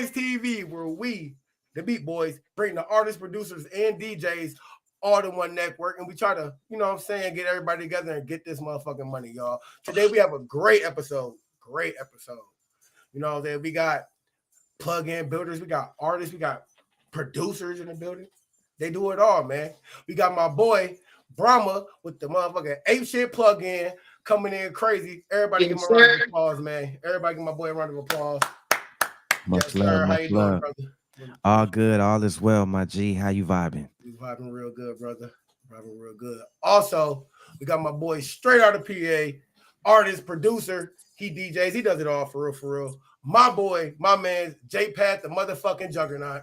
Boys TV, where we, the Beat Boys, bring the artists, producers, and DJs all in one network, and we try to, you know what I'm saying, get everybody together and get this motherfucking money, y'all. Today we have a great episode. Great episode. You know what I'm saying? We got plug-in builders, we got artists, we got producers in the building. They do it all, man. We got my boy Braumuh with the motherfucking ApeShytt Plug coming in crazy. Everybody give him a round of applause, man. Everybody give my boy a round of applause. Much love, much love. All good, all is well, my G. How you vibing? You vibing real good, brother. Vibing real good. Also, we got my boy straight out of PA, artist, producer. He DJs. He does it all for real, for real. My boy, my man, J-Pat, the motherfucking Juggernaut.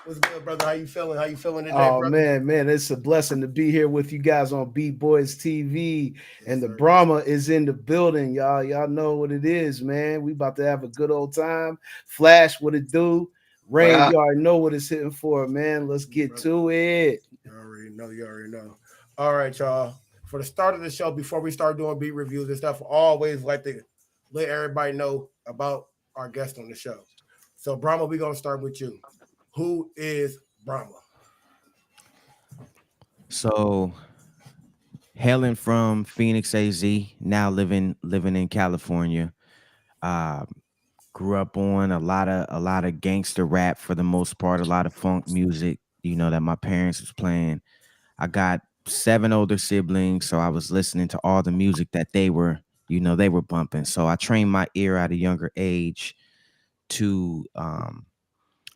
What's good, brother? How you feeling? How you feeling today, brother? Man, it's a blessing to be here with you guys on Beat Boys TV. And the Braumuh is in the building, y'all. Y'all know what it is, man. We about to have a good old time. Flash, what it do? Rain, you already know what it's hitting for, man. Let's get to it. You already know. All right, y'all. For the start of the show, before we start doing beat reviews and stuff, I always like to let everybody know about our guest on the show. So, Braumuh, we're going to start with you. Who is Braumuh? So, hailing from Phoenix, AZ, now living in California. Grew up on a lot of gangster rap for the most part, a lot of funk music, you know, that my parents was playing. I got 7 older siblings, so I was listening to all the music that they were bumping. So I trained my ear at a younger age to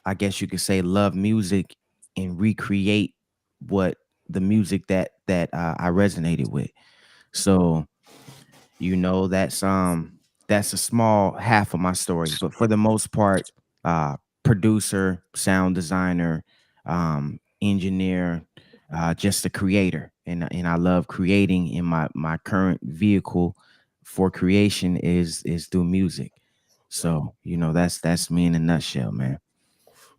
I guess you could say love music and recreate what the music that I resonated with. So, you know, that's a small half of my story, but for the most part, producer, sound designer, engineer, just a creator, and I love creating. In my current vehicle for creation is through music. So, you know, that's me in a nutshell, man.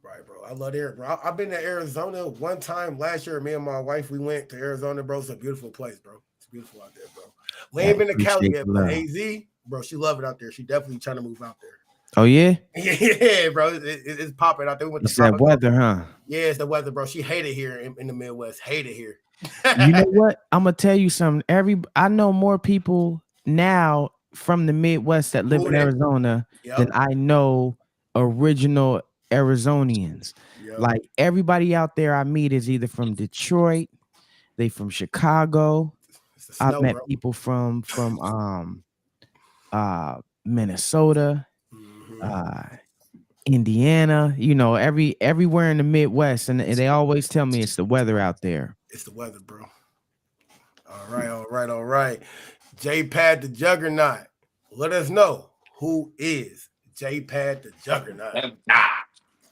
Right, bro. I love Arizona, bro. I've been to Arizona one time last year. Me and my wife, we went to Arizona, bro. It's a beautiful place, bro. It's beautiful out there, bro. We ain't been to Cali yet, but AZ, bro, she love it out there. She definitely trying to move out there. Oh yeah, yeah, bro. It's popping out there. It's that weather, huh? Yeah, it's the weather, bro. She hate it here in the Midwest. Hate it here. You know what? I'm gonna tell you something. I know more people now from the Midwest that live in Arizona than I know original Arizonians. Yep. Like everybody out there I meet is either from Detroit, they from Chicago. I've met people from Minnesota, Indiana, you know, everywhere in the Midwest, and they always tell me it's the weather out there. It's the weather, bro. All right. J-Pat the Juggernaut. Let us know who is J-Pat the Juggernaut.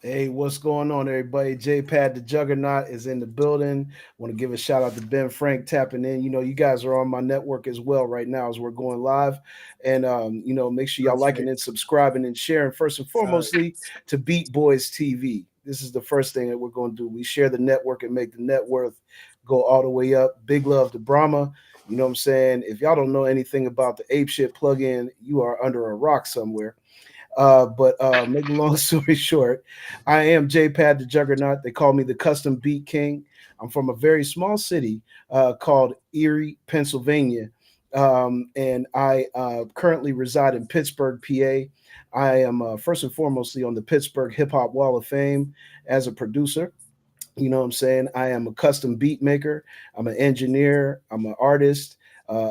Hey, what's going on, everybody? J-Pat the Juggernaut is in the building. Want to give a shout out to Ben Frank tapping in. You know, you guys are on my network as well right now as we're going live. And, you know, make sure y'all liking and subscribing and sharing first and foremostly to Beat Boys TV. This is the first thing that we're going to do. We share the network and make the net worth go all the way up. Big love to Braumuh. You know what I'm saying? If y'all don't know anything about the ApeShytt plugin, you are under a rock somewhere. But make a long story short, I am J-Pat the Juggernaut. They call me the Custom Beat King. I'm from a very small city called Erie, Pennsylvania. And I currently reside in Pittsburgh, PA. I am first and foremostly on the Pittsburgh Hip Hop Wall of Fame as a producer. You know what I'm saying? I am a custom beat maker. I'm an engineer. I'm an artist.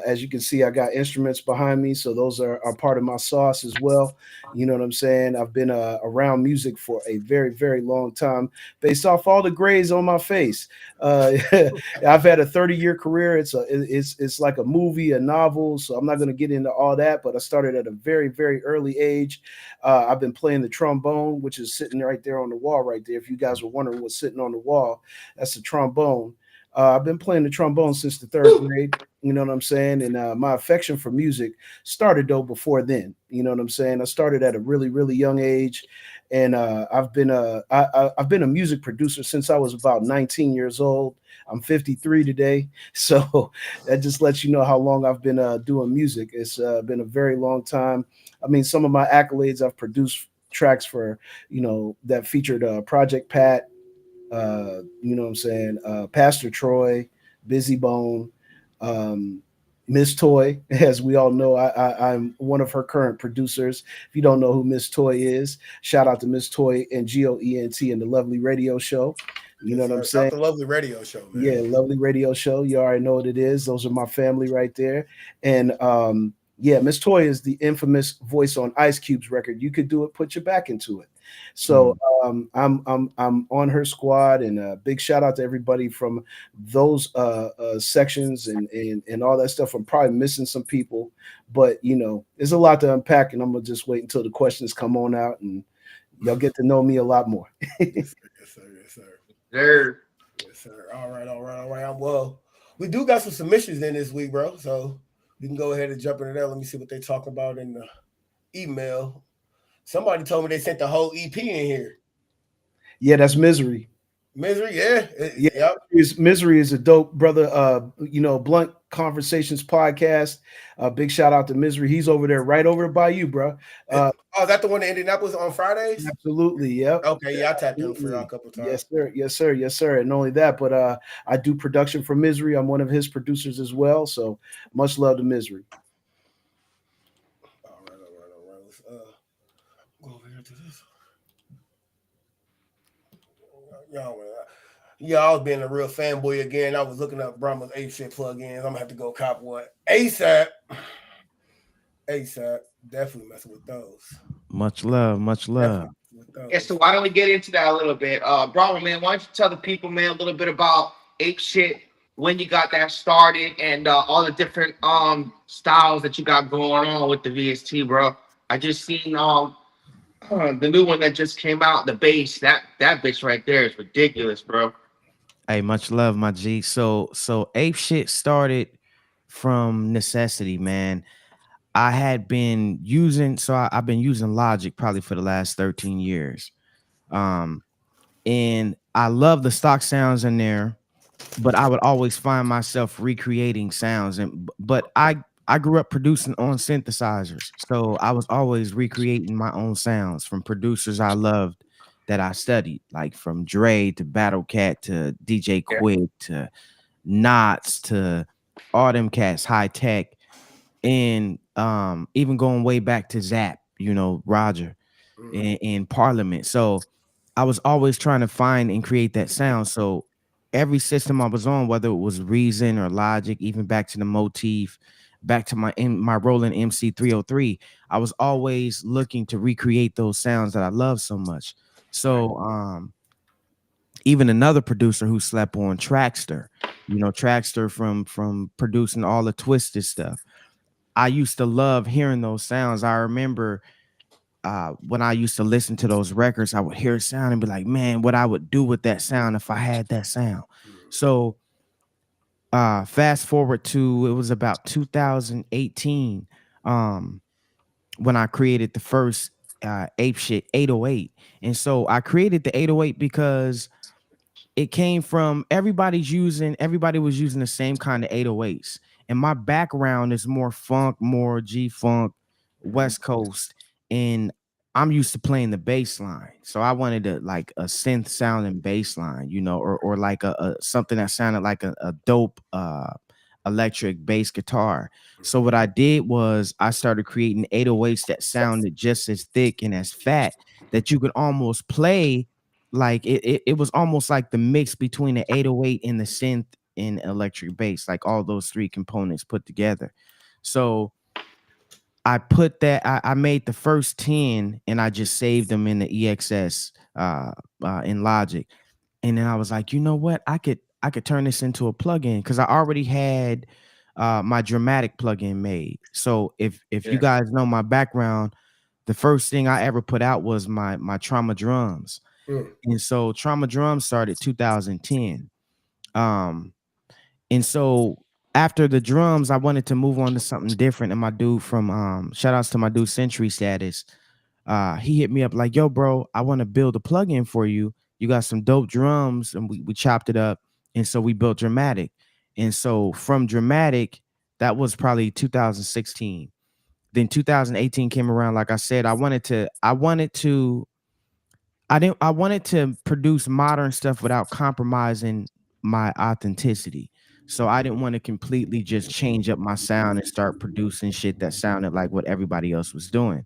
As you can see, I got instruments behind me, so those are part of my sauce as well. You know what I'm saying? I've been around music for a very, very long time, based off all the grades on my face. I've had a 30-year career. It's like a movie, a novel, so I'm not going to get into all that, but I started at a very, very early age. I've been playing the trombone, which is sitting right there on the wall right there. If you guys were wondering what's sitting on the wall, that's the trombone. I've been playing the trombone since the 3rd grade. You know what I'm saying? And my affection for music started though before then. You know what I'm saying? I started at a really, really young age, and I've been a music producer since I was about 19 years old. I'm 53 today, so that just lets you know how long I've been doing music. It's been a very long time. I mean, some of my accolades, I've produced tracks for, that featured Project Pat, what I'm saying, Pastor Troy, Busy Bone, um, Miss Toy. As we all know, I'm one of her current producers. If you don't know who Miss Toy is, shout out to Miss Toy and GOENT and the Lovely Radio Show. You know what I'm saying? The Lovely Radio Show, man. Yeah, Lovely Radio Show. You already know what it is. Those are my family right there. And yeah, Miss Toy is the infamous voice on Ice Cube's record. You could do it, put your back into it. So I'm on her squad, and a big shout out to everybody from those sections and all that stuff. I'm probably missing some people, but there's a lot to unpack, and I'm gonna just wait until the questions come on out, and y'all get to know me a lot more. Yes, sir. Yes, sir. All right. Well, we do got some submissions in this week, bro. So we can go ahead and jump into that. Let me see what they talk about in the email. Somebody told me they sent the whole EP in here. Yeah, that's Misery. Misery, yeah. Yep. Misery is a dope brother. Blunt Conversations podcast. Big shout out to Misery. He's over there, right over by you, bro. Is that the one in Indianapolis on Fridays? Absolutely, yep. Okay, yeah, I tapped in for y'all a couple times. Yes, sir. And not only that, but I do production for Misery. I'm one of his producers as well. So much love to Misery. All right. Let's go over here to this. I was being a real fanboy again. I was looking up Braumuh's ApeShytt plugins. I'm gonna have to go cop one ASAP. Definitely messing with those. Much love. Yeah, so why don't we get into that a little bit? Braumuh, man, why don't you tell the people, man, a little bit about ApeShytt, when you got that started, and all the different styles that you got going on with the VST, bro. I just seen the new one that just came out, the bass. That bitch right there is ridiculous, bro. Hey, much love, my G. So ApeShytt started from necessity, man. I've been using Logic probably for the last 13 years. And I love the stock sounds in there, but I would always find myself recreating sounds. But I grew up producing on synthesizers, so I was always recreating my own sounds from producers I loved that I studied, like from Dre to Battle Cat to DJ Quick to Knots to all them cats, High Tech, and even going way back to Zap, Roger in Parliament. So I was always trying to find and create that sound. So every system I was on, whether it was Reason or Logic, even back to the Motif, back to my Roland MC303, I was always looking to recreate those sounds that I love so much. So even another producer who slept on Traxster, Traxster from producing all the Twisted stuff. I used to love hearing those sounds. I remember when I used to listen to those records, I would hear a sound and be like, man, what I would do with that sound if I had that sound. So fast forward to, it was about 2018 when I created the first ApeShytt 808. And so I created the 808 because it came from everybody was using the same kind of 808s. And my background is more funk, more G-funk, West Coast. And I'm used to playing the bass line. So I wanted like a synth sounding bass line, or like a something that sounded like a dope electric bass guitar. So what I did was I started creating 808s that sounded just as thick and as fat that you could almost play like it was almost like the mix between the 808 and the synth and electric bass, like all those three components put together. So I made the first 10 and I just saved them in the EXS in Logic. And then I was like, you know what? I could turn this into a plugin because I already had my dramatic plugin made. So if you guys know my background, the first thing I ever put out was my Trauma drums. And so Trauma drums started 2010. And so after the drums, I wanted to move on to something different. And my dude from shout outs to my dude Century Status. He hit me up like, yo, bro, I want to build a plugin for you. You got some dope drums, and we chopped it up. And so we built Dramatic. And so from Dramatic, that was probably 2016. Then 2018 came around. Like I said, I wanted to produce modern stuff without compromising my authenticity. So I didn't want to completely just change up my sound and start producing shit that sounded like what everybody else was doing.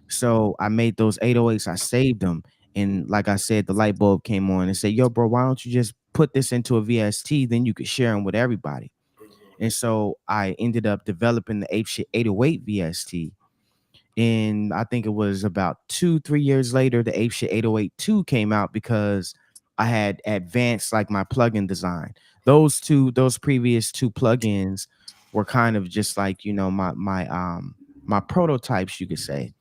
So I made those 808s, I saved them. And like I said, the light bulb came on and said, yo, bro, why don't you just put this into a VST? Then you could share them with everybody. And so I ended up developing the ApeShytt 808 VST. And I think it was about 2-3 years later, the ApeShytt 808 2 came out because I had advanced like my plugin design. Those previous two plugins were kind of just like, my prototypes, you could say.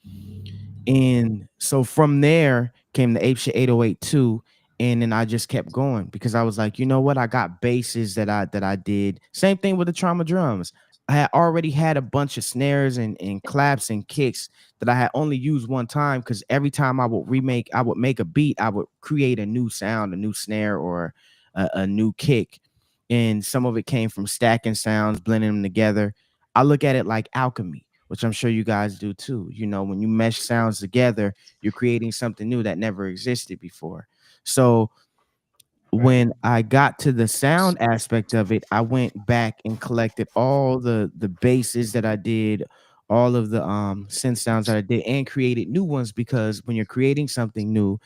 And so from there came the ApeShytt 808 2. And then I just kept going because I was like, you know what? I got basses that I did. Same thing with the trauma drums. I had already had a bunch of snares and claps and kicks that I had only used one time because every time I would make a beat, I would create a new sound, a new snare, or a new kick. And some of it came from stacking sounds, blending them together. I look at it like alchemy, which I'm sure you guys do too. You know, when you mesh sounds together, you're creating something new that never existed before. So when I got to the sound aspect of it, I went back and collected all the basses that I did, all of the synth sounds that I did, and created new ones, because when you're creating something new,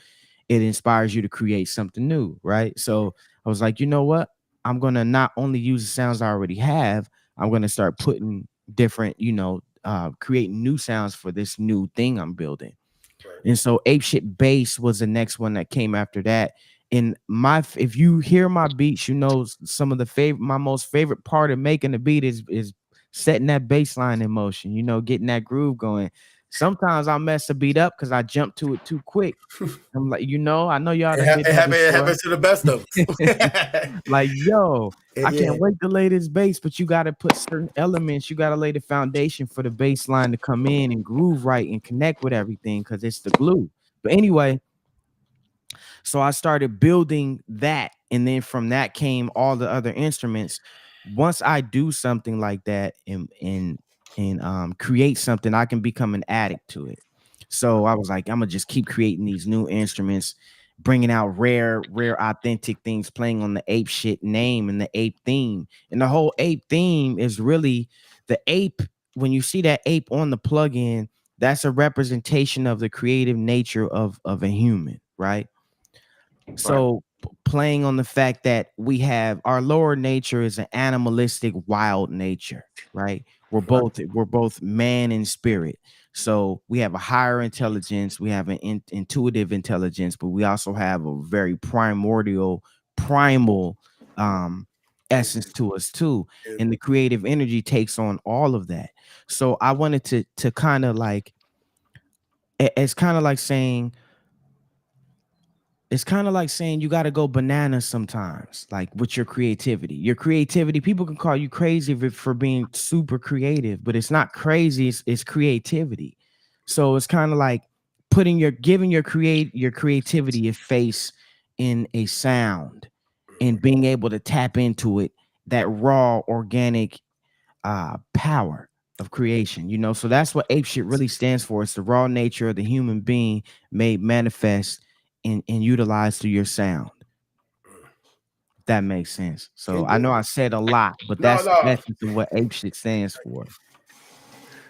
it inspires you to create something new, right? So I was like, you know what? I'm gonna not only use the sounds I already have, I'm gonna start putting different, creating new sounds for this new thing I'm building. And so ApeShytt Bass was the next one that came after that. And if you hear my beats, you know some of my most favorite part of making the beat is setting that bass line in motion, getting that groove going. Sometimes I'll mess the beat up because I jump to it too quick. I'm like, I know y'all done did that It before. happens to the best of us. Like, yo, I can't wait to lay this bass, but you got to put certain elements. You got to lay the foundation for the bass line to come in and groove right and connect with everything because it's the glue. But anyway, so I started building that. And then from that came all the other instruments. Once I do something like that and create something, I can become an addict to it. So I was like, I'm gonna just keep creating these new instruments, bringing out rare, authentic things, playing on the ApeShytt name and the ape theme. And the whole ape theme is really the ape. When you see that ape on the plugin, that's a representation of the creative nature of a human, right? So playing on the fact that we have our lower nature is an animalistic, wild nature, right? We're both man and spirit. So we have a higher intelligence, we have an intuitive intelligence, but we also have a very primal essence to us too. And the creative energy takes on all of that. So I wanted to kind of like, it's kind of like saying you got to go bananas sometimes, like with your creativity. Your creativity, people can call you crazy for being super creative, but it's not crazy, it's creativity. So it's kind of like giving your creativity a face in a sound and being able to tap into it, that raw organic power of creation. So that's what ApeShytt really stands for. It's the raw nature of the human being made manifest and utilized through your sound. If that makes sense. So I know I said a lot, but that's the essence of what ApeShytt stands for.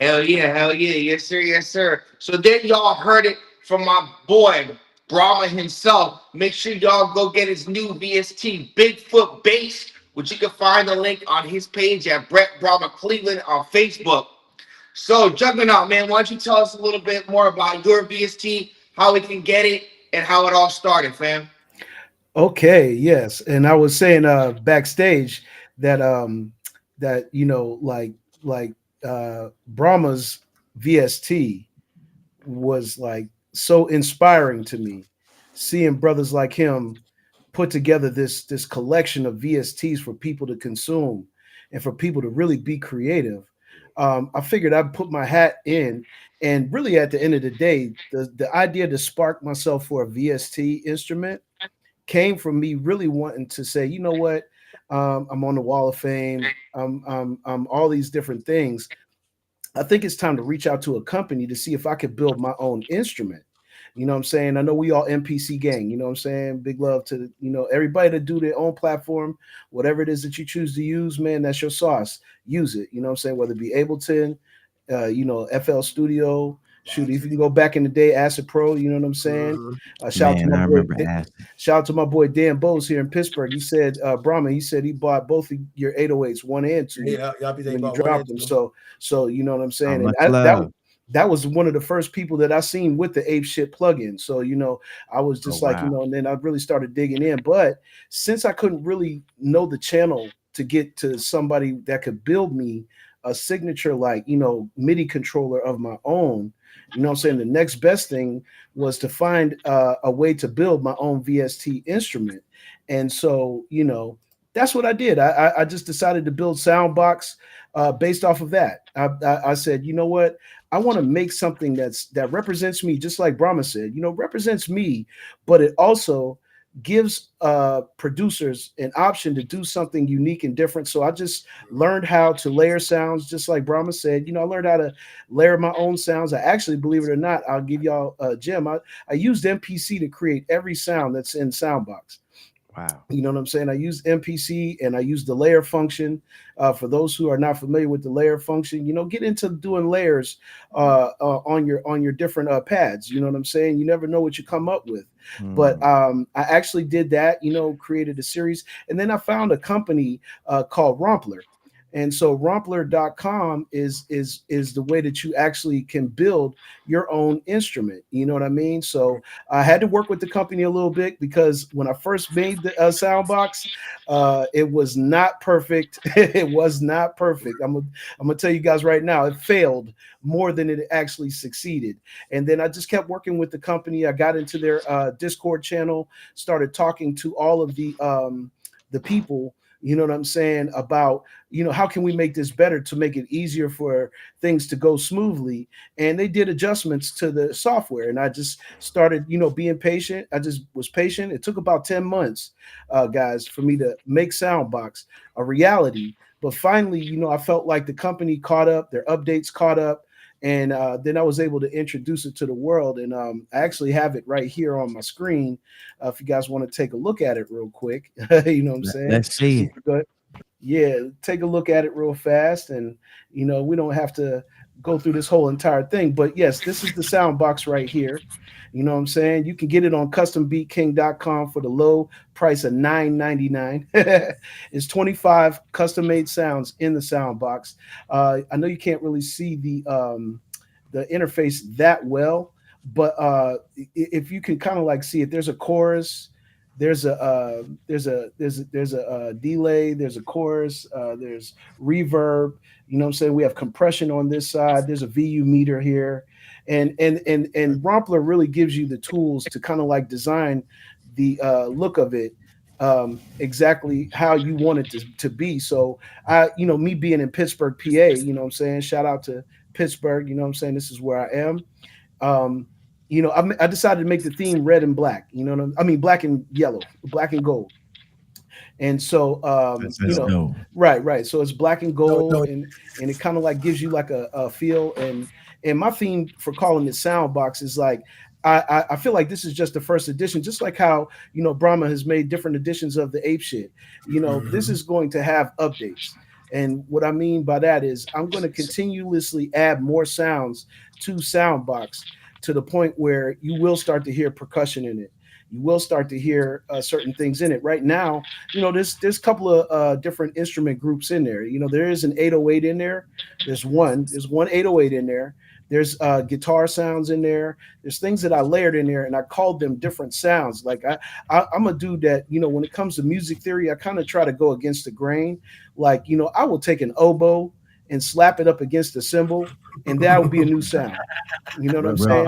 Hell yeah, yes sir, yes sir. So then y'all heard it from my boy Braumuh himself. Make sure y'all go get his new VST Bigfoot Bass, which you can find the link on his page at Brett Braumauh Cleveland on Facebook. So Juggernaut, man, why don't you tell us a little bit more about your VST, how we can get it, and how it all started, fam? Okay, yes. And I was saying backstage that Brahma's VST was like so inspiring to me, seeing brothers like him put together this collection of VSTs for people to consume and for people to really be creative. I figured I'd put my hat in, and really at the end of the day, the idea to spark myself for a VST instrument came from me really wanting to say, you know what, I'm on the Wall of Fame, I'm all these different things. I think it's time to reach out to a company to see if I could build my own instrument. You know what I'm saying? I know we all MPC gang, you know what I'm saying? Big love to, everybody to do their own platform, whatever it is that you choose to use, man, that's your sauce. Use it. You know what I'm saying? Whether it be Ableton, FL Studio, shoot, if you can go back in the day, Acid Pro, you know what I'm saying? Shout out to Man, my I boy, remember Acid. shout out to my boy Dan Bose here in Pittsburgh. He said, Brahma, he said he bought both of your 808s, 1 and 2, y'all be when you about dropped them. So you know what I'm saying? Much And love. that was one of the first people that I seen with the ApeShytt plugin. So, I was just like, wow. and then I really started digging in. But since I couldn't really know the channel to get to somebody that could build me a signature, like, MIDI controller of my own, you know what I'm saying? The next best thing was to find a way to build my own VST instrument. And so, that's what I did. I just decided to build Soundbox based off of that. I said, you know what? I want to make something that represents me, just like Brahma said, represents me, but it also gives producers an option to do something unique and different. So I just learned how to layer sounds, just like Brahma said. I learned how to layer my own sounds. I actually, believe it or not, I'll give y'all a gem. I used MPC to create every sound that's in Soundbox. Wow. You know what I'm saying? I use MPC and I use the layer function. For those who are not familiar with the layer function, get into doing layers on your different pads. You know what I'm saying? You never know what you come up with. But I actually did that, created a series. And then I found a company called Rompler. And so Rompler.com is the way that you actually can build your own instrument. You know what I mean? So I had to work with the company a little bit, because when I first made the Soundbox, it was not perfect. It was not perfect. I'm gonna tell you guys right now, it failed more than it actually succeeded. And then I just kept working with the company. I got into their Discord channel, started talking to all of the people, you know what I'm saying, about, how can we make this better to make it easier for things to go smoothly? And they did adjustments to the software. And I just started, being patient. I just was patient. It took about 10 months, guys, for me to make Soundbox a reality. But finally, I felt like the company caught up, their updates caught up. And then I was able to introduce it to the world. And I actually have it right here on my screen. If you guys want to take a look at it real quick, you know what I'm saying? Let's see it. Go ahead. Yeah, take a look at it real fast. And, we don't have to go through this whole entire thing. But yes, this is the Soundbox right here. You know what I'm saying? You can get it on custombeatking.com for the low price of $9.99. It's 25 custom-made sounds in the Soundbox. I know you can't really see the interface that well, but if you can kind of like see it, there's a chorus, there's a delay, there's a chorus, there's reverb. You know what I'm saying? We have compression on this side. There's a VU meter here. And Rompler really gives you the tools to kind of like design the look of it exactly how you want it to be. So me being in Pittsburgh, PA, you know what I'm saying? Shout out to Pittsburgh, you know what I'm saying? This is where I am. I decided to make the theme red and black, black and yellow, black and gold. And so, right. So it's black and gold, and it kind of like gives you like a feel. And my theme for calling it Soundbox is like, I feel like this is just the first edition, just like how, Brahma has made different editions of the ApeShytt. This is going to have updates. And what I mean by that is I'm going to continuously add more sounds to Soundbox to the point where you will start to hear percussion in it. You will start to hear certain things in it. Right now, there's a couple of different instrument groups in there. There is an 808 in there. There's one 808 in there. There's guitar sounds in there. There's things that I layered in there, and I called them different sounds. Like I'm a dude that, when it comes to music theory, I kind of try to go against the grain. Like, I will take an oboe and slap it up against a cymbal, and that would be a new sound. You know what I'm saying?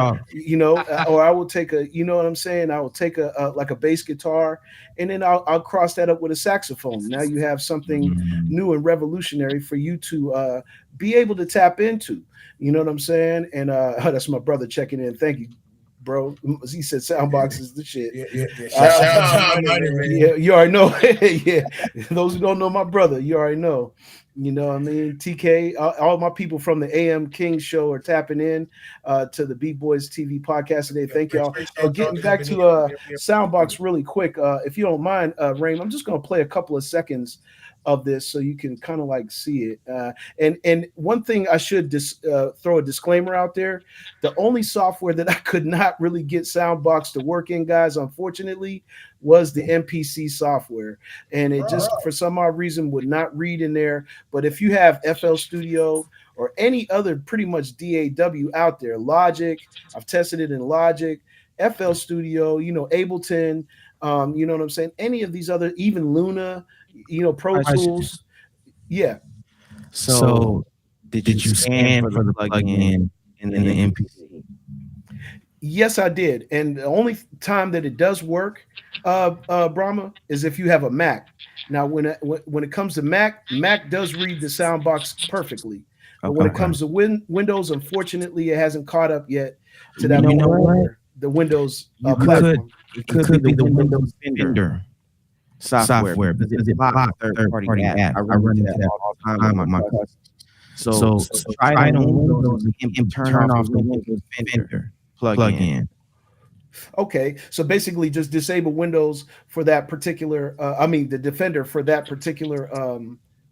Or I will take I will take a like a bass guitar, and then I'll cross that up with a saxophone. Now you have something new and revolutionary for you to be able to tap into. You know what I'm saying? And that's my brother checking in. Thank you, bro. He said Soundbox is the shit. Yeah, you already know. Yeah, those who don't know my brother, you already know. You know what I mean? TK, all my people from the AM King show are tapping in to the Beat Boys TV podcast today. Thank y'all. But getting back to Soundbox really quick, if you don't mind, Raym, I'm just going to play a couple of seconds of this so you can kind of like see it. And one thing I should throw a disclaimer out there. The only software that I could not really get Soundbox to work in, guys, unfortunately, was the MPC software. And it just, for some odd reason, would not read in there. But if you have FL Studio or any other pretty much DAW out there, Logic, I've tested it in Logic, FL Studio, you know, Ableton, you know what I'm saying? Any of these other, even Luna, you know, Pro Tools. Yeah. So did you scan for the plugin in the MPC? Yes, I did. And the only time that it does work, Braumuh, is if you have a Mac. Now, when it comes to Mac does read the Soundbox perfectly. But when it comes to Windows, unfortunately, it hasn't caught up yet to that the Windows platform. It could be the Windows Defender software because it's a third-party app. I run into that all the time on my customers. So try it on Windows and turn off the Windows Defender plug-in. Okay, so basically just disable Windows for that particular, the Defender for that particular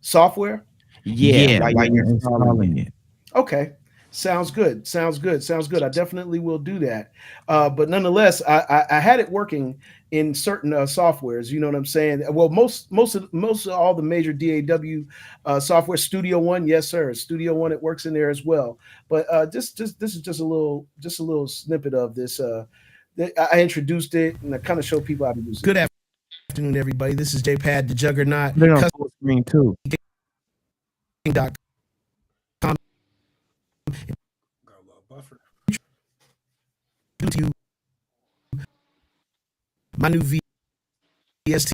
software? Yeah, while you're installing it. Okay, sounds good. I definitely will do that. But nonetheless, I had it working in certain softwares. You know what I'm saying? Well, most of all the major DAW software, Studio One, yes sir, Studio One, it works in there as well. But this is just a little snippet of this. I introduced it and I kind of show people how to use it. Good afternoon, everybody. This is J-Pad, the Juggernaut. They're on full screen too. .com. To my new VST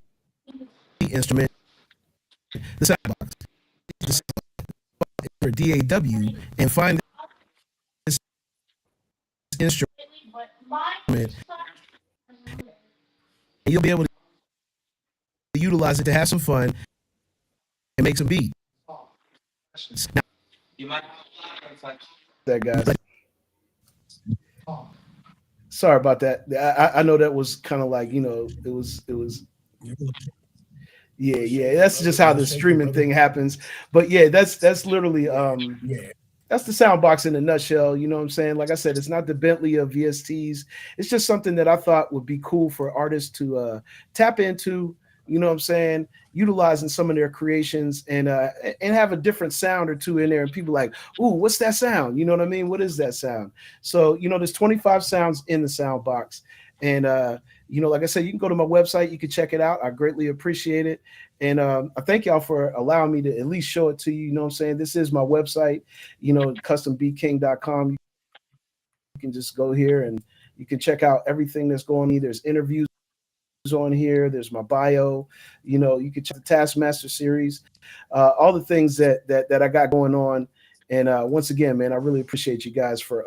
instrument, the Soundbox, for DAW, and find this instrument. And you'll be able to utilize it to have some fun and make some beats. Now, that guys. Sorry about that. I know that was kind of like, you know, it was. Yeah. That's just how the streaming thing happens. But yeah, that's literally that's the Soundbox in a nutshell. You know what I'm saying? Like I said, it's not the Bentley of VSTs. It's just something that I thought would be cool for artists to tap into. You know what I'm saying? Utilizing some of their creations and have a different sound or two in there. And people like, ooh, what's that sound? You know what I mean? What is that sound? So, you know, there's 25 sounds in the Soundbox. And, you know, like I said, you can go to my website. You can check it out. I greatly appreciate it. And I thank y'all for allowing me to at least show it to you. You know what I'm saying? This is my website, you know, custombeatking.com. You can just go here and you can check out everything that's going on. There's interviews on here. There's my bio. You know, you can check the Taskmaster series, all the things that I got going on. And once again, man, I really appreciate you guys for,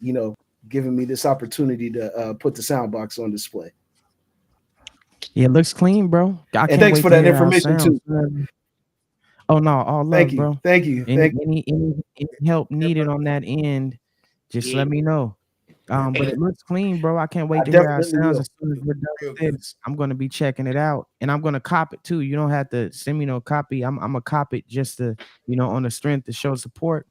you know, giving me this opportunity to put the Soundbox on display. Yeah, it looks clean, bro. And thanks for that information too. Oh no, all love, bro. Thank you. Any help needed on that end, just let me know. But it looks clean, bro. I can't wait to hear how it sounds. As soon as we're done with this, I'm gonna be checking it out, and I'm gonna cop it too. You don't have to send me no copy. I'm gonna cop it just to, you know, on the strength to show support.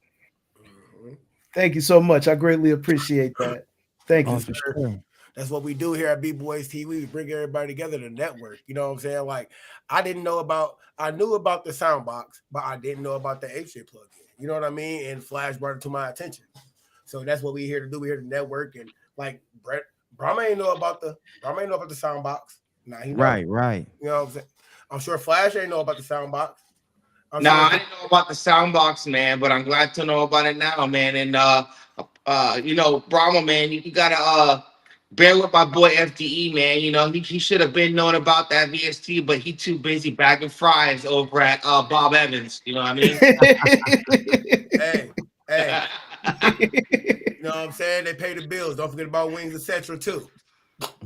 Thank you so much. I greatly appreciate that. Thank you. Sure. That's what we do here at Beat Boys TV. We bring everybody together to network. You know what I'm saying? Like, I knew about the Soundbox, but I didn't know about the ApeShytt plugin. You know what I mean? And Flash brought it to my attention. So that's what we're here to do. We're here to network. And like Brett Braumauh ain't know about the Soundbox. Nah, he knows. Right. You know what I'm saying? I'm sure Flash ain't know about the Soundbox. I didn't know about the Soundbox, man, but I'm glad to know about it now, man. And you know, Braumuh, man, you gotta bear with my boy FDE, man. You know, he should have been known about that VST, but he too busy bagging fries over at Bob Evans. You know what I mean? Hey. You know what I'm saying? They pay the bills. Don't forget about wings, etc. too. Don't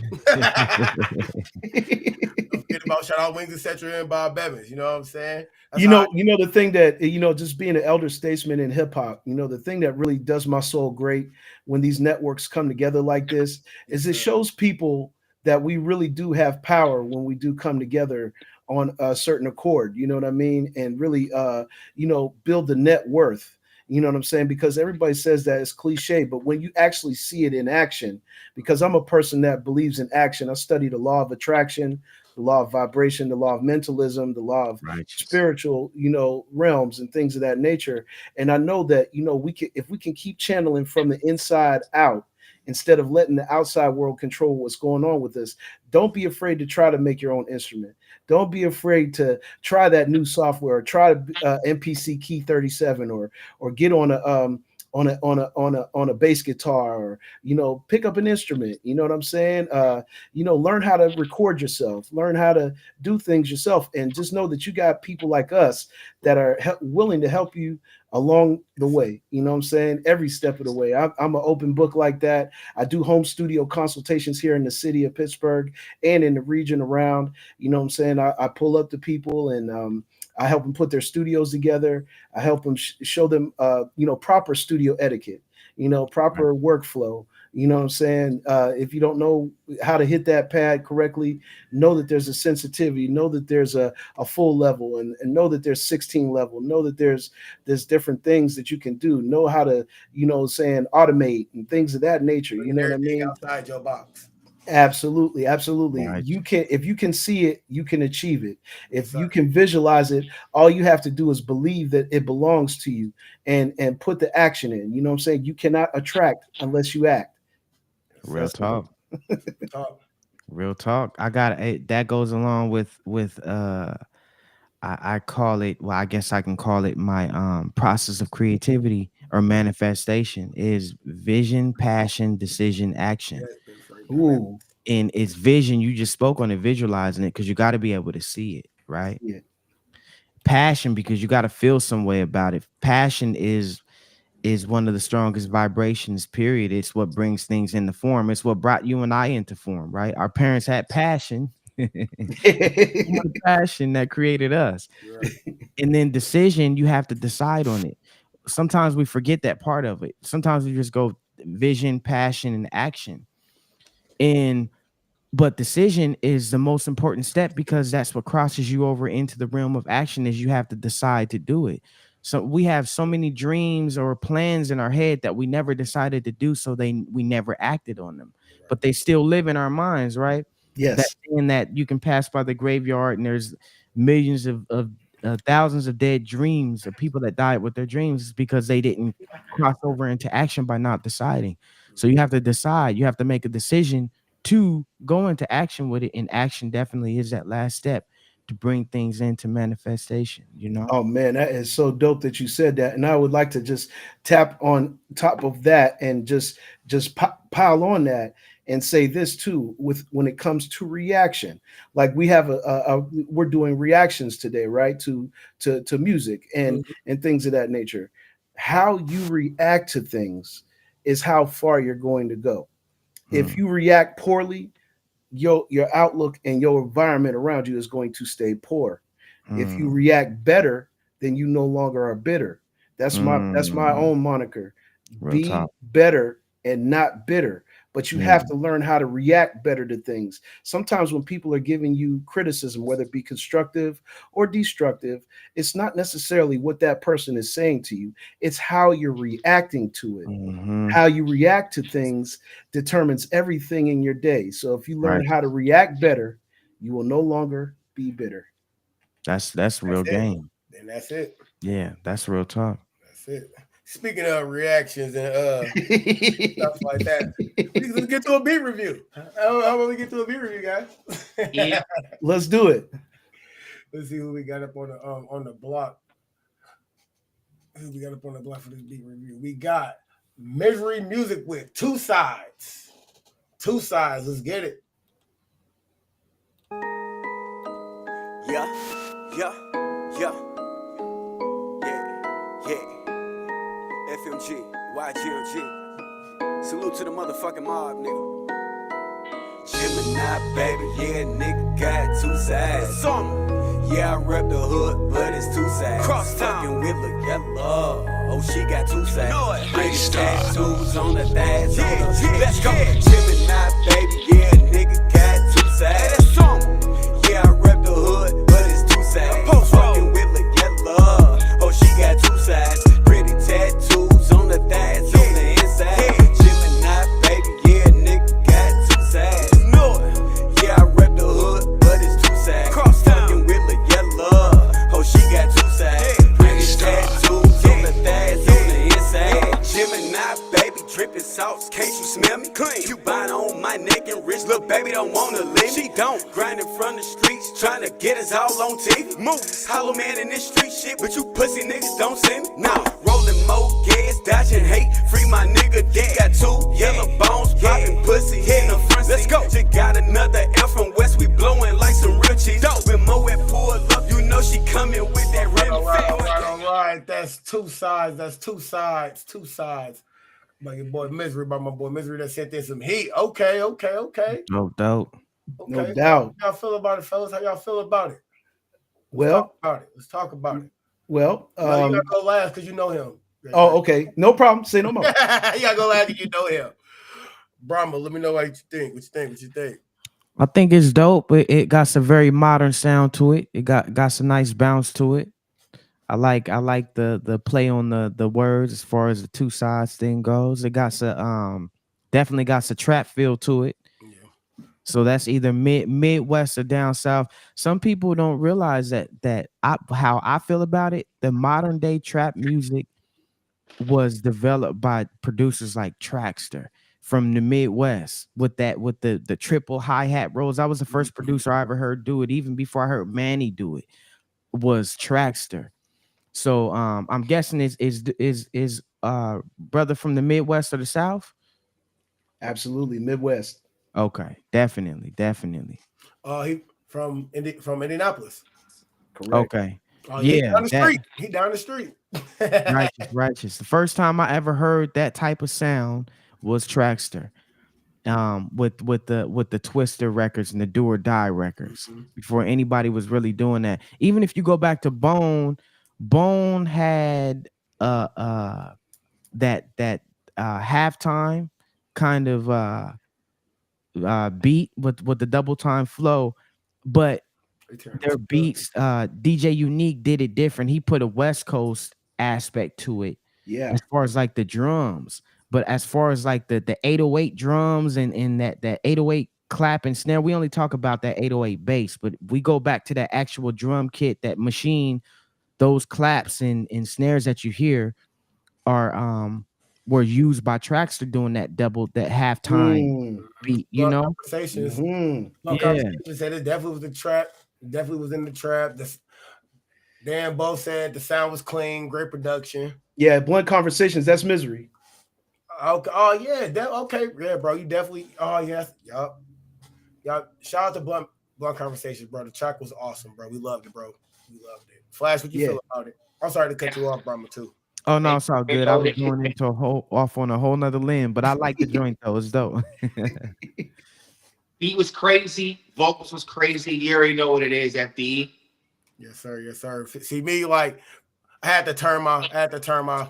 forget about shout out Wings Etc. and Bob Evans. You know what I'm saying? That's You how know, the thing that, just being an elder statesman in hip hop, the thing that really does my soul great when these networks come together like this is it shows people that we really do have power when we do come together on a certain accord, you know what I mean? And really, build the net worth. You know what I'm saying? Because everybody says that it's cliche, but when you actually see it in action, because I'm a person that believes in action, I study the law of attraction, the law of vibration, the law of mentalism, the law of spiritual, realms and things of that nature. And I know that, if we can keep channeling from the inside out, instead of letting the outside world control what's going on with us, don't be afraid to try to make your own instrument. Don't be afraid to try that new software, or try MPC Key 37, or get on a bass guitar, or pick up an instrument. You know what I'm saying? Learn how to record yourself, learn how to do things yourself, and just know that you got people like us that are willing to help you along the way. You know what I'm saying? Every step of the way. I'm an open book like that. I do home studio consultations here in the city of Pittsburgh and in the region around. You know what I'm saying? I pull up to people, and I help them put their studios together. I help them show them, proper studio etiquette, proper workflow. You know what I'm saying? If you don't know how to hit that pad correctly, know that there's a sensitivity, know that there's a full level, and know that there's 16 level, know that there's different things that you can do, know how to, automate and things of that nature. You know what I mean? Outside your box. Absolutely. Right. If you can see it, you can achieve it. If you can visualize it, all you have to do is believe that it belongs to you, and put the action in. You know what I'm saying? You cannot attract unless you act. Real talk. Talk. Real talk. I got it. That goes along with I call it, well, I guess I can call it my process of creativity or manifestation is vision, passion, decision, action. Ooh, And it's vision. You just spoke on it, visualizing it, because you got to be able to see it, right? yeah. Passion, because you got to feel some way about it. Passion is one of the strongest vibrations, period. It's what brings things into form. It's what brought you and I into form, right? Our parents had passion. Passion that created us. Right. And then decision, you have to decide on it. Sometimes we forget that part of it. Sometimes we just go vision, passion, and action. But decision is the most important step, because that's what crosses you over into the realm of action, is you have to decide to do it. So we have so many dreams or plans in our head that we never decided to do, so we never acted on them, but they still live in our minds, right? That Yes. saying that you can pass by the graveyard and there's millions of thousands of dead dreams of people that died with their dreams, is because they didn't cross over into action by not deciding. So you have to decide, you have to make a decision to go into action with it, and action definitely is that last step to bring things into manifestation, Oh man, that is so dope that you said that. And I would like to just tap on top of that and just pile on that and say this too, with when it comes to reaction. Like we have we're doing reactions today, right? To music and things of that nature. How you react to things is how far you're going to go. If you react poorly, your outlook and your environment around you is going to stay poor. If you react better, then you no longer are bitter. That's my own moniker. Real Be talk. better and not bitter. But you have to learn how to react better to things. Sometimes when people are giving you criticism, whether it be constructive or destructive, it's not necessarily what that person is saying to you. It's how you're reacting to it. How you react to things determines everything in your day. So if you learn how to react better, you will no longer be bitter. That's real game. And that's it. Yeah, that's real talk. That's it. Speaking of reactions and stuff like that, let's get to a beat review. How about we get to a beat review, guys? Yeah. Let's do it. Let's see who we got up on the block. Who we got up on the block for this beat review? We got Misery Music with Two Sides. Two Sides. Let's get it. Yeah. FMG, YGOG. Salute to the motherfucking mob, nigga. Jimmy Juggernaut, baby, yeah, nigga got two sides. Yeah, I rep the hood, but it's two sides. Cross fucking with the yellow. Oh, she got two sides. Pretty tattoos on the thighs. Yeah, let's go. Juggernaut, baby, yeah, nigga got two sides. Yeah, I rep the hood, but it's two sides. Fucking with the yellow. Oh, she got two sides. Pretty tattoos on the thighs, on the inside. Juggernaut, baby, yeah, nigga got two sides. Yeah, I rep the hood, but it's two sides. Fucking with the yellow. Oh, she got two sides. Pretty tattoos on the thighs, on the inside. Juggernaut, baby, dripping sauce. Can't you smell me? Clean. You bite on my neck and wrist. Little baby don't wanna leave. She don't. Grinding from the streets, trying to get us all on TV. Moves. Hollow man in this street shit, but you pussy niggas don't see me. Nah, rolling more gas, dodging hate. Free my nigga, D got two yellow bones, popping pussy in the front seat. Let's go. Just got another L from West, we blowing like some real cheese. When Mo at pull up, you know she coming with that red All right. That's two sides. That's two sides. Two sides. By your boy Misery, by my boy Misery that sent in some heat. Okay. No doubt. No doubt. How y'all feel about it, fellas? How y'all feel about it? Well, Let's talk about it. Well, You gotta go last because you know him. oh, okay, no problem. Say no more. You gotta go last because you know him. Braumuh, let me know what you think. What you think? I think it's dope. It got some very modern sound to it. It got some nice bounce to it. I like the play on the words as far as the two sides thing goes. It got some definitely got some trap feel to it. Yeah. So that's either Midwest or down south. Some people don't realize that how I feel about it. The modern day trap music was developed by producers like Traxter from the Midwest with the triple hi-hat rolls. I was the first producer I ever heard do it, even before I heard Manny do it, was Traxter. So I'm guessing is brother from the Midwest or the South? Absolutely, Midwest. Okay, definitely. He from Indianapolis. Correct. Okay. Yeah, he down the street. Righteous. The first time I ever heard that type of sound was Traxter. With the Twister records and the Do or Die records, before anybody was really doing that. Even if you go back to Bone had that halftime kind of beat with the double time flow, but their beats, DJ Unique did it different. He put a West Coast aspect to it. Yeah. As far as like the drums, but as far as like the 808 drums and that 808 clap and snare, we only talk about that 808 bass, but we go back to that actual drum kit, that machine, those claps and snares that you hear were used by Traxter doing that halftime beat, you know. Conversations. Mm-hmm. Conversations said it definitely was the trap. It definitely was in the trap. Dan both said the sound was clean, great production. Yeah, Blunt Conversations. That's Misery. Okay. Oh yeah. Okay. Yeah, bro. You definitely. Oh yes. Yup. Shout out to Blunt Conversations, bro. The track was awesome, bro. We loved it, bro. We loved it. Flash, what you feel about it? I'm sorry to cut you off, Braumuh, too. Oh no, it's all good. I was going into off on a whole nother limb, but I like the joint though. It's dope. Beat was crazy. Vocals was crazy. You already know what it is, FDE. Yes, sir. See me, like I had to turn my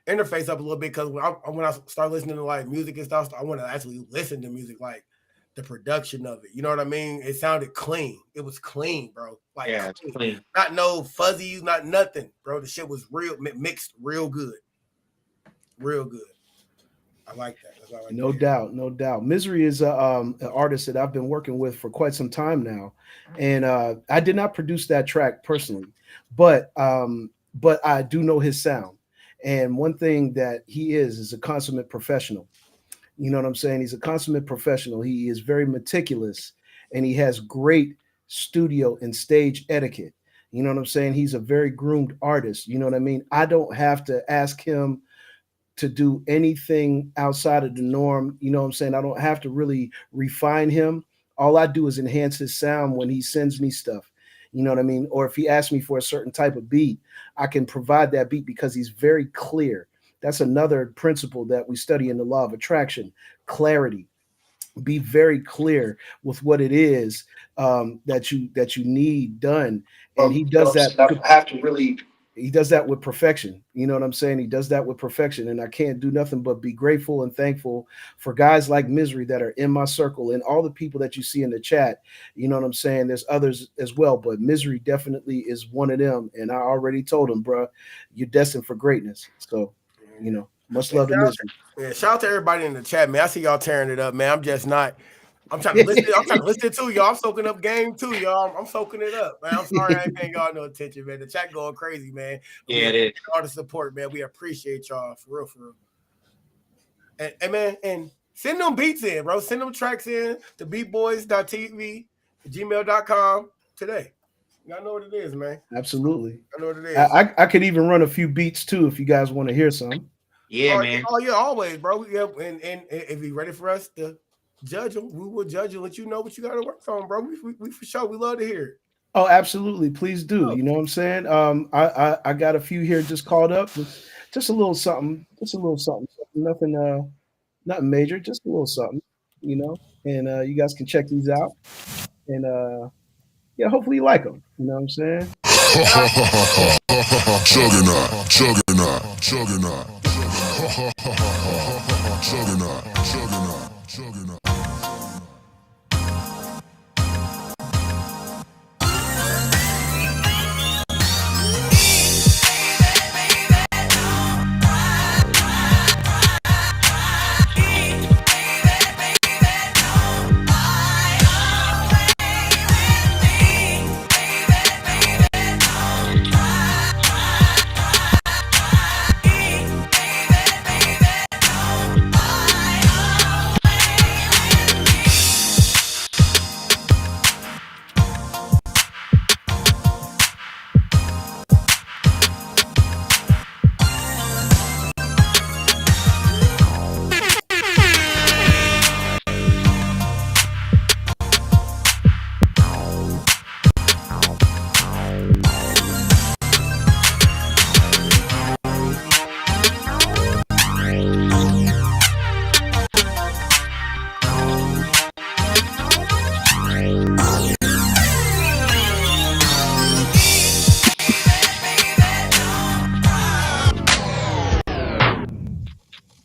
interface up a little bit because when I start listening to like music and stuff, I want to actually listen to music, like the production of it. You know what I mean? It sounded clean. It was clean, bro. Like it's clean. Not no fuzzies, not nothing, bro. The shit was real mixed, real good. I like that. That's what I like. No doubt. Misery is an artist that I've been working with for quite some time now, and I did not produce that track personally, but I do know his sound. And one thing that he is a consummate professional. You know what I'm saying? He's a consummate professional. He is very meticulous, and he has great studio and stage etiquette. You know what I'm saying? He's a very groomed artist. You know what I mean? I don't have to ask him to do anything outside of the norm. You know what I'm saying? I don't have to really refine him. All I do is enhance his sound when he sends me stuff. You know what I mean? Or if he asks me for a certain type of beat, I can provide that beat because he's very clear. That's another principle that we study in the law of attraction, clarity. be very clear with what it is that you need done, and he does that. Have to really. He does that with perfection. You know what I'm saying? He does that with perfection. And I can't do nothing but be grateful and thankful for guys like Misery that are in my circle and all the people that you see in the chat. You know what I'm saying? There's others as well, but Misery definitely is one of them. And I already told him, bro, you're destined for greatness. So, you know, much love to Misery. Yeah, shout out to everybody in the chat, man. I see y'all tearing it up, man. I'm just not. I'm trying to listen. I'm trying to listen too, y'all. I'm soaking up game too, y'all. I'm soaking it up, man. I'm sorry I ain't paying y'all no attention, man. The chat going crazy, man. Yeah, it is. All the support, man. We appreciate y'all for real, for real. And man, and send them beats in, bro. Send them tracks in to beatboys.tv@gmail.com today. Y'all know what it is, man. Absolutely. I know what it is. I could even run a few beats too if you guys want to hear some. Yeah, man. Oh yeah, always, bro. Yeah, and if you're ready for us to judge them, we will judge you, let you know what you got to work on, bro. We for sure, we love to hear it. Oh, absolutely. Please do. You know what I'm saying? I got a few here just called up. Just a little something. Nothing major, just a little something, you know. And you guys can check these out. And yeah, hopefully you like them. You know what I'm saying? Juggernaut.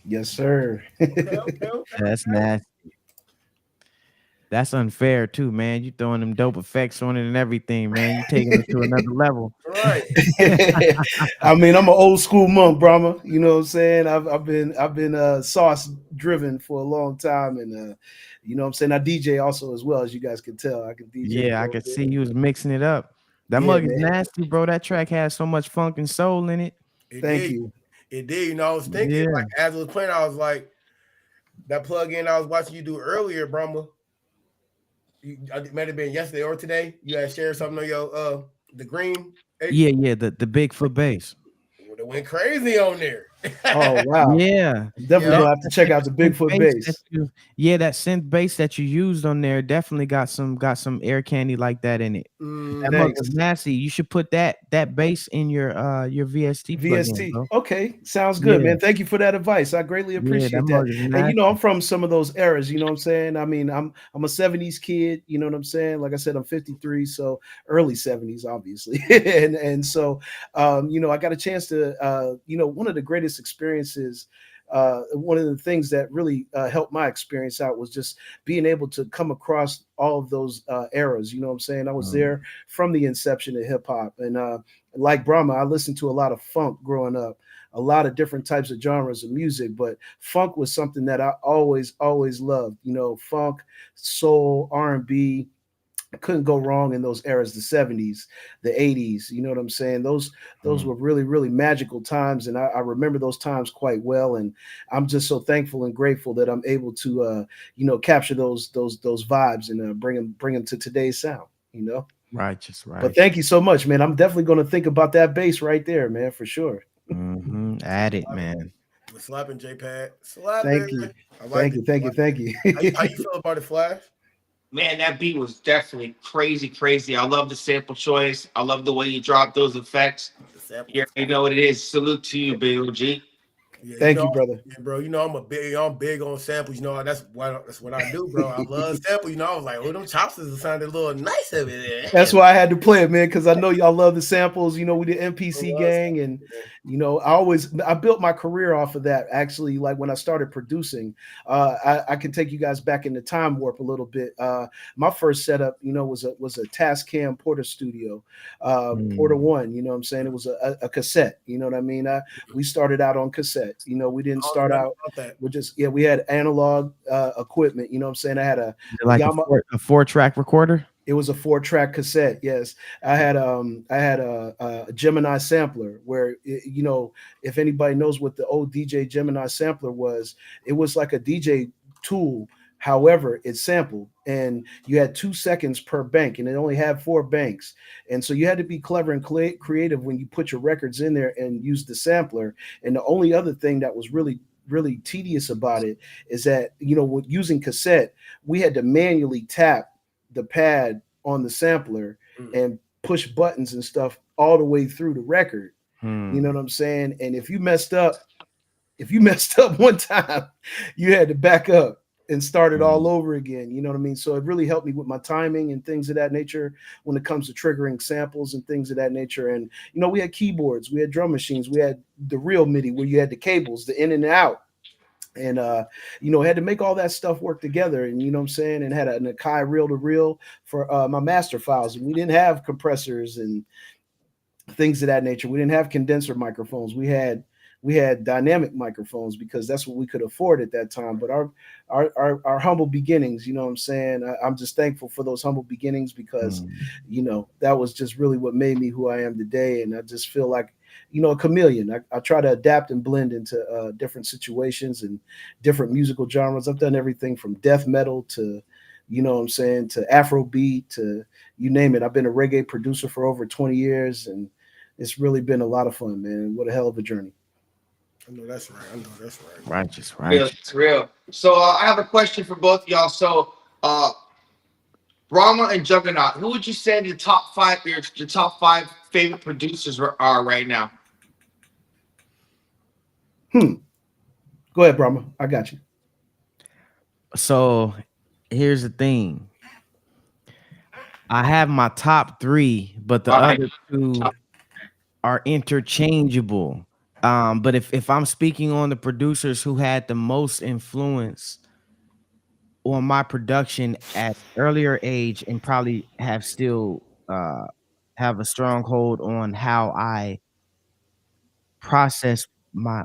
Yes, sir. That's nasty. That's unfair too, man. You throwing them dope effects on it and everything, man. You taking it to another level. Right. I mean, I'm an old school monk, Braumuh. You know what I'm saying? I've been sauce driven for a long time, and you know what I'm saying. I DJ also as well, as you guys can tell. I can DJ. Yeah, I could see you was mixing it up. That mug is nasty, bro. That track has so much funk and soul in it. Thank you. It did. You know, I was thinking, like, as I was playing, I was like, that plug-in I was watching you do earlier, Braumuh. It might have been yesterday or today. You had shared something on your the green. Yeah, the Bigfoot bass. It went crazy on there. Oh wow! Yeah, definitely gonna have to check out the Bigfoot bass. That synth bass that you used on there definitely got some air candy like that in it. That mug is nasty. You should put that bass in your VST. VST. Okay, sounds good, man. Thank you for that advice. I greatly appreciate that. And you know, I'm from some of those eras. You know what I'm saying? I mean, I'm a '70s kid. You know what I'm saying? Like I said, I'm 53, so early '70s, obviously. and so, you know, I got a chance to, you know, one of the greatest experiences, one of the things that really helped my experience out was just being able to come across all of those eras. You know what I'm saying? I was there from the inception of hip hop, and like Braumuh, I listened to a lot of funk growing up, a lot of different types of genres of music, but funk was something that I always loved. You know, funk, soul, R&B. Couldn't go wrong in those eras, the 70s, the 80s. You know what I'm saying? Those were really magical times, and I remember those times quite well. And I'm just so thankful and grateful that I'm able to, you know, capture those vibes and bring them to today's sound. You know, righteous. But thank you so much, man. I'm definitely going to think about that bass right there, man, for sure. Add it, man. We're slapping, J-Pad. Slapping. Thank you. Thank you. How you feel about it, Flash? Man, that beat was definitely crazy. I love the sample choice. I love the way you dropped those effects. You know what it is. Salute to you, Big OG. Yeah, Thank you, brother. Yeah, bro. You know, I'm big on samples. You know, that's what I do, bro. I love samples. You know, I was like, oh, them chopsticks sounded a little nice over there. That's why I had to play it, man, because I know y'all love the samples. You know, we did NPC gang, and you know, I built my career off of that. Actually, like when I started producing, I can take you guys back in the time warp a little bit. My first setup, you know, was a Tascam Porter Studio, Porter One. You know what I'm saying? It was a cassette. You know what I mean? We started out on cassette. You know, we didn't start out with just we had analog equipment. You know what I'm saying? I had a a 4-track recorder. It was a 4-track cassette. Yes, I had a Gemini sampler where you know, if anybody knows what the old DJ Gemini sampler was, it was like a DJ tool. However, it sampled, and you had 2 seconds per bank, and it only had 4 banks. And so you had to be clever and creative when you put your records in there and use the sampler. And the only other thing that was really tedious about it is that, you know, with using cassette, we had to manually tap the pad on the sampler and push buttons and stuff all the way through the record. You know what I'm saying? And if you messed up one time, you had to back up and start it all over again. You know what I mean? So it really helped me with my timing and things of that nature when it comes to triggering samples and things of that nature. And, you know, we had keyboards, we had drum machines, we had the real MIDI where you had the cables, the in and out. And you know, had to make all that stuff work together, and you know what I'm saying, and had an Akai reel-to-reel for my master files. And we didn't have compressors and things of that nature. We didn't have condenser microphones. We had dynamic microphones because that's what we could afford at that time. But our humble beginnings, you know what I'm saying, I'm just thankful for those humble beginnings because you know, that was just really what made me who I am today. And I just feel like, you know, a chameleon. I try to adapt and blend into different situations and different musical genres. I've done everything from death metal to, you know what I'm saying, to Afrobeat, to you name it. I've been a reggae producer for over 20 years, and it's really been a lot of fun, man. What a hell of a journey. I know that's right. Righteous. It's real. So I have a question for both of y'all. So Braumuh and Juggernaut, who would you say your top 5 favorite producers are right now? Go ahead, Braumuh. I got you. So here's the thing. I have my top 3, but the other 2 are interchangeable. But if I'm speaking on the producers who had the most influence on my production at earlier age and probably have still have a strong hold on how I process my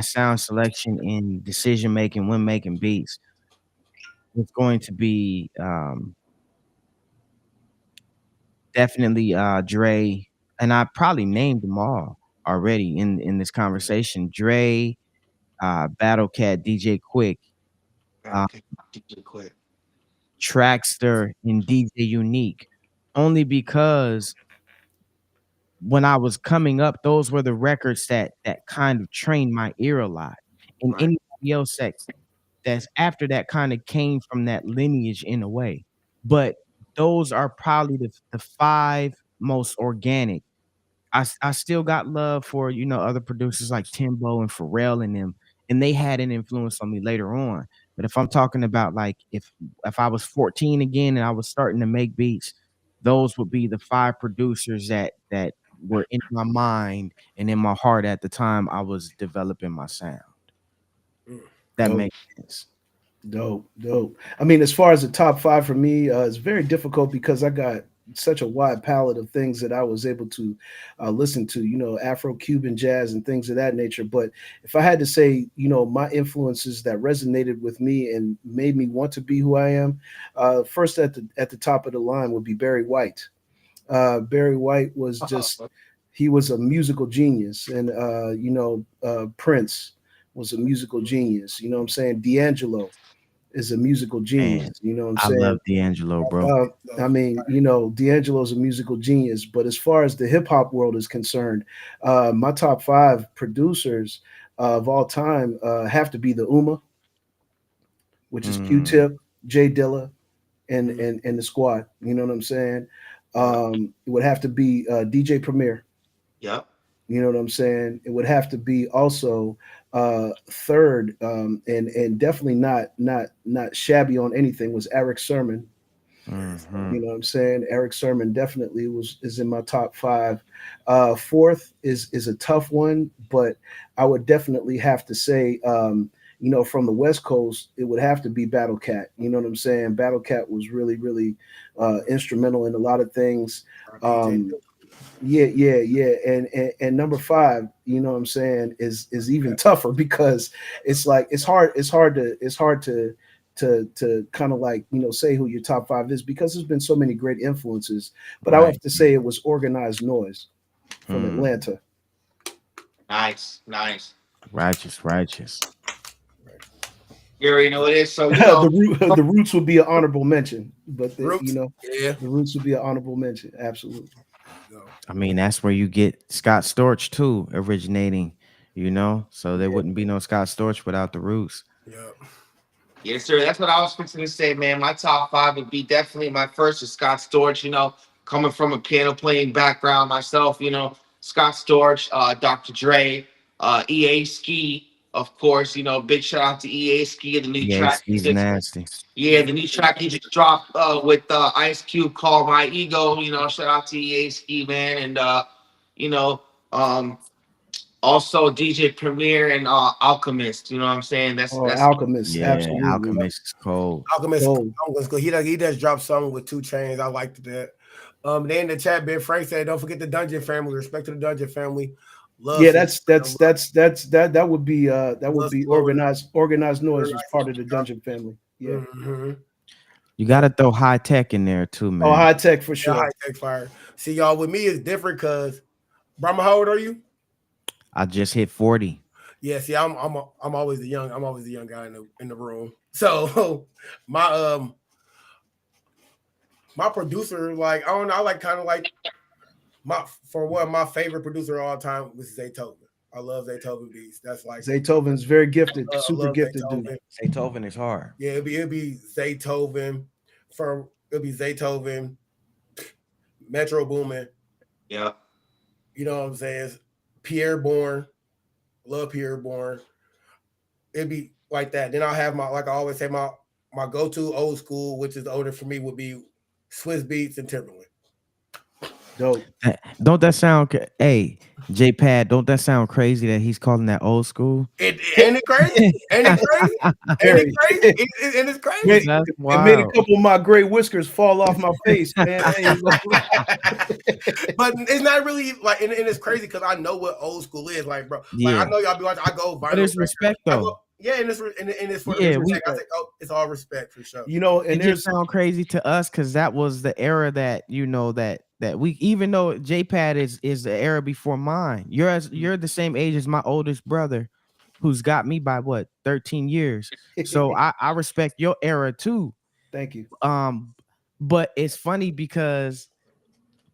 sound selection and decision making when making beats, it's going to be definitely Dre, and I probably named them all already in this conversation. Dre, Battle Cat, DJ Quick, Traxter, and DJ Unique, only because when I was coming up, those were the records that kind of trained my ear a lot. And anybody else that's after that kind of came from that lineage in a way. But those are probably the 5 most organic. I still got love for, you know, other producers like Timbo and Pharrell and them, and they had an influence on me later on. But if I'm talking about like if I was 14 again and I was starting to make beats, those would be the 5 producers that were in my mind and in my heart at the time I was developing my sound. That makes sense. Dope. I mean, as far as the top 5 for me, it's very difficult because I got such a wide palette of things that I was able to listen to, you know, Afro-Cuban jazz and things of that nature. But if I had to say, you know, my influences that resonated with me and made me want to be who I am, first at the top of the line would be Barry White. Barry White was just, he was a musical genius. And, you know, Prince was a musical genius. You know what I'm saying? D'Angelo is a musical genius. Man, you know what I'm saying? I love D'Angelo, bro. I mean, you know, D'Angelo's a musical genius, but as far as the hip hop world is concerned, my top 5 producers of all time have to be the Ummah, which is Q-Tip, Jay Dilla, and the Squad. You know what I'm saying? It would have to be DJ Premier. Yep. You know what I'm saying? It would have to be also third, and definitely not shabby on anything, was Eric Sermon. Mhm. You know what I'm saying? Eric Sermon definitely is in my top 5. Fourth is a tough one, but I would definitely have to say, from the West Coast, it would have to be Battle Cat. You know what I'm saying? Battle Cat was really, really instrumental in a lot of things. Yeah. And number 5, you know what I'm saying, is even tougher, because it's like it's hard to kind of like, say who your top 5 is, because there's been so many great influences. But I would have to say it was Organized Noise from Atlanta. Nice. Righteous. You already know what it is. So the Roots would be an honorable mention, but the Roots would be an honorable mention. Absolutely. I mean, that's where you get Scott Storch too, originating, so there wouldn't be no Scott Storch without the Roots. Yeah. Yes, sir. That's what I was fixing to say, man. My top 5 would be definitely, my first is Scott Storch, coming from a piano playing background myself, Scott Storch, Dr. Dre, EA Ski, of course, big shout out to EA Ski, the new track. He's nasty. Yeah, the new track he just dropped with Ice Cube called My Ego, shout out to EA Ski, man. And, also DJ Premier and Alchemist, you know what I'm saying? That's Alchemist, absolutely. Alchemist is cold. Alchemist, he just dropped something with 2 Chainz. I liked that. Then in the chat, Ben Frank said, "Don't forget the Dungeon family. Respect to the Dungeon family." Love. Yeah, that would be organized noise was part of the Dungeon family. Yeah. Mm-hmm. You got to throw High Tech in there too, man. Oh, High Tech for sure. Yeah, High Tech fire. See, y'all, with me it's different because Braumuh, how old are you? I just hit 40. Yeah, see, I'm always the young guy in the room. So my producer, like, I don't know, I like kind of like my favorite producer of all time was Zaytoven. I love Zaytoven beats. That's like Zaytoven's very gifted, super gifted dude. Zaytoven is hard. Yeah, it'd be Zaytoven Metro Boomin. Yeah. You know what I'm saying? Pierre Bourne. Love Pierre Bourne. It'd be like that. Then I'll have I always say, my go-to old school, which is older for me, would be Swiss Beats and Timberland. Dope. Don't that sound? Hey, J-Pad, don't that sound crazy that he's calling that old school? Ain't it crazy? Ain't it crazy? It's crazy. It made a couple of my gray whiskers fall off my face, man. But it's not really like, and it's crazy because I know what old school is, like, bro. Yeah. Like, I know y'all be watching. I go viral. But it's respect though. And it's for the respect. I say, it's all respect for sure. And it just sound crazy to us because that was the era that that we, even though J-Pad is the era before mine. You're the same age as my oldest brother, who's got me by 13 years. So I respect your era too. Thank you. But it's funny because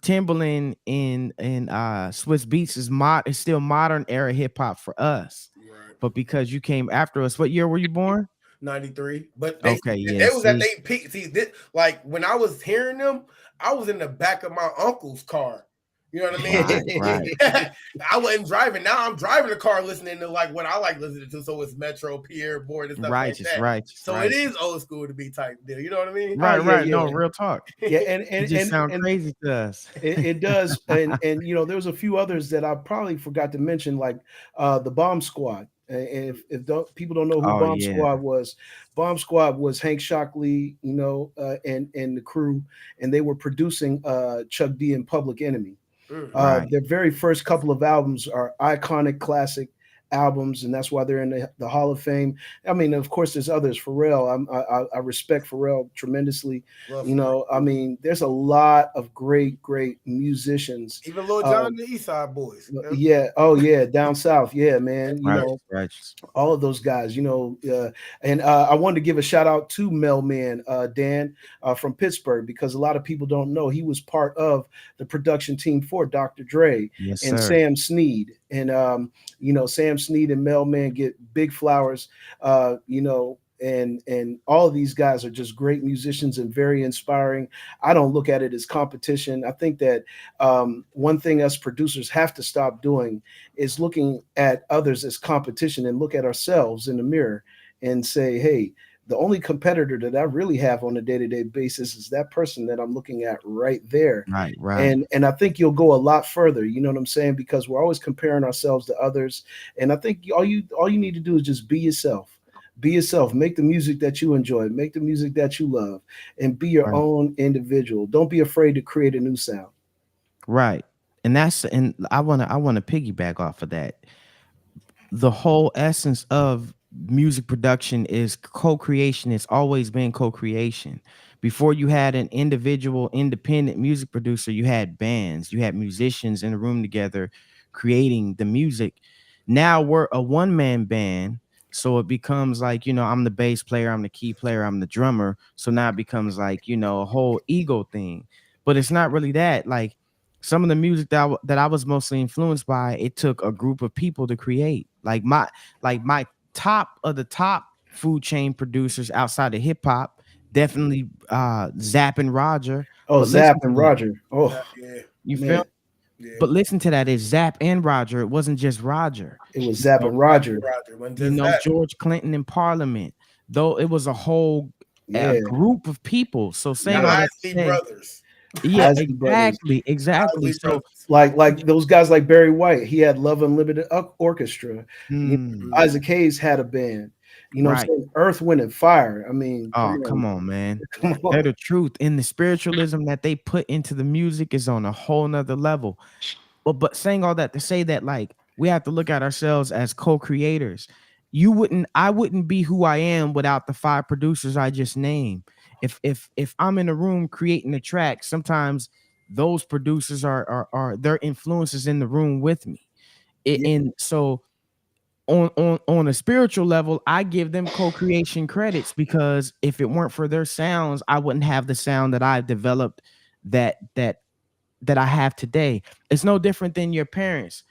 Timberland and Swiss Beats is still modern era hip hop for us. Right. But because you came after us, what year were you born? 93. But they was at their peak. See, like when I was hearing them, I was in the back of my uncle's car. You know what I mean? Right. I wasn't driving. Now I'm driving the car listening to like what I like listening to. So it's Metro, Pierre, Board, and stuff like that. Right. So it is old school to be type deal. You know what I mean? Right. No, real talk. Yeah, and it just sound crazy to us. It does. And there was a few others that I probably forgot to mention, like the Bomb Squad. And if people don't know who Bomb Squad was Hank Shockley, and the crew, and they were producing Chuck D and Public Enemy. Right. Their very first couple of albums are iconic classic albums, and that's why they're in the Hall of Fame. I mean, of course, there's others. Pharrell, I respect Pharrell tremendously. I mean, there's a lot of great musicians. Even Lil Jon, the East Side Boys. Yeah. Oh yeah, down south. Yeah, man. Right. All of those guys. And I wanted to give a shout out to Melman Dan from Pittsburgh, because a lot of people don't know he was part of the production team for Dr. Dre and Sam Snead. And Sam Snead and Melman get big flowers, and all of these guys are just great musicians and very inspiring. I don't look at it as competition. I think that one thing us producers have to stop doing is looking at others as competition and look at ourselves in the mirror and say, hey, the only competitor that I really have on a day-to-day basis is that person that I'm looking at right there. Right. And I think you'll go a lot further, you know what I'm saying? Because we're always comparing ourselves to others. And I think all you need to do is just be yourself. Be yourself. Make the music that you enjoy. Make the music that you love, and be your own individual. Don't be afraid to create a new sound. Right. And I wanna piggyback off of that. The whole essence of music production is co-creation. It's always been co-creation. Before you had an individual independent music producer, you had bands, you had musicians in a room together creating the music. Now we're a one-man band. So it becomes like, I'm the bass player, I'm the key player, I'm the drummer. So now it becomes like, a whole ego thing. But it's not really that. Like some of the music that I was mostly influenced by, it took a group of people to create. Like my top of the top food chain producers outside of hip hop, definitely Zapp and Roger. Oh, Zapp and Roger. Oh, yeah. You feel? Yeah. But listen to that, it's Zapp and Roger. It wasn't just Roger. It was Zapp and Roger. George Clinton in Parliament, though it was a whole group of people. So saying all that to say, brothers. Yeah, Isley exactly. So like those guys like Barry White, he had Love Unlimited Orchestra. Isaac Hayes had a band. You know what I'm saying? Earth, Wind, and Fire. I mean, come on, man. They're the truth. And the spiritualism that they put into the music is on a whole nother level. But saying all that to say that, like, we have to look at ourselves as co-creators. I wouldn't be who I am without the 5 producers I just named. If I'm in a room creating a track, sometimes those producers are their influences in the room with me. And so on a spiritual level, I give them co-creation credits, because if it weren't for their sounds, I wouldn't have the sound that I've developed that I have today. It's no different than your parents.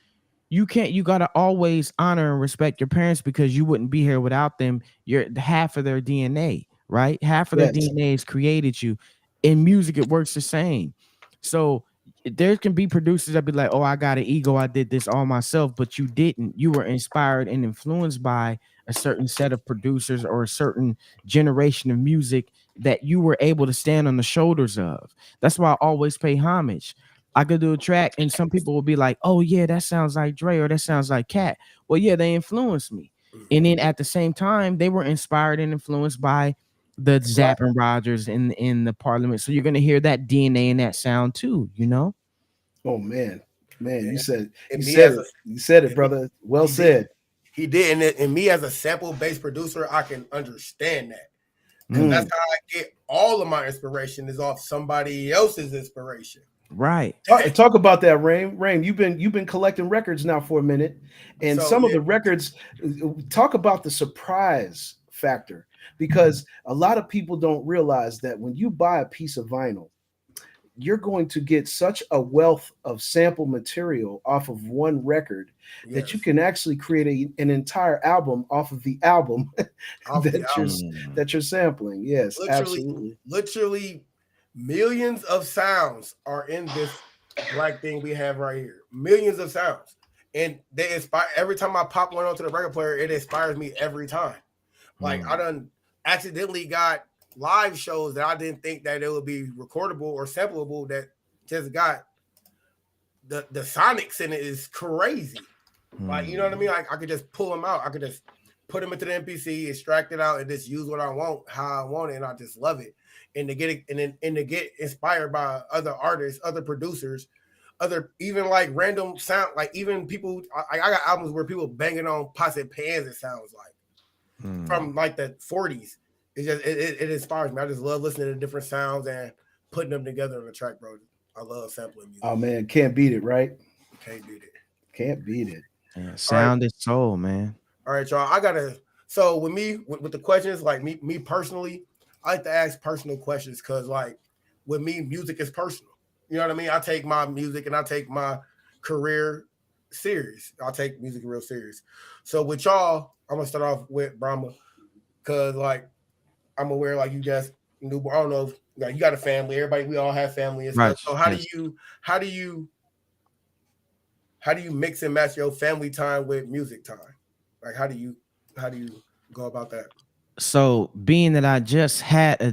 You got to always honor and respect your parents, because you wouldn't be here without them. You're half of their DNA, right? Half of their DNA has created you. In music, it works the same. So there can be producers that be like, oh, I got an ego, I did this all myself, but you didn't. You were inspired and influenced by a certain set of producers or a certain generation of music that you were able to stand on the shoulders of. That's why I always pay homage. I could do a track and some people will be like, oh yeah, that sounds like Dre, or that sounds like Cat. Well, yeah, they influenced me. And then at the same time, they were inspired and influenced by the Zapp and Rogers in the Parliament. So you're gonna hear that DNA in that sound too, Oh man, you said it, brother. Well said. He did, and me as a sample based producer, I can understand that. Because that's how I get all of my inspiration, is off somebody else's inspiration. Right. Talk about that, Rain. Rain, you've been collecting records now for a minute, and some of the records. Talk about the surprise factor, because a lot of people don't realize that when you buy a piece of vinyl, you're going to get such a wealth of sample material off of one record that you can actually create an entire album off of the album that you're sampling. Yes, absolutely. Literally millions of sounds are in this black thing we have right here. Millions of sounds. And they inspire every time I pop one onto the record player, it inspires me every time. Like I done accidentally got live shows that I didn't think that it would be recordable or sampleable, that just got the sonics in it is crazy. Like, you know what I mean? Like I could just pull them out. I could just put them into the MPC, extract it out, and just use what I want, how I want it, and I just love it. And to get it, and to get inspired by other artists, other producers, other even like random sound, like even people. I got albums where people banging on pots and pans. It sounds like from like the 40s. It just it inspires me. I just love listening to different sounds and putting them together on a track, bro. I love sampling music. Oh man, can't beat it, right? Can't beat it. Can't beat it. Yeah, sound is soul, man. All right, y'all. So with me, with the questions, like me personally, I like to ask personal questions, because like with me, music is personal. You know what I mean? I take my music and I take my career serious. I take music real serious. So with y'all, I'm gonna start off with Braumuh. Cause like I'm aware, like you just newborn. I don't know, like you got a family. Everybody, we all have family and Right. stuff. So how Yes. do you mix and match your family time with music time? Like how do you go about that? So being that I just had a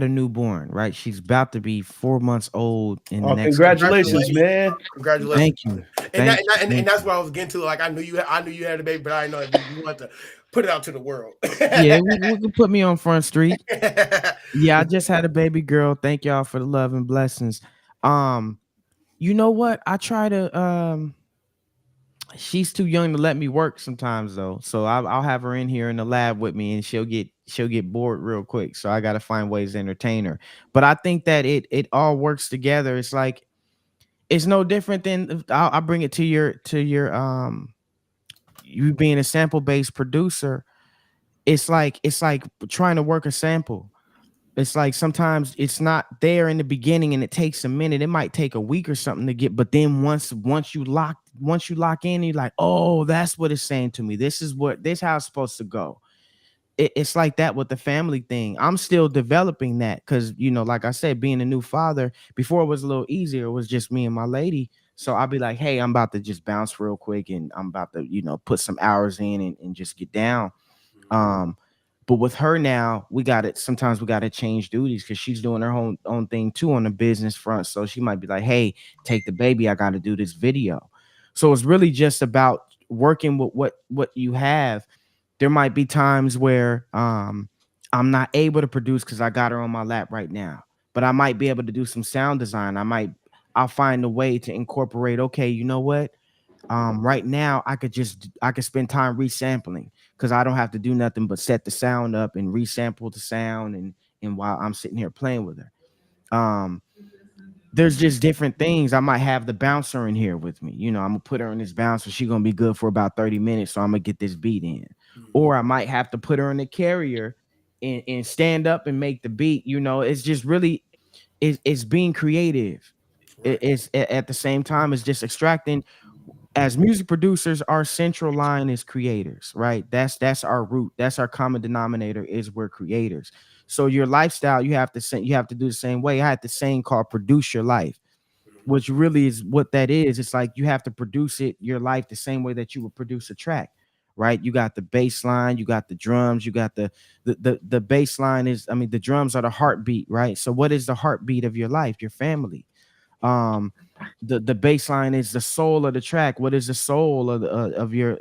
newborn, right? She's about to be 4 months old in the Oh, next. congratulations, man. Congratulations. Thank you. And Thank you. and that's what I was getting to. Like I knew you had a baby, but I didn't know if you wanted to put it out to the world. Yeah, we can put me on Front Street. Yeah, I just had a baby girl. Thank y'all for the love and blessings. You know what? I try to she's too young to let me work sometimes though. So I'll have her in here in the lab with me and she'll get bored real quick. So I got to find ways to entertain her. But I think that it all works together. It's like it's no different than I'll bring it to your you being a sample based producer. It's like trying to work a sample. It's like sometimes it's not there in the beginning and it takes a minute. It might take a week or something to get, but then once you lock in, you're like, oh, that's what it's saying to me. This how it's supposed to go. It's like that with the family thing. I'm still developing that because like I said, being a new father, before it was a little easier. It was just me and my lady. So I'll be like, hey, I'm about to just bounce real quick and I'm about to, put some hours in and just get down. But with her now, sometimes we gotta change duties because she's doing her own thing too on the business front. So she might be like, hey, take the baby, I gotta do this video. So it's really just about working with what you have. There might be times where I'm not able to produce because I got her on my lap right now, but I might be able to do some sound design. I'll find a way to incorporate, okay, you know what? Right now I could spend time resampling because I don't have to do nothing but set the sound up and resample the sound and while I'm sitting here playing with her. There's just different things. I might have the bouncer in here with me. I'm gonna put her in this bouncer. She's gonna be good for about 30 minutes. So I'm gonna get this beat in. Or I might have to put her in the carrier and stand up and make the beat. It's just really it's being creative. It's at the same time it's just extracting. As music producers, our central line is creators, right? That's our root. That's our common denominator is we're creators. So your lifestyle, you have to do the same way. I had the saying called produce your life, which really is what that is. It's like you have to produce your life the same way that you would produce a track, right? You got the bass line, you got the drums, you got the bass line the drums are the heartbeat, right? So what is the heartbeat of your life? Your family. The bass line is the soul of the track. What is the soul of your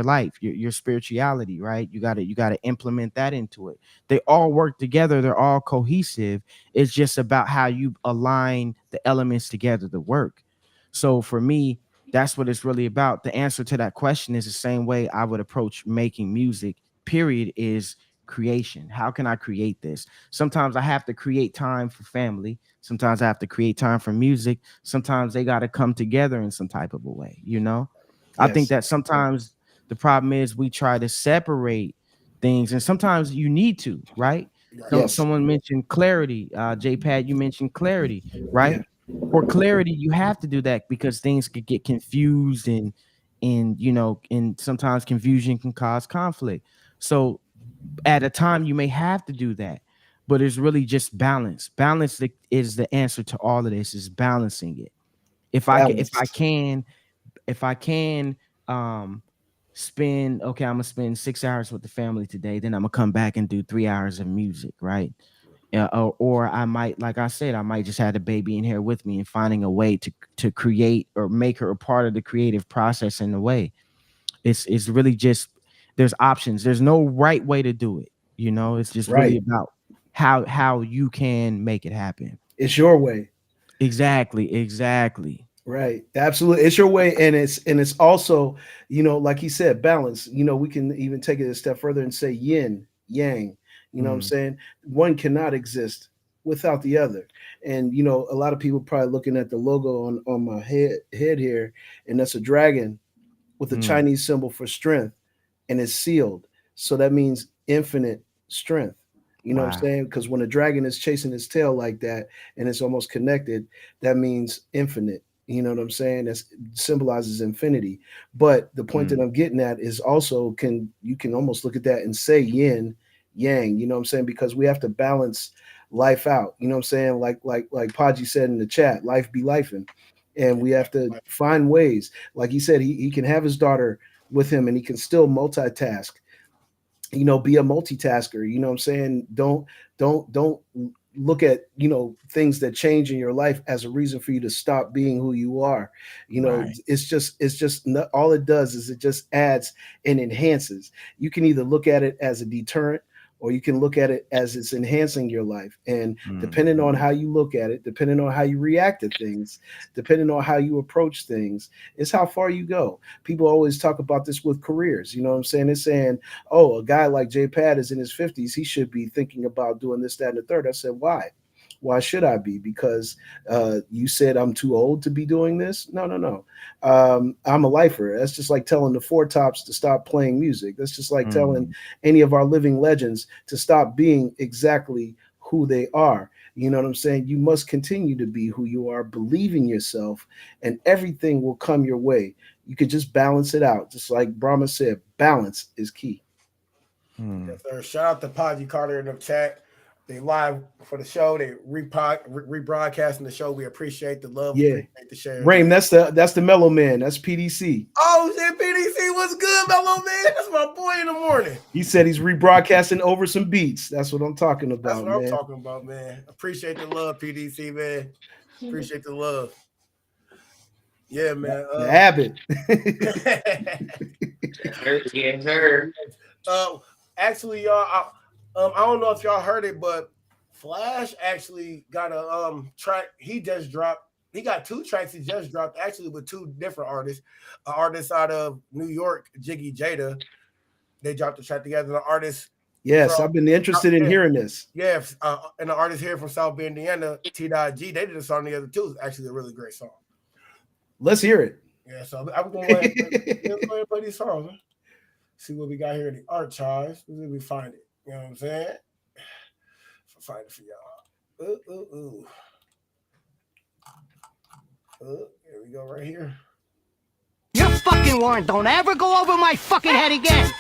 life, your spirituality, right? You got to implement that into it. They all work together. They're all cohesive. It's just about how you align the elements together to work. So for me, that's what it's really about. The answer to that question is the same way I would approach making music, period, is creation. How can I create this? Sometimes I have to create time for family. Sometimes I have to create time for music. Sometimes they got to come together in some type of a way, I think that sometimes the problem is we try to separate things and sometimes you need to, right? Someone mentioned clarity. JPad, you mentioned clarity, right? Yeah. For clarity, you have to do that because things could get confused and sometimes confusion can cause conflict. So at a time you may have to do that, but it's really just balance. Balance is the answer to all of this, is balancing it. If I can spend, okay, I'm gonna spend 6 hours with the family today, then I'm gonna come back and do 3 hours of music, right? Or I might, like I said, I might just have the baby in here with me and finding a way to create or make her a part of the creative process in a way. It's really just, there's options. There's no right way to do it. It's just really about how you can make it happen. It's your way. Exactly. Right. Absolutely. It's your way. And it's also, like he said, balance. We can even take it a step further and say yin, yang. What I'm saying? One cannot exist without the other. And a lot of people probably looking at the logo on my head here, and that's a dragon with a Chinese symbol for strength, and it's sealed. So that means infinite strength. What I'm saying? Because when a dragon is chasing its tail like that and it's almost connected, that means infinite. You know what I'm saying? That symbolizes infinity. But the point that I'm getting at is also you can almost look at that and say yin, yang, you know what I'm saying? Because we have to balance life out. You know what I'm saying? Like Paji said in the chat, life be lifing. And we have to find ways. Like he said, he can have his daughter with him and he can still multitask, you know, be a multitasker. You know what I'm saying? Don't look at, you know, things that change in your life as a reason for you to stop being who you are. You know, it's just not, all it does is it just adds and enhances. You can either look at it as a deterrent or you can look at it as it's enhancing your life. And depending on how you look at it, depending on how you react to things, depending on how you approach things, is how far you go. People always talk about this with careers. You know what I'm saying? They're saying, oh, a guy like J Pad is in his 50s. He should be thinking about doing this, that, and the third. I said, why? Why should I be? Because you said I'm too old to be doing this? No. I'm a lifer. That's just like telling the Four Tops to stop playing music. That's just like telling any of our living legends to stop being exactly who they are. You know what I'm saying? You must continue to be who you are, believe in yourself, and everything will come your way. You could just balance it out. Just like Braumuh said, balance is key. Yes, sir. Shout out to Podgy Carter in the chat. They live for the show. They rebroadcasting the show. We appreciate the love. Yeah, appreciate the share. Rain, that's the Mellow Man. That's PDC. Oh shit, PDC was good, Mellow Man. That's my boy in the morning. He said he's rebroadcasting over some beats. That's what I'm talking about. That's what I'm talking about, man. Appreciate the love, PDC, man. Appreciate the love. Yeah, man. The habit. Yes, sir. Actually, y'all. I don't know if y'all heard it, but Flash actually got a track. He just dropped. He got 2 tracks he just dropped, actually with 2 different artists. An artist out of New York, Jiggy Jada. They dropped the track together. The artist. Yes, I've been interested in hearing this. Yeah, and the artist here from South Bend, Indiana, T.G. They did a song together too. It's actually a really great song. Let's hear it. Yeah, so I'm going to play these songs. Man. See what we got here in the archives. Let me find it. You know what I'm saying? I'll find it for y'all. Here we go, right here. Your fucking warrant don't ever go over my fucking head again.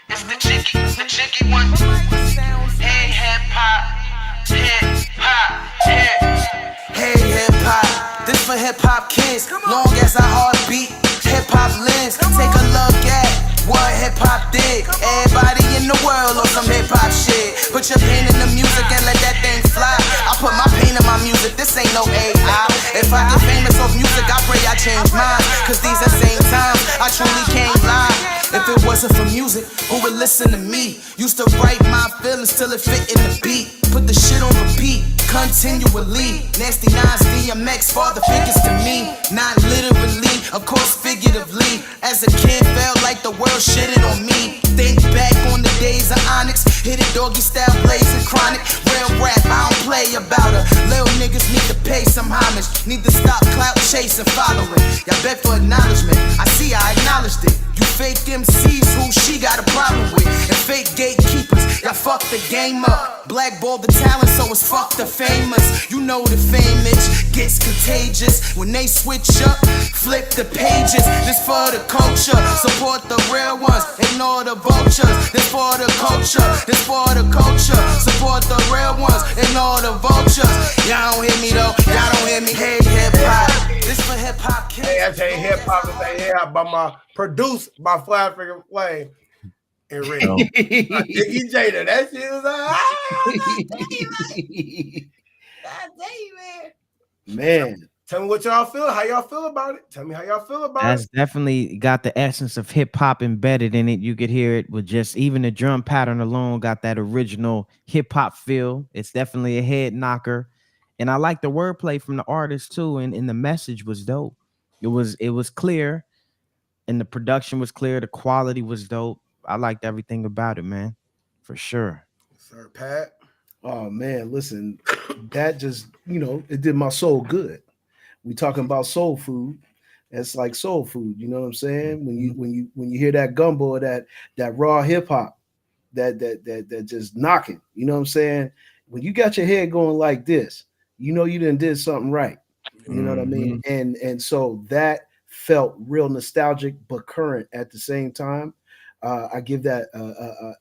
It's the cheeky one. Hey, hip hop, Hey, hip hop. This for hip hop kids. Long as I heartbeat, hip hop lives. Take a look at what hip hop did. Everybody in the world on some hip hop shit. Put your pain in the music and let that thing fly. I put my pain in my music, this ain't no AI. If I get famous off music, I pray I change mine. Cause these are same times, I truly can't lie. If it wasn't for music, who would listen to me? Used to write my feelings till it fit in the beat. Put the shit on repeat, continually. Nasty Nines, DMX, father figures to me. Not literally, of course figuratively. As a kid, felt like the world shitted on me. Think back on the days of Onyx. Hit it doggy style, blazing chronic. Real rap, I don't play about her. Little niggas need to pay some homage. Need to stop clout chasing, following. Y'all bet for acknowledgement. I see, I acknowledged it. You fake MCs who she got a problem with. And fake gatekeepers, y'all fuck the game up. Blackball the talent, so it's fuck the famous. You know the fame itch gets contagious. When they switch up, flip the pages. This for the culture, support the real ones. Ignore the vultures, this for the culture. This for the culture, support the real ones. Ignore the vultures. Y'all don't hear me though, y'all don't hear me. Hey, hip hop, this for hip hop kids. Hey, I say hip hop is a hip hop produced by Fly Figure Flame and Rick. Jiggy Jada, that shit was God damn, man. Tell me what y'all feel. How y'all feel about it? Tell me how y'all feel about That's it. definitely got the essence of hip hop embedded in it. You could hear it with just even the drum pattern alone got that original hip hop feel. It's definitely a head knocker. And I like the wordplay from the artist too. And the message was dope. It was clear, and the production was clear. The quality was dope. I liked everything about it, man. For sure. Sir Pat. Oh man, listen, that just, you know, it did my soul good. We talking about soul food. That's like soul food, you know what I'm saying? When you hear that gumbo or that raw hip hop, that just knocking, you know what I'm saying? When you got your head going like this, you know you done did something right. You know what I mean? And so that felt real nostalgic but current at the same time. I give that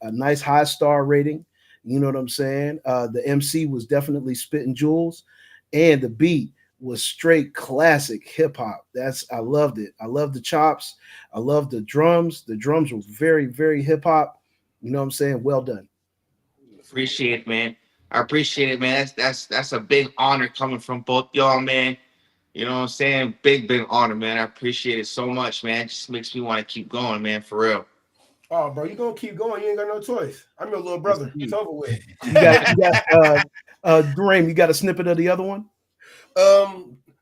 a nice high star rating. You know what I'm saying? The MC was definitely spitting jewels, and the beat was straight classic hip hop. I loved it. I loved the chops. I loved the drums. The drums were very, very hip hop. You know what I'm saying? Well done. Appreciate it, man. I appreciate it, man. That's a big honor coming from both y'all, man. You know what I'm saying? Big honor, man. I appreciate it so much, man. It just makes me want to keep going, man, for real. Oh, bro, you gonna keep going. You ain't got no choice. I'm your little brother. It's over with. You got Dwayne, you got a snippet of the other one?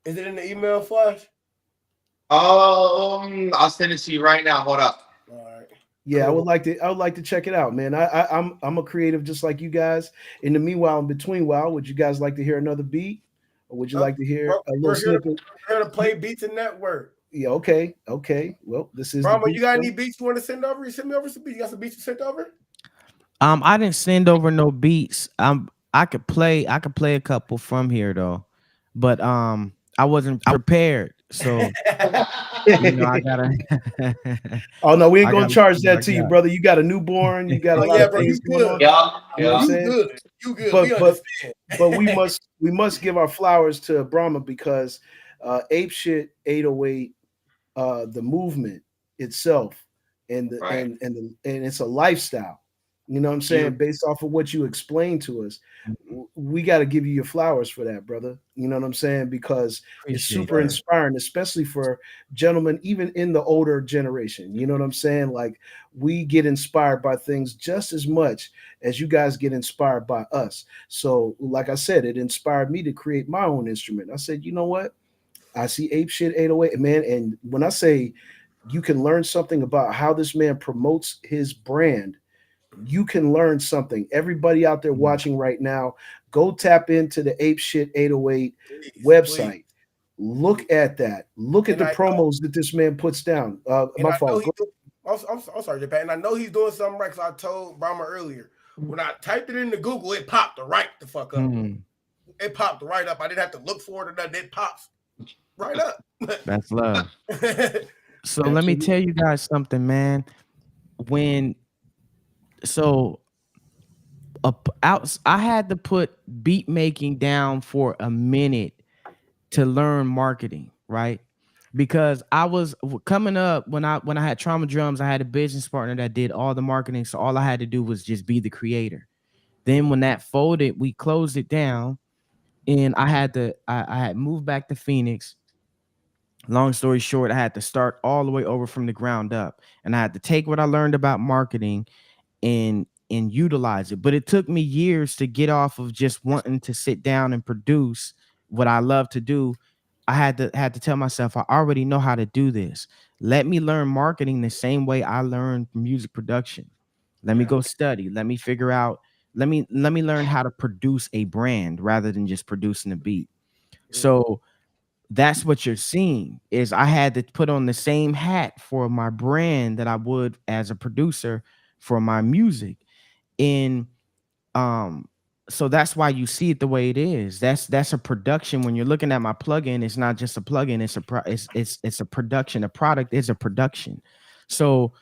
Is it in the email, Flash? I'll send it to you right now. Hold up. All right. Yeah, Cool. I would like to check it out, man. I'm a creative just like you guys. In the meanwhile, in between while, would you guys like to hear another beat? Or would you like to hear a little snippet? We're here to play beats and network. Yeah, okay. Well, this is Braumoh, you got any beats you want to send over? You send me over some beats. You got some beats you sent over? I didn't send over no beats. I could play a couple from here though, but I wasn't prepared. So you know, I gotta Oh no, we ain't gonna charge that to you, brother. You got a newborn, you got a lot of bro, things you going on. Yeah. You know what I'm saying? You good. We understand. But we must give our flowers to Braumuh because ApeShytt 808, the movement itself, and it's a lifestyle. You know what I'm saying? Based off of what you explained to us, we got to give you your flowers for that, brother. You know what I'm saying? Because it's super inspiring, especially for gentlemen, even in the older generation. You know what I'm saying? Like we get inspired by things just as much as you guys get inspired by us. So, like I said, it inspired me to create my own instrument. I said, you know what? I see ApeShytt 808, man. And when I say you can learn something about how this man promotes his brand, you can learn something. Everybody out there watching right now, go tap into the ApeShytt 808 website. Please. Look at that. Look at the promos that this man puts down. My fault. I'm sorry, Japan. And I know he's doing something right because I told Braumuh earlier. When I typed it into Google, it popped right the fuck up. It popped right up. I didn't have to look for it or nothing. It pops right up. That's love. So let me tell you guys something, man. I had to put beat making down for a minute to learn marketing, right? Because I was coming up when I had Trauma Drums, I had a business partner that did all the marketing, so all I had to do was just be the creator. Then when that folded, we closed it down, and I had moved back to Phoenix. Long story short, I had to start all the way over from the ground up, and I had to take what I learned about marketing and utilize it. But it took me years to get off of just wanting to sit down and produce what I love to do. I had to tell myself, I already know how to do this. Let me learn marketing the same way I learned music production. Let me go study. Let me figure out. Let me learn how to produce a brand rather than just producing a beat. So that's what you're seeing is I had to put on the same hat for my brand that I would as a producer for my music. And so that's why you see it the way it is. That's a production. When you're looking at my plugin, it's not just a plugin, it's a production. A product is a production. So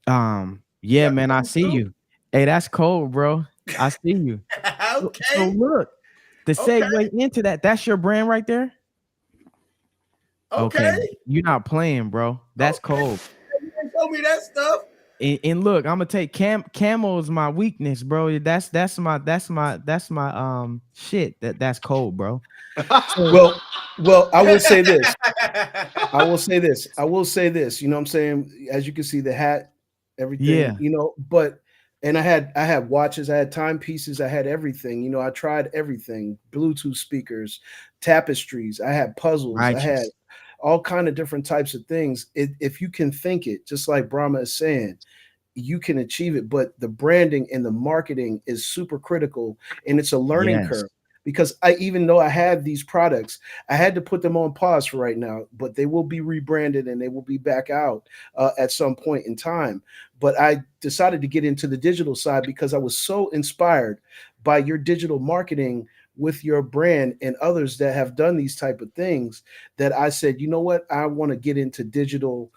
yeah, man, I see you. Hey, that's cold, bro. I see you. Okay. So look, the segue into that's your brand right there. Okay. You're not playing, bro. That's cold. You didn't tell me that stuff. And look, I'm gonna take camo is my weakness, bro. That's my shit. That's cold, bro. Well, I will say this. I will say this. You know what I'm saying? As you can see, the hat, everything. Yeah. You know, and I had watches, I had timepieces, I had everything. You know, I tried everything. Bluetooth speakers, tapestries. I had puzzles. I had all kind of different types of things. If you can think it, just like Braumuh is saying, you can achieve it. But the branding and the marketing is super critical, and it's a learning curve. Because even though I have these products, I had to put them on pause for right now, but they will be rebranded and they will be back out at some point in time. But I decided to get into the digital side because I was so inspired by your digital marketing with your brand and others that have done these type of things, that I said, you know what, I want to get into digital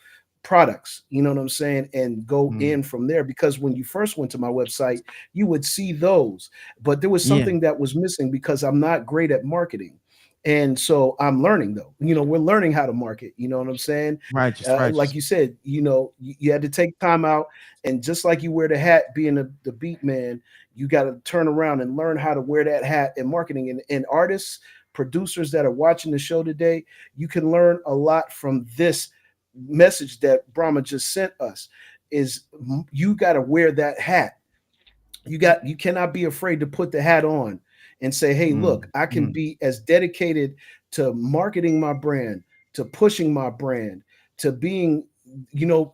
products, you know what I'm saying, and go in from there. Because when you first went to my website, you would see those, but there was Yeah. something that was missing because I'm not great at marketing. And so I'm learning, though. We're learning how to market. You know what I'm saying? Righteous, Like righteous. you said, you had to take time out, and just like you wear the hat, being the beat man, you got to turn around and learn how to wear that hat in marketing. And artists, producers that are watching the show today, you can learn a lot from this message that Brahma just sent us. Is you got to wear that hat. You cannot be afraid to put the hat on and say, hey, look, I can be as dedicated to marketing my brand, to pushing my brand, to being,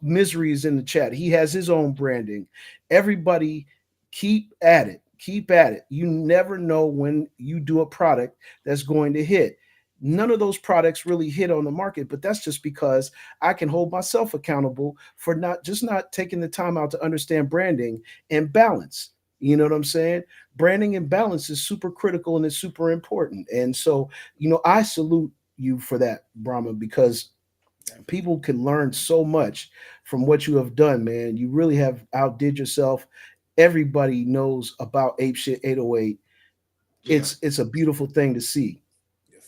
Misery is in the chat, he has his own branding. Everybody, keep at it, keep at it. You never know when you do a product that's going to hit. None of those products really hit on the market, but that's just because I can hold myself accountable for not taking the time out to understand branding and balance. You know what I'm saying? Branding and balance is super critical and it's super important. And so, I salute you for that, Brahma, because people can learn so much from what you have done, man. You really have outdid yourself. Everybody knows about ApeShytt 808. Yeah. It's a beautiful thing to see.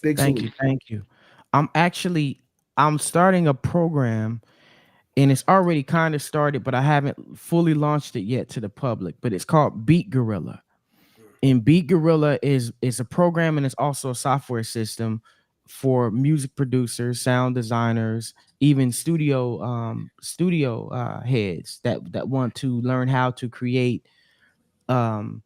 Big Thank you, salute. thank you. I'm starting a program, and it's already kind of started, but I haven't fully launched it yet to the public. But it's called Beat Gorilla. And Beat Gorilla is a program, and it's also a software system for music producers, sound designers, even studio heads that want to learn how to create um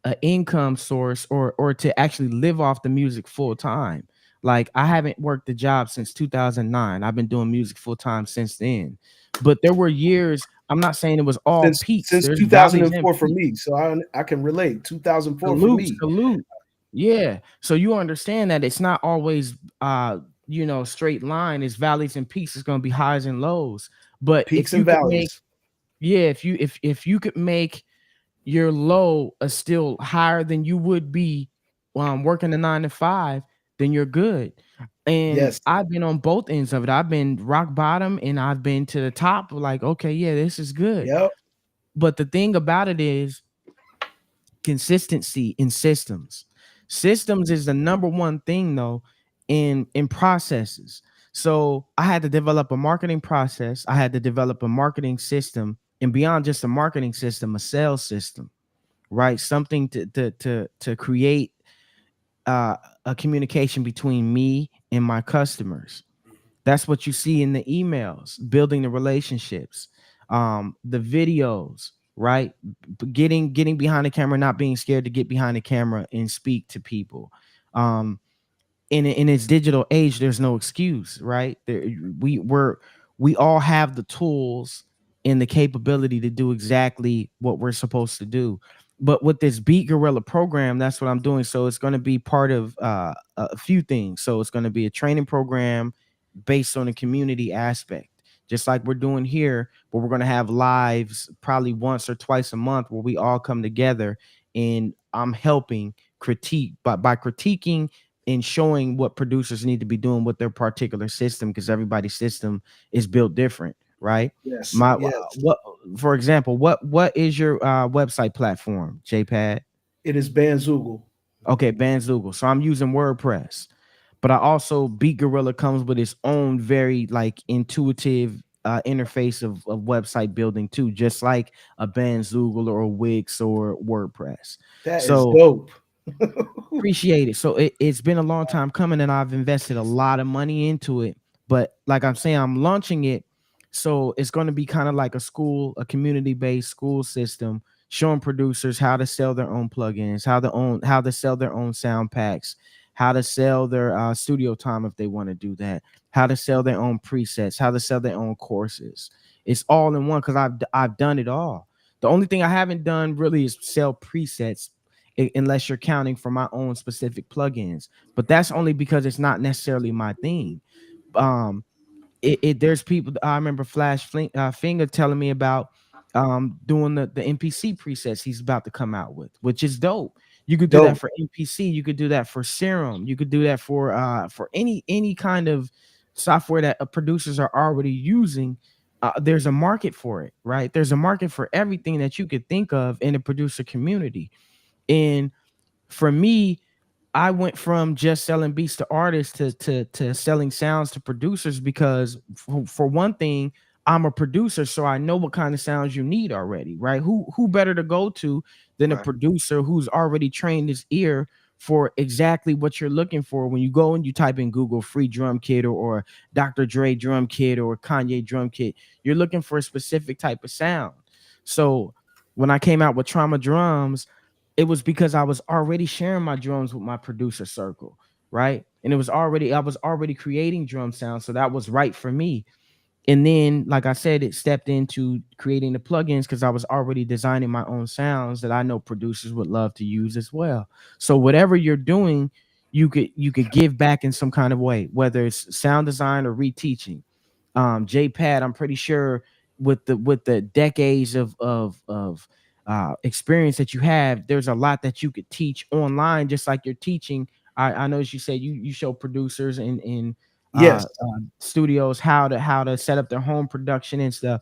an income source, or to actually live off the music full time. Like, I haven't worked a job since 2009. I've been doing music full time since then. But there were years, I'm not saying it was all peaks. Since There's valleys and 2004 for peaks. me, so I can relate. 2004 for Salute, me. salute. Yeah. So you understand that it's not always straight line. It's valleys and peaks. It's gonna be highs and lows. But Peaks if and you could make, valleys. yeah, if you could make your low still higher than you would be working a 9 to 5, then you're good. And Yes. I've been on both ends of it. I've been rock bottom and I've been to the top, like, okay, yeah, this is good. Yep. But the thing about it is consistency in systems. Systems is the number one thing, though, in processes. So I had to develop a marketing process. I had to develop a marketing system, and beyond just a marketing system, a sales system, right? Something to create a communication between me and my customers. That's what you see in the emails, building the relationships, the videos, right? Getting behind the camera, not being scared to get behind the camera and speak to people. Um, in its digital age, there's no excuse, right? We all have the tools and the capability to do exactly what we're supposed to do. But with this Beat Gorilla program, that's what I'm doing. So it's going to be part of a few things. So it's going to be a training program based on a community aspect, just like we're doing here, but we're going to have lives probably once or twice a month where we all come together, and I'm helping critique, but by critiquing and showing what producers need to be doing with their particular system, because everybody's system is built different, right? Yes. My Yes. what For example, what is your website platform, JPad? It is Banzoogle. Okay, Banzoogle. So I'm using WordPress, but I also Beat Gorilla comes with its own very like intuitive interface of website building too, just like a Banzoogle or a Wix or WordPress. That is So dope. appreciate it. So it's been a long time coming, and I've invested a lot of money into it. But like I'm saying, I'm launching it, so it's going to be kind of like a community-based school system, showing producers how to sell their own plugins, how to sell their own sound packs, how to sell their studio time if they want to do that, how to sell their own presets, how to sell their own courses. It's all in one because I've done it all. The only thing I haven't done really is sell presets, unless you're counting for my own specific plugins. But that's only because it's not necessarily my thing. Um, there's people. I remember Finger telling me about doing the NPC presets he's about to come out with, which is dope. You could do that for MPC. You could do that for Serum. You could do that for any kind of software that producers are already using. There's a market for it, right? There's a market for everything that you could think of in the producer community. And for me, I went from just selling beats to artists to selling sounds to producers because for one thing, I'm a producer, so I know what kind of sounds you need already, right? Who better to go to than a producer who's already trained his ear for exactly what you're looking for when you go and you type in Google free drum kit or Dr. Dre drum kit or Kanye drum kit. You're looking for a specific type of sound. So when I came out with Trauma Drums, it was because I was already sharing my drums with my producer circle, right? And I was already creating drum sounds, so that was right for me. And then, like I said, it stepped into creating the plugins because I was already designing my own sounds that I know producers would love to use as well. So whatever you're doing, you could give back in some kind of way, whether it's sound design or reteaching. JPad, I'm pretty sure with the decades of experience that you have, there's a lot that you could teach online, just like you're teaching. I know, as you said, you show producers in studios how to set up their home production and stuff.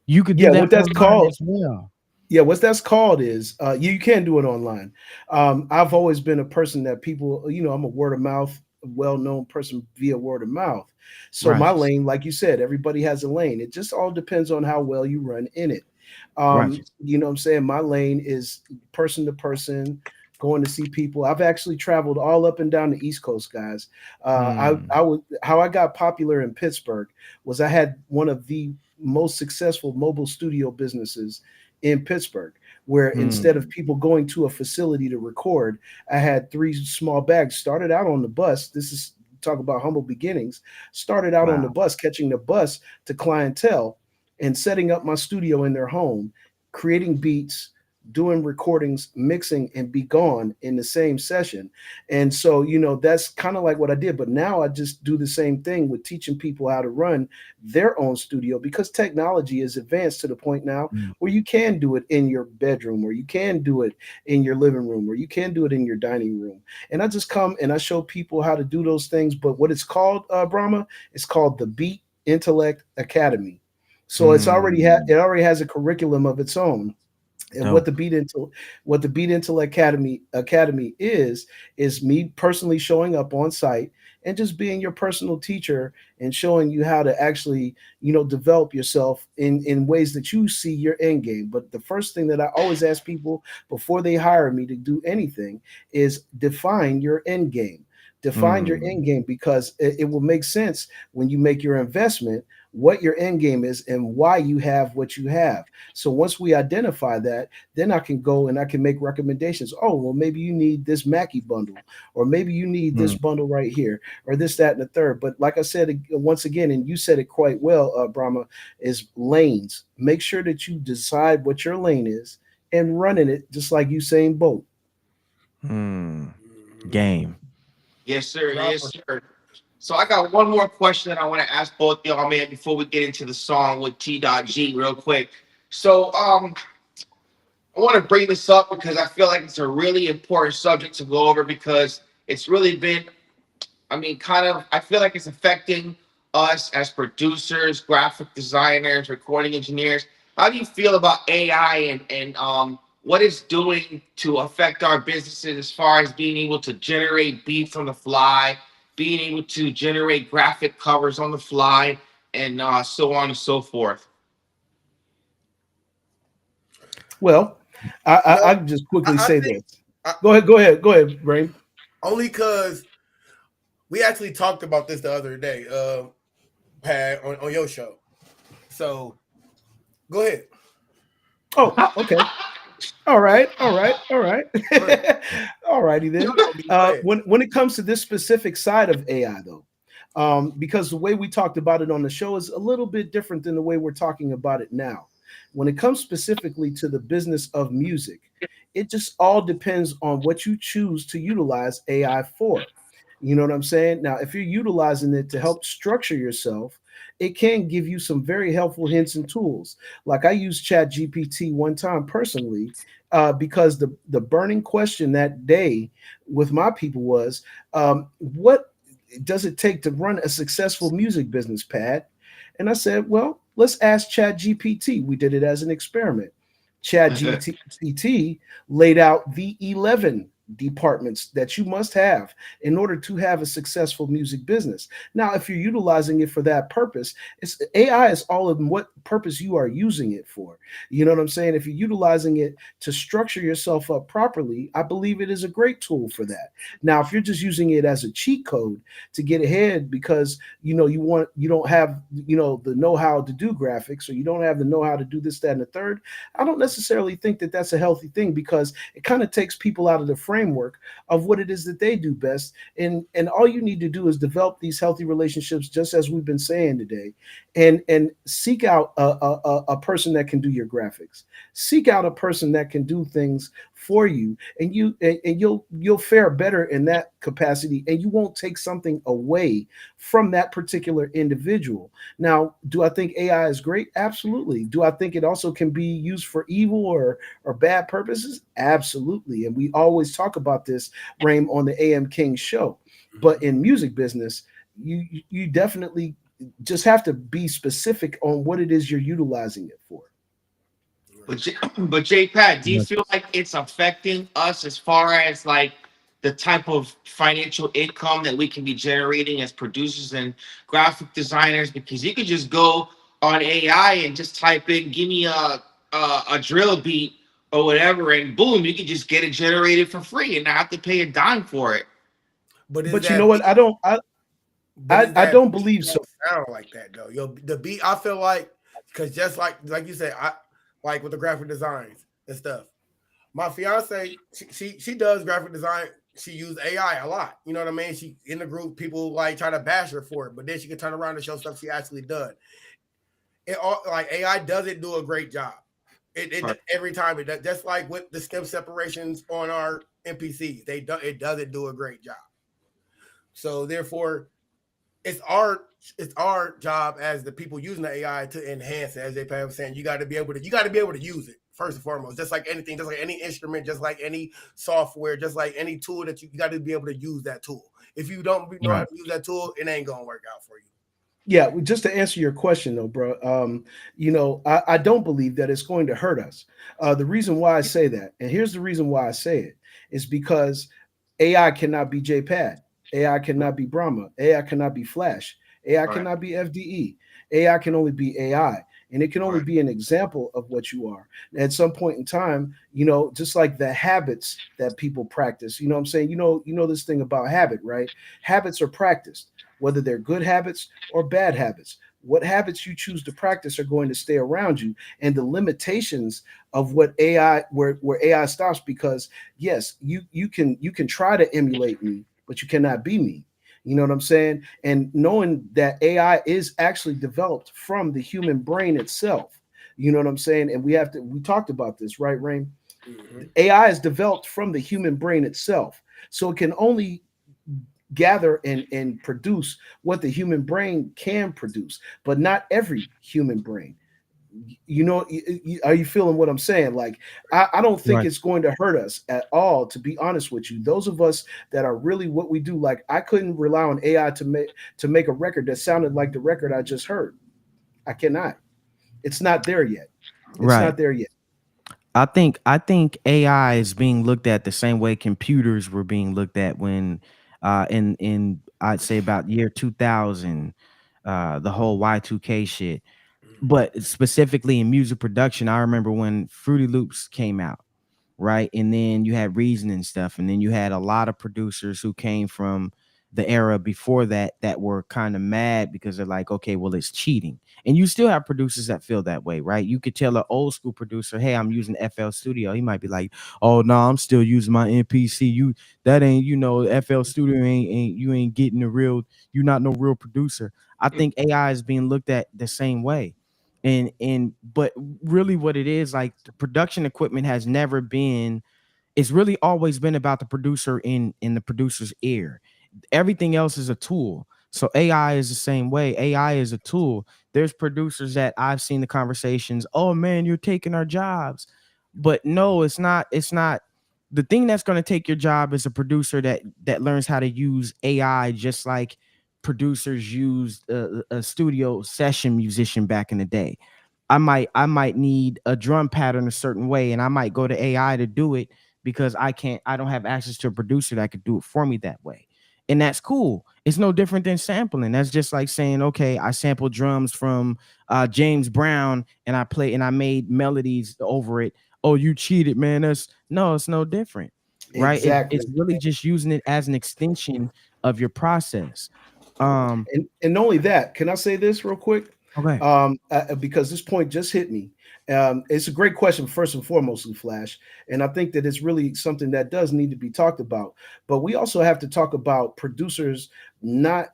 You could do that what that's online called as well. Yeah, what that's called is you can do it online. I've always been a person that people, I'm a word of mouth, well-known person via word of mouth. So my lane, like you said, everybody has a lane. It just all depends on how well you run in it. You know what I'm saying? My lane is person to person, going to see people. I've actually traveled all up and down the East Coast, guys. How I got popular in Pittsburgh was I had one of the most successful mobile studio businesses in Pittsburgh, where instead of people going to a facility to record, I had 3 small bags. Started out on the bus. This is talk about humble beginnings. Started out on the bus, catching the bus to clientele and setting up my studio in their home, creating beats, doing recordings, mixing, and be gone in the same session. And so, that's kind of like what I did. But now I just do the same thing with teaching people how to run their own studio, because technology is advanced to the point now where you can do it in your bedroom, or you can do it in your living room, or you can do it in your dining room. And I just come and I show people how to do those things. But what it's called, Braumuh, it's called the Beat Intellect Academy. So it already has a curriculum of its own. And what the Beat Intellect Academy is me personally showing up on site and just being your personal teacher and showing you how to actually, develop yourself in ways that you see your end game. But the first thing that I always ask people before they hire me to do anything is define your end game. Define your end game, because it will make sense when you make your investment what your end game is and why you have what you have. So once we identify that, then I can go and I can make recommendations. Oh, well, maybe you need this Mackie bundle, or maybe you need this bundle right here, or this, that, and the third. But like I said, once again, and you said it quite well, Braumuh, is lanes. Make sure that you decide what your lane is and run in it, just like Usain Bolt. Game. Yes, sir. Yes, sir. So I got one more question that I want to ask both y'all, man, before we get into the song with T.G real quick. So I want to bring this up because I feel like it's a really important subject to go over, because it's really been, I feel like it's affecting us as producers, graphic designers, recording engineers. How do you feel about AI and what it's doing to affect our businesses as far as being able to generate beats on the fly, being able to generate graphic covers on the fly, and so on and so forth? Well, I just quickly say this. Go ahead, Brain. Only because we actually talked about this the other day, Pat, on your show. So go ahead. Oh, okay. All right. All righty then. When it comes to this specific side of AI, though, because the way we talked about it on the show is a little bit different than the way we're talking about it now. When it comes specifically to the business of music, it just all depends on what you choose to utilize AI for. You know what I'm saying? Now, if you're utilizing it to help structure yourself, it can give you some very helpful hints and tools. Like I used ChatGPT one time personally, because the burning question that day with my people was, what does it take to run a successful music business, Pat? And I said, well, let's ask Chat GPT. We did it as an experiment. Chat GPT laid out the 11 departments that you must have in order to have a successful music business. Now, if you're utilizing it for that purpose, it's AI is all in what purpose you are using it for. You know what I'm saying? If you're utilizing it to structure yourself up properly, I believe it is a great tool for that. Now, if you're just using it as a cheat code to get ahead because you don't have the know-how to do graphics, or you don't have the know-how to do this, that, and the third, I don't necessarily think that that's a healthy thing, because it kind of takes people out of the framework of what it is that they do best. And all you need to do is develop these healthy relationships, just as we've been saying today, and seek out a person that can do your graphics. Seek out a person that can do things for you, and you'll fare better in that capacity, and you won't take something away from that particular individual. Now, do I think AI is great? Absolutely. Do I think it also can be used for evil or bad purposes? Absolutely. And we always talk about this, Raim, on the AM King show. But in music business, you definitely just have to be specific on what it is you're utilizing it for. But J Pat, do you feel like it's affecting us as far as like the type of financial income that we can be generating as producers and graphic designers? Because you could just go on AI and just type in, give me a drill beat or whatever, and boom, you can just get it generated for free and not have to pay a dime for it. But you know what? I don't believe so. Sound like that though. The beat, I feel like, because just like you said, I like with the graphic designs and stuff. My fiance, she does graphic design. She used AI a lot. You know what I mean? She in the group, people like try to bash her for it, but then she can turn around and show stuff she actually done. It all like AI doesn't do a great job. It every time it does, just like with the stem separations on our NPCs, it doesn't do a great job. So therefore, it's our job as the people using the AI to enhance it. As they was saying, you got to be able to use it first and foremost. Just like anything, just like any instrument, just like any software, just like any tool that you got to be able to use that tool. If you don't know how to use that tool, it ain't gonna work out for you. Yeah, just to answer your question though, bro, I don't believe that it's going to hurt us. The reason why I say that, and here's the reason why I say it, is because AI cannot be JPad. AI cannot be Braumuh. AI cannot be Flash. AI cannot be FDE. AI can only be AI. And it can only be an example of what you are. At some point in time, just like the habits that people practice, you know what I'm saying? You know this thing about habit, right? Habits are practiced, whether they're good habits or bad habits. What habits you choose to practice are going to stay around you, and the limitations of what AI, where AI stops, because yes, you can try to emulate me, but you cannot be me. You know what I'm saying? And knowing that AI is actually developed from the human brain itself. You know what I'm saying? And we talked about this, right, Rain? Mm-hmm. AI is developed from the human brain itself. So it can only gather and produce what the human brain can produce, but not every human brain. Are you feeling what I'm saying? Like, I don't think it's going to hurt us at all, to be honest with you. Those of us that are really what we do, like, I couldn't rely on AI to make a record that sounded like the record I just heard. I cannot. It's not there yet. It's not there yet. I think AI is being looked at the same way computers were being looked at when in I'd say about year 2000, the whole Y2K shit. But specifically in music production, I remember when Fruity Loops came out, right? And then you had Reason and stuff, and then you had a lot of producers who came from the era before that were kind of mad because they're like, okay, well, it's cheating. And you still have producers that feel that way, right? You could tell an old school producer, hey, I'm using FL Studio. He might be like, oh no, I'm still using my MPC. That ain't, FL Studio ain't you ain't getting the real, you're not no real producer. I think AI is being looked at the same way. But really what it is, like, the production equipment has never been, it's really always been about the producer in the producer's ear. Everything else is a tool. So AI is the same way. AI is a tool. There's producers that I've seen the conversations, oh man, you're taking our jobs. But no, it's not. It's not. The thing that's going to take your job is a producer that learns how to use AI, just like producers used a studio session musician back in the day. I might need a drum pattern a certain way, and I might go to AI to do it because I don't have access to a producer that could do it for me that way. And that's cool. It's no different than sampling. That's just like saying, okay, I sampled drums from James Brown and I made melodies over it. Oh, you cheated, man. It's no different, right? Exactly. It's really just using it as an extension of your process. And only that, can I say this real quick? Okay. Because this point just hit me. It's a great question, first and foremost, Flash. And I think that it's really something that does need to be talked about. But we also have to talk about producers not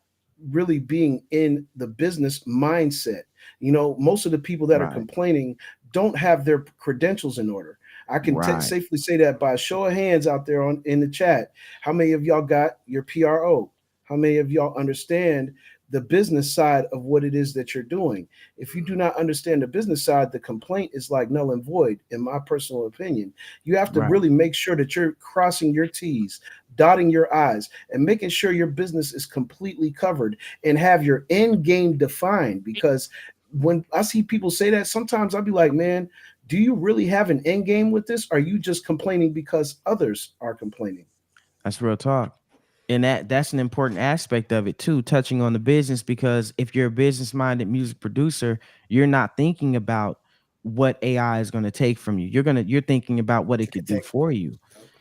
really being in the business mindset. You know, most of the people that are complaining don't have their credentials in order. I can safely say that by a show of hands out there in the chat. How many of y'all got your PRO? How many of y'all understand the business side of what it is that you're doing? If you do not understand the business side, the complaint is like null and void, in my personal opinion. You have to really make sure that you're crossing your T's, dotting your I's, and making sure your business is completely covered and have your end game defined. Because when I see people say that, sometimes I'll be like, man, do you really have an end game with this? Or are you just complaining because others are complaining? That's real talk. And that's an important aspect of it too, touching on the business, because if you're a business-minded music producer, you're not thinking about what AI is going to take from you. You're thinking about what it could do for you.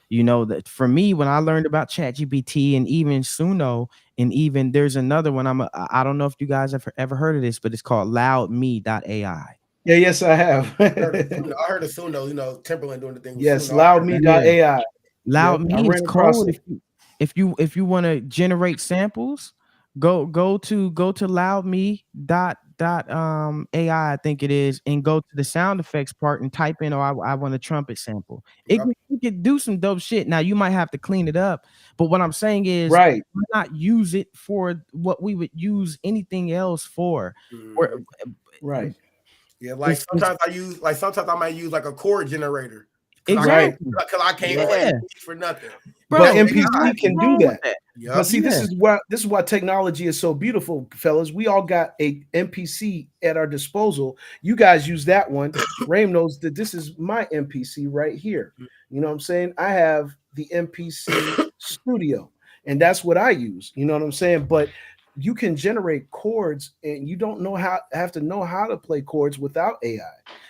You know, that for me, when I learned about ChatGPT and even Suno, and even there's another one, I don't know if you guys have ever heard of this, but it's called loudme.ai. Yeah, yes, I have. I heard of Suno, you know, Timberland doing the thing with yes, Suno. loudme.ai. Loudme is cold. If you want to generate samples, go to loudme.ai, I think it is, and go to the sound effects part and type in, I want a trumpet sample. It can do some dope shit. Now you might have to clean it up, but what I'm saying is, why not use it for what we would use anything else for? Right. Yeah, like sometimes I might use like a chord generator. Exactly. Because I can't play for nothing. But MPC can do that. Yep. But see, this is why technology is so beautiful, fellas. We all got a MPC at our disposal. You guys use that one. Raim knows that this is my MPC right here. You know what I'm saying? I have the MPC Studio, and that's what I use. You know what I'm saying? But you can generate chords, and you don't have to know how to play chords without AI.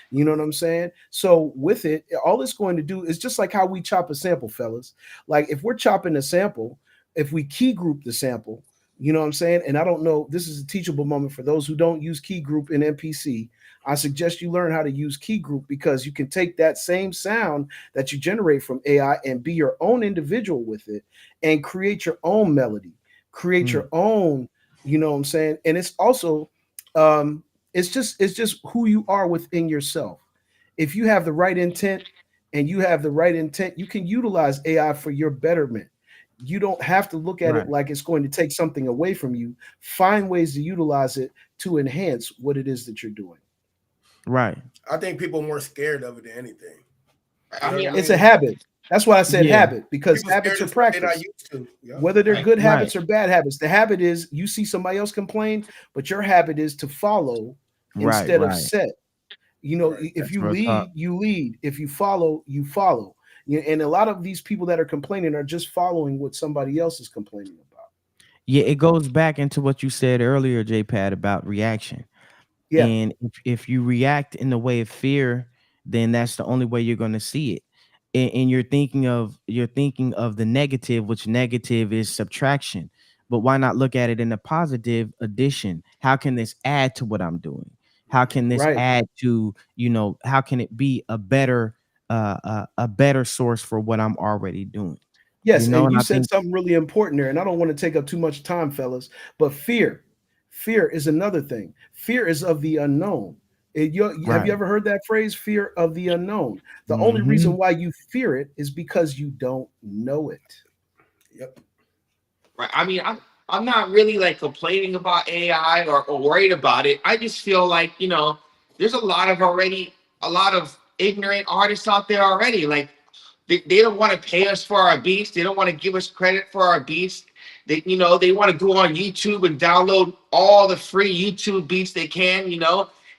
You know what I'm saying? So with it, all it's going to do is just like how we chop a sample, fellas. Like if we're chopping a sample, if we key group the sample, you know what I'm saying? And I don't know, this is a teachable moment for those who don't use key group in MPC. I suggest you learn how to use key group, because you can take that same sound that you generate from AI and be your own individual with it and create your own melody, create your own, you know what I'm saying? And it's also, it's just who you are within yourself. If you have the right intent you can utilize AI for your betterment. You don't have to look at it like it's going to take something away from you. Find ways to utilize it to enhance what it is that you're doing. Right. I think people are more scared of it than anything. It's a habit. That's why I said habit, because habits are practice. Whether they're good habits or bad habits. The habit is you see somebody else complain, but your habit is to follow instead of set. You know, if you lead, you lead. If you follow, you follow. And a lot of these people that are complaining are just following what somebody else is complaining about. Yeah, it goes back into what you said earlier, JPad, about reaction. Yeah. And if you react in the way of fear, then that's the only way you're going to see it. And you're thinking of the negative, which negative is subtraction. But why not look at it in a positive addition? How can this add to what I'm doing? How can this add to, how can it be a better source for what I'm already doing? Yes, and you said something really important there, and I don't want to take up too much time, fellas, but fear is another thing. Fear is of the unknown. Have you ever heard that phrase, fear of the unknown? The only reason why you fear it is because you don't know it. Yep. Right. I mean, I'm not really like complaining about AI or worried about it. I just feel like, there's a lot of ignorant artists out there already. Like they don't want to pay us for our beats. They don't want to give us credit for our beats. They want to go on YouTube and download all the free YouTube beats they can,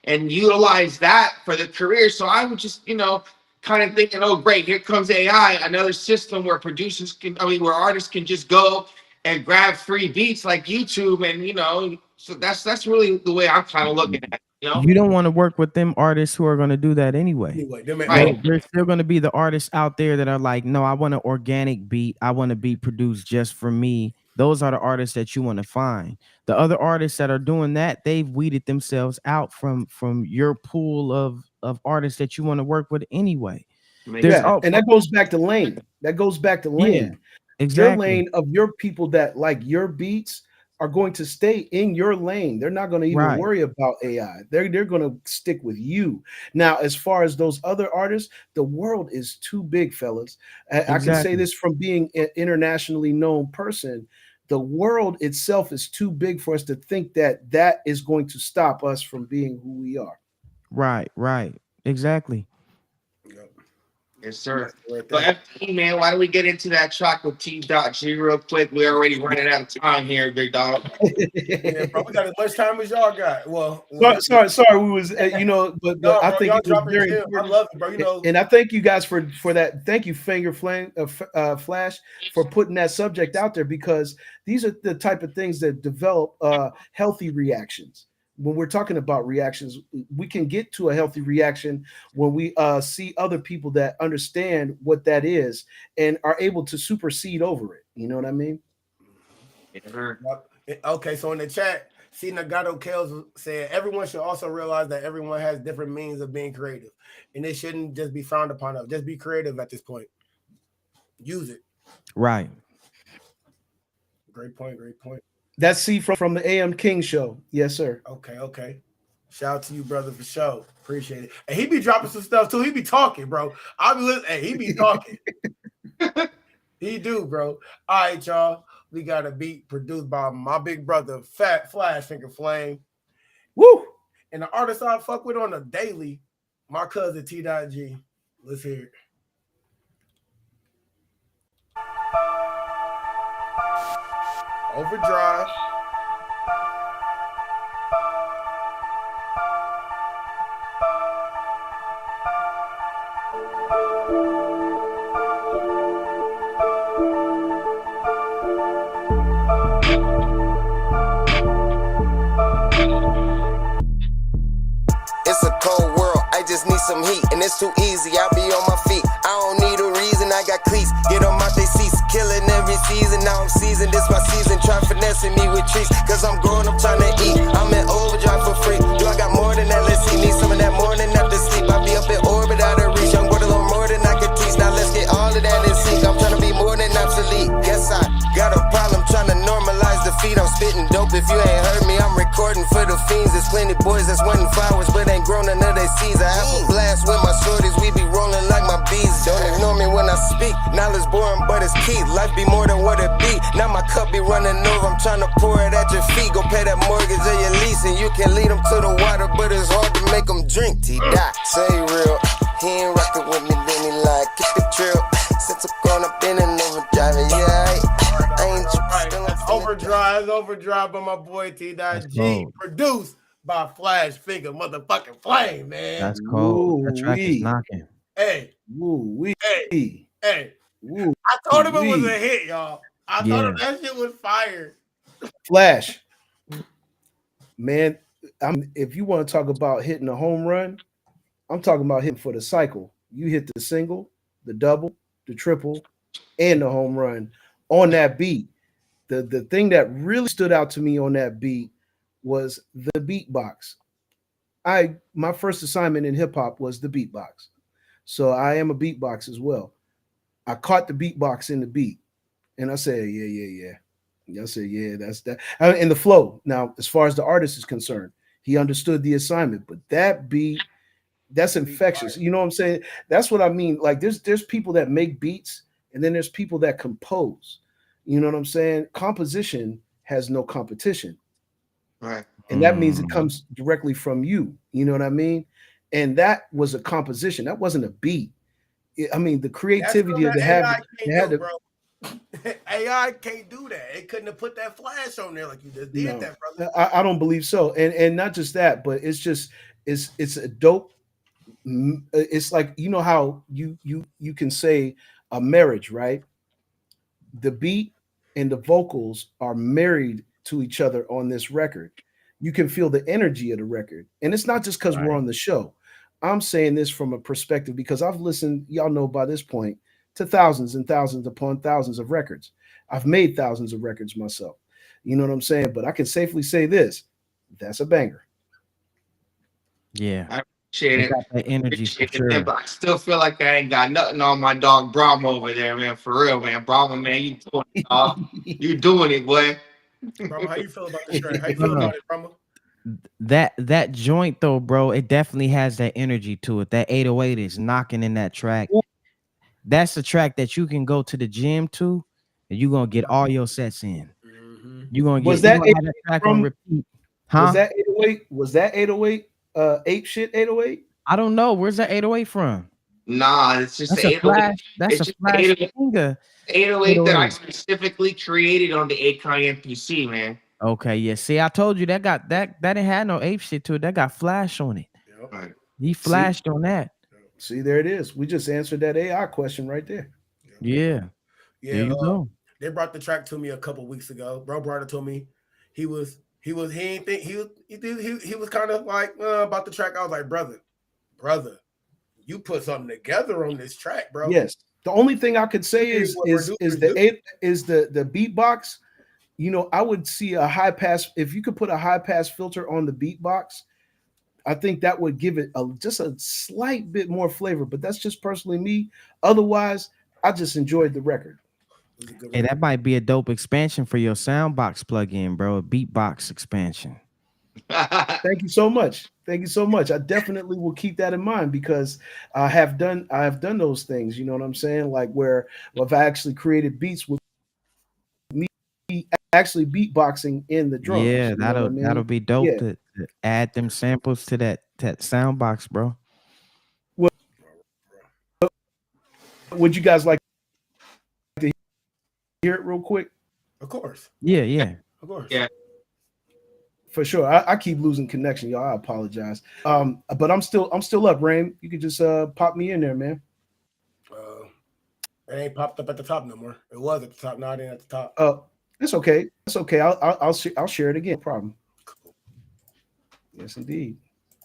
and utilize that for their career. So I would just, kind of thinking, oh great, here comes AI, another system where where artists can just go and grab free beats like YouTube, and so that's really the way I'm kind of looking at it. You don't want to work with them artists who are going to do that anyway. Right. There's still going to be the artists out there that are like, no, I want an organic beat. I want to be produced just for me. Those are the artists that you want to find. The other artists that are doing that, they've weeded themselves out from your pool of artists that you want to work with anyway. And that goes back to lane. Yeah, exactly. Your lane of your people that like your beats are going to stay in your lane. They're not going to even worry about AI. They're going to stick with you. Now, as far as those other artists, the world is too big, fellas. I can say this from being an internationally known person. The world itself is too big for us to think that that is going to stop us from being who we are. Right. Exactly. Yes, sir. But FT, man, why don't we get into that track with T.G real quick? We're already running out of time here, big dog. Yeah, bro, we got as much time as y'all got. Well, sorry, we was, but no, I bro, think it was very I important. love it, bro. And I thank you guys for that. Thank you, Finger Flame, Flash, for putting that subject out there, because these are the type of things that develop healthy reactions. When we're talking about reactions, we can get to a healthy reaction when we see other people that understand what that is and are able to supersede over it. You know what I mean? Okay, so in the chat, see Nagato Kales said everyone should also realize that everyone has different means of being creative, and it shouldn't just be frowned upon. Just be creative at this point. Use it. Right. Great point. That's C from the AM King show. Yes, sir. Okay. Shout out to you, brother, for sure. Appreciate it. And he be dropping some stuff too. He be talking, bro. I'll be listening. Hey, he be talking. He do, bro. All right, y'all. We got a beat produced by my big brother, Fat Flash Finger Flame. Woo! And the artist I fuck with on a daily, my cousin T.G. Let's hear it. Overdrive. It's a cold world, I just need some heat, and it's too easy, I'll be on my feet. I don't need a reason, I got cleats, get on my they seats, killing every season. Now I'm seasoned, this my season, try finessing me with trees, cause I'm growing up trying to eat. I'm in overdrive for free, do I got more than that? Let's see, need some of that morning after sleep. I be up in orbit, out of reach, I'm going a little more than I could teach. Now let's get all of that in sync, I'm trying to be more than obsolete. Yes, I got a problem trying to normalize defeat. I'm spitting dope, if you ain't heard me, I'm recording for the fiends. There's plenty boys that's wanting flowers, but ain't grown none of their seeds. I have a blast with my shorties, we be rolling like my bees. Don't ignore me when I speak, knowledge boring, but it's key. Life be more than what it be, now my cup be running over. I'm trying to pour it at your feet, go pay that mortgage or your lease, and you can lead them to the water, but it's hard to make them drink. T-Dot, say real, he ain't rockin' with me, then he like, get the drill. Since I'm gone up in and overdrive, yeah, I ain't Overdrive by my boy T.G. Produced by Flash Finger motherfucking Flame, man. That's cool. That track is knocking. Hey. Hey. I told him it was a hit, y'all. I told him that shit was fire. Flash. Man, if you want to talk about hitting a home run, I'm talking about hitting for the cycle. You hit the single, the double, the triple, and the home run on that beat. The thing that really stood out to me on that beat was the beatbox. My first assignment in hip hop was the beatbox. So I am a beatbox as well. I caught the beatbox in the beat and I said, yeah. I said, yeah, that's that. And the flow. Now, as far as the artist is concerned, he understood the assignment, but that beat, that's infectious. You know what I'm saying? That's what I mean. Like there's people that make beats and then there's people that compose. You know what I'm saying? Composition has no competition. Right. And that means it comes directly from you. You know what I mean? and that was a composition. That wasn't a beat. I mean, the That's creativity something of the that have AI can't do, bro. AI can't do that. It couldn't have put that flash on there like you just did that, brother. I don't believe so. And not just that, but it's just it's a dope. It's like, you know how you can say a marriage, right? The beat and the vocals are married to each other on this record. You can feel the energy of the record, and it's not just because we're on the show. I'm saying this from a perspective because I've listened, y'all know by this point, to thousands and thousands upon thousands of records. I've made thousands of records myself. You know what I'm saying? But I can safely say this: that's a banger. Yeah, I appreciate it. got that energy for sure. Man, but I still feel like I ain't got nothing on my dog Braumuh over there, man. For real, man. Braumuh, man, you doing it, dog. You doing it, boy. Braumuh, how you feel about this track? How you feel about it, Braumuh? That joint though, bro, it definitely has that energy to it. That 808 is knocking in that track. That's a track that you can go to the gym to, and you're gonna get all your sets in. You're gonna get that track on repeat. Huh? Was that 808 ApeShytt 808? I don't know. Where's that 808 from? Nah, it's just That's a flash. That's a flash finger. 808 that I specifically created on the Akon MPC, man. Okay, yeah. See, I told you that didn't have no ApeShytt to it. That got flash on it. Right. He flashed on that. See, there it is. We just answered that AI question right there. Yeah. There you go. They brought the track to me a couple weeks ago. Bro brought it to me. He was kind of like about the track. I was like, brother, you put something together on this track, bro. Yes. The only thing I could say is the beatbox. You know, I would see a high pass. If you could put a high pass filter on the beatbox, I think that would give it just a slight bit more flavor. But that's just personally me. Otherwise, I just enjoyed the record. Hey, that might be a dope expansion for your soundbox plugin, bro. A beatbox expansion. Thank you so much. Thank you so much. I definitely will keep that in mind because I have done those things. You know what I'm saying? Like where I've actually created beats with me actually beatboxing in the drums. Yeah, you know what I mean? that'll be dope to add them samples to that soundbox, bro. Would you guys like to hear it real quick? Of course. Yeah. Of course. Yeah. For sure. I keep losing connection, y'all. I apologize. But I'm still up, Rain. You could just pop me in there, man. It ain't popped up at the top no more. It was at the top. Now it ain't at the top. It's okay. It's okay. I'll share it again. No problem. Cool. Yes, indeed.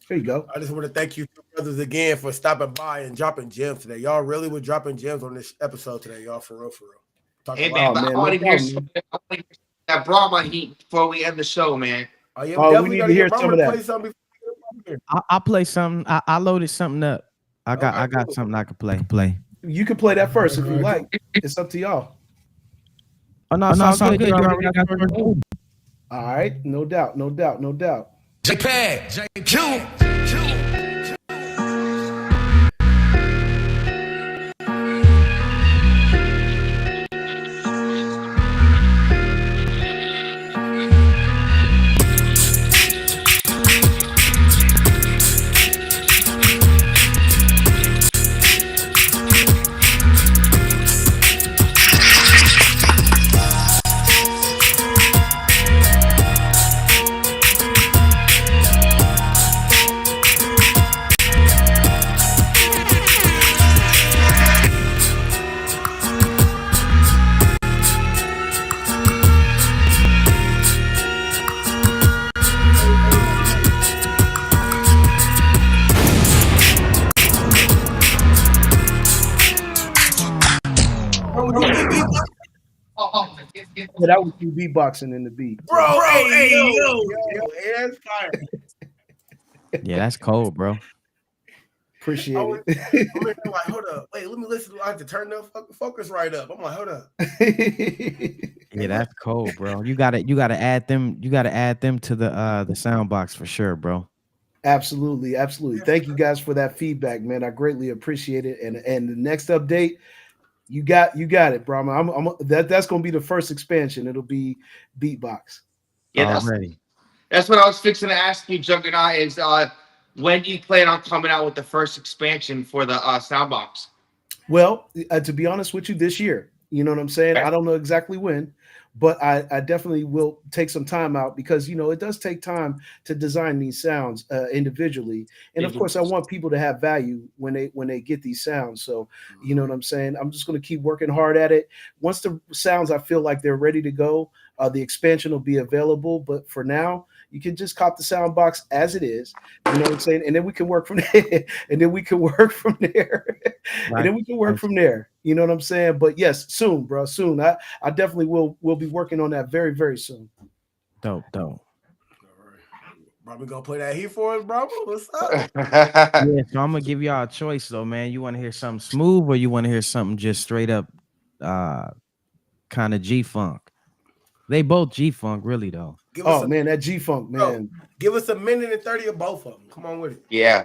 Here you go. I just want to thank you brothers again for stopping by and dropping gems today. Y'all really were dropping gems on this episode today, y'all. For real. Hey man, I want to hear that Braumuh heat before we end the show, man. Oh yeah, we need to hear some of that. I'll play something. I loaded something up. I got something I could play. You can play that first if you like. It's up to y'all. Oh no, it's all good. You already got all right, no doubt. JPEG. But I would do beatboxing in the beat. Bro, hey, yo, that's fire. Yeah, that's cold, bro. Appreciate it. I'm like, hold up. Wait, let me listen. I have to turn the fucking focus right up. I'm like, hold up. Yeah, that's cold, bro. You gotta add them. You gotta add them to the sound box for sure, bro. Absolutely. Thank you guys for that feedback, man. I greatly appreciate it. And the next update, you got it, Braumuh. That's gonna be the first expansion. It'll be beatbox. Yeah, that's what I was fixing to ask you, Juggernaut. Is when do you plan on coming out with the first expansion for the soundbox? Well, to be honest with you, this year, you know what I'm saying? Okay. I don't know exactly when, but I definitely will take some time out because, you know, it does take time to design these sounds individually. And of course, I want people to have value when they get these sounds. So, you know what I'm saying? I'm just going to keep working hard at it. Once the sounds, I feel like they're ready to go, the expansion will be available. But for now, you can just cop the sound box as it is. You know what I'm saying? And then we can work from there. And then we can work from there. And then we can work from there. You know what I'm saying? But yes, soon, bro. Soon. I definitely will be working on that very, very soon. Dope. All right. Probably gonna play that heat for us, bro. What's up? Yeah, so I'm gonna give y'all a choice though, man. You want to hear something smooth or you want to hear something just straight up kind of G-funk? They both G-funk, really though. Oh man, that G-funk, man. Give us a minute and 30 of both of them. Come on with it. Yeah.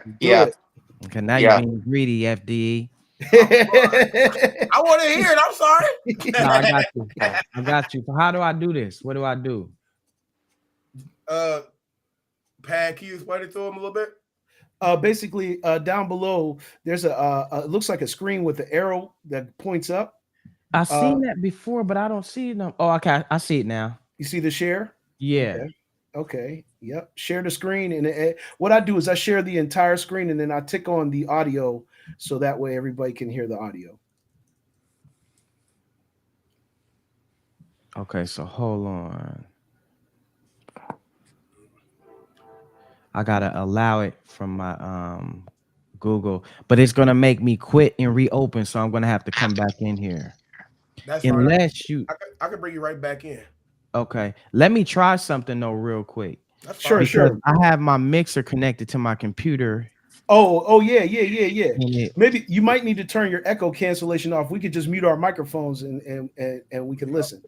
Okay, now you're being greedy, FDE. I want to hear it. I'm sorry. No, I got you. I got you. So how do I do this? What do I do? Pad, can you explain it to him a little bit? Basically, down below, there's it looks like a screen with the arrow that points up. I've seen that before, but I don't see them. Oh, okay. I see it now. You see the share? Yeah. Okay. Yep. Share the screen. And what I do is I share the entire screen and then I tick on the audio so that way everybody can hear the audio. Okay, so hold on. I gotta allow it from my Google, but it's gonna make me quit and reopen, so I'm gonna have to come back in here. That's unless fine. I can bring you right back in. Okay, let me try something though real quick. That's fine. Sure. I have my mixer connected to my computer. Oh yeah. Maybe you might need to turn your echo cancellation off. We could just mute our microphones and we can listen.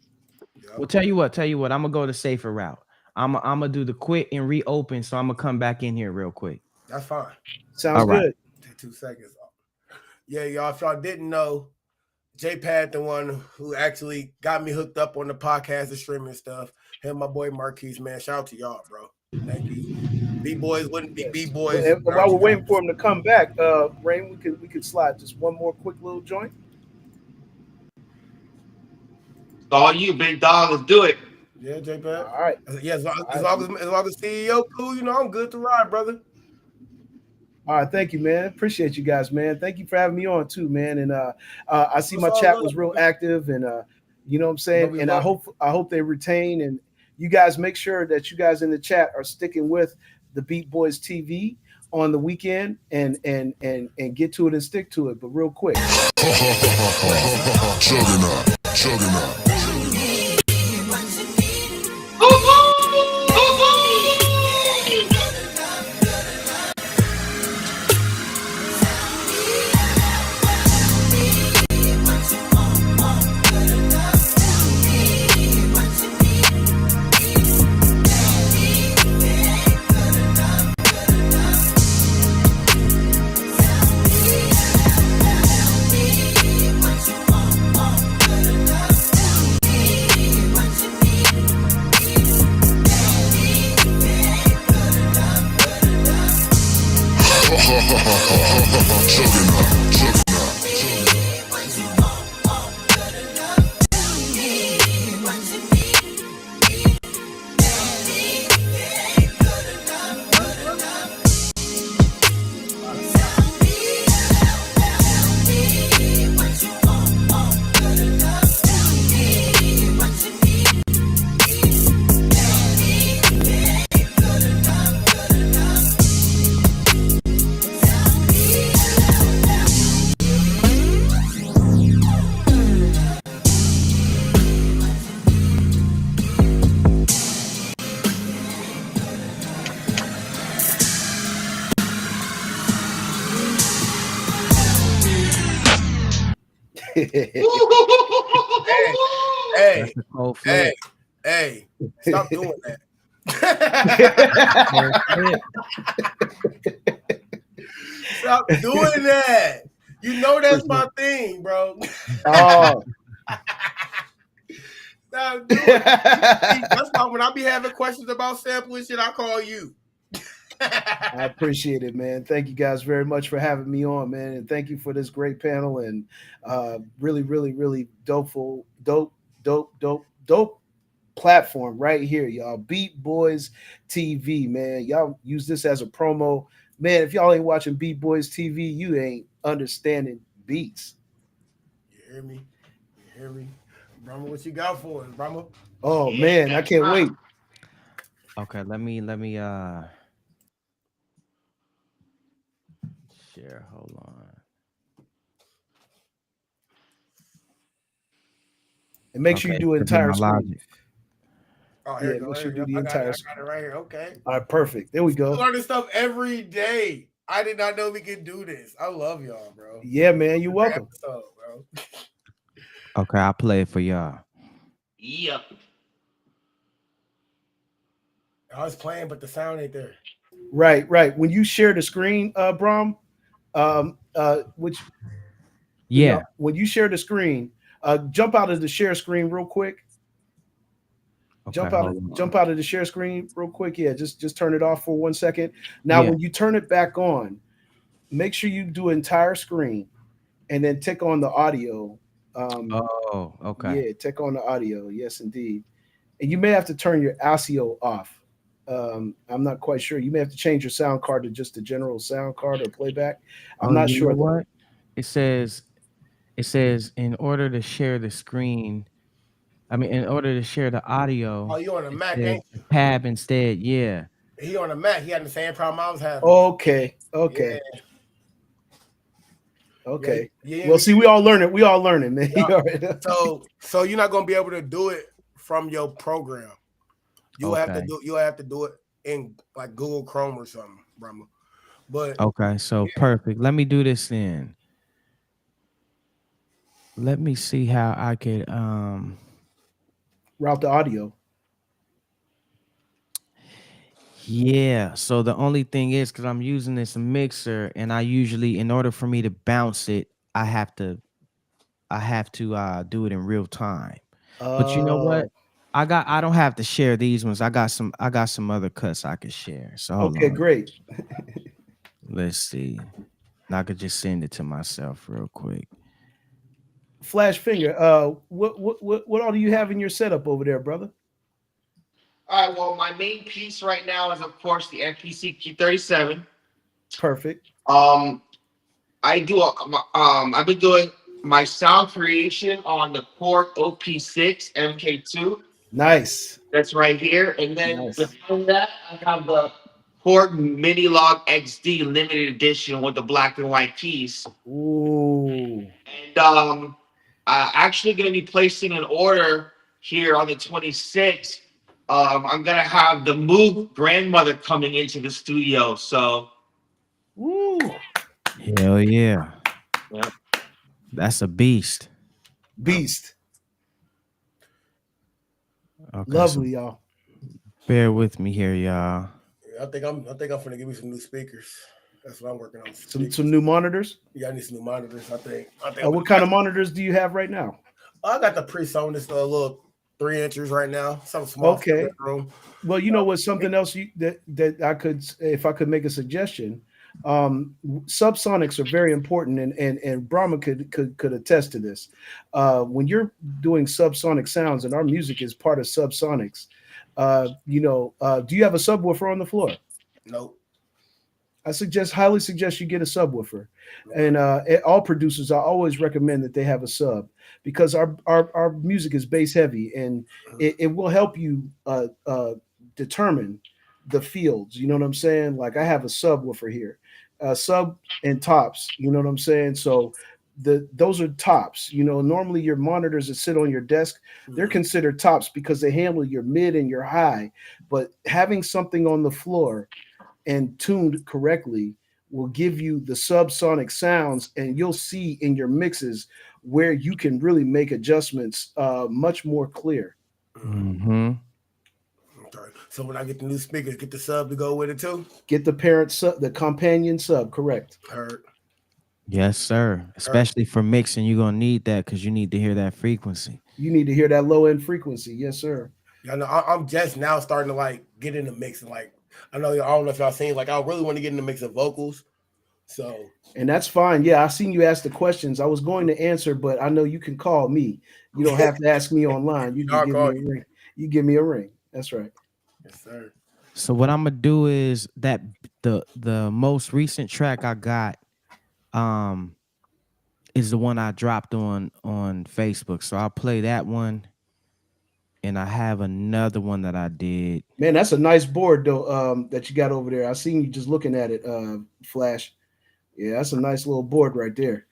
Well, tell you what, I'm gonna go the safer route. I'm gonna do the quit and reopen, so I'm gonna come back in here real quick. That's fine. Sounds good. Take 2 seconds. Yeah, y'all. If y'all didn't know, J-Pad, the one who actually got me hooked up on the podcast and streaming stuff. Him, my boy Marquise, man. Shout out to y'all, bro. Thank you. B-boys wouldn't be B-boys. And while we're waiting for him to come back, Rain, we could slide just one more quick little joint. All you, big dog. Let's do it. Yeah, J-Pad. All right. Yeah, as long as CEO cool, you know, I'm good to ride, brother. All right, thank you, man. Appreciate you guys, man. Thank you for having me on too, man. And I see my chat was real active, and you know what I'm saying. And I hope they retain. And you guys make sure that you guys in the chat are sticking with the Beat Boys TV on the weekend and get to it and stick to it. But real quick. Juggernaut. Hey, stop doing that. Stop doing that. You know that's my thing, bro. Oh. Stop doing it. That's why when I be having questions about sampling shit, I call you. I appreciate it, man. Thank you guys very much for having me on, man, and thank you for this great panel and really, really, really dope platform right here, y'all. Beat Boys TV, man. Y'all use this as a promo, man. If y'all ain't watching Beat Boys TV, you ain't understanding beats. You hear me? You hear me? Braumuh, what you got for us, Braumuh? Oh man, I can't wait. Okay, let me share. Hold on. And make sure you do entire screen. Oh, here Yeah, we go. make sure you do Yep, the I got entire it. I screen. got it right here. Okay. All right, perfect. There we go. We learn this stuff every day. I did not know we could do this. I love y'all, bro. Yeah, man, you're welcome. Episode, bro. Okay, I'll play it for y'all. Yep. I was playing, but the sound ain't there. Right. When you share the screen, Braum, which when you share the screen, jump out of the share screen real quick. Okay, jump out of the share screen real quick. Yeah, just turn it off for 1 second. Now, when you turn it back on, make sure you do entire screen, and then tick on the audio. Okay. Yeah, tick on the audio. Yes, indeed. And you may have to turn your ASIO off. I'm not quite sure. You may have to change your sound card to just a general sound card or playback. I'm not sure. What it says in order to share the screen. I mean, in order to share the audio. Oh, you on a Mac, ain't you? Tab instead. Yeah. He on a Mac. He had the same problem I was having. Okay. Yeah. Okay. Yeah, well, see, we all learning, man. Yeah. So you're not gonna be able to do it from your program. You'll have to do it in like Google Chrome or something, Braumuh. But okay, so perfect. Let me do this then. Let me see how I could route the audio. Yeah, so the only thing is because I'm using this mixer, and I usually, in order for me to bounce it, I have to do it in real time. But you know what? I don't have to share these ones. I got some other cuts I could share. So hold on. Great. Let's see. I could just send it to myself real quick. Flash Finger, what all do you have in your setup over there, brother? All right. Well, my main piece right now is, of course, the MPC Q37. Perfect. I've been doing my sound creation on the Korg OP6 MK2. Nice. That's right here. And then behind that, I have the Korg Mini Log XD limited edition with the black and white keys. Ooh. And I'm actually going to be placing an order here on the 26th. I'm going to have the Moog grandmother coming into the studio. So. Woo. Hell yeah. Yep. That's a beast. Beast. Okay, lovely, y'all. Bear with me here, y'all. I think I'm gonna give me some new speakers. That's what I'm working on. Some new monitors. Yeah, I need some new monitors. I think. What kind of monitors do you have right now? I got the PreSonus little 3 inches right now. Something small. Okay. Well, you know what? Something else that I could, if I could make a suggestion. Subsonics are very important, and Braumuh could attest to this. When you're doing subsonic sounds, and our music is part of subsonics, do you have a subwoofer on the floor? Nope. I highly suggest you get a subwoofer, and all producers, I always recommend that they have a sub, because our music is bass heavy, and it will help you determine the fields. You know what I'm saying? Like, I have a subwoofer here, sub and tops. You know what I'm saying? So those are tops. Normally your monitors that sit on your desk, they're considered tops because they handle your mid and your high. But having something on the floor and tuned correctly will give you the subsonic sounds, and you'll see in your mixes where you can really make adjustments much more clear. Mm-hmm. Okay. So when I get the new speakers, get the sub to go with it too? Get the parent sub, the companion sub, correct. Heard. Yes, sir. Especially for mixing, you're going to need that, because you need to hear that frequency. You need to hear that low end frequency. Yes, sir. Yeah, I'm just now starting to like get in the mix and like I know I don't know if y'all seen, like, I really want to get in the mix of vocals. So, and that's fine. Yeah, I seen you ask the questions. I was going to answer, but I know you can call me. You don't have to ask me online. You can give me a ring. You give me a ring. That's right. Yes, sir. So what I'm gonna do is that the most recent track I got is the one I dropped on Facebook. So I'll play that one, and I have another one that I did. Man, that's a nice board though. That you got over there. I seen you just looking at it. Flash. Yeah, that's a nice little board right there.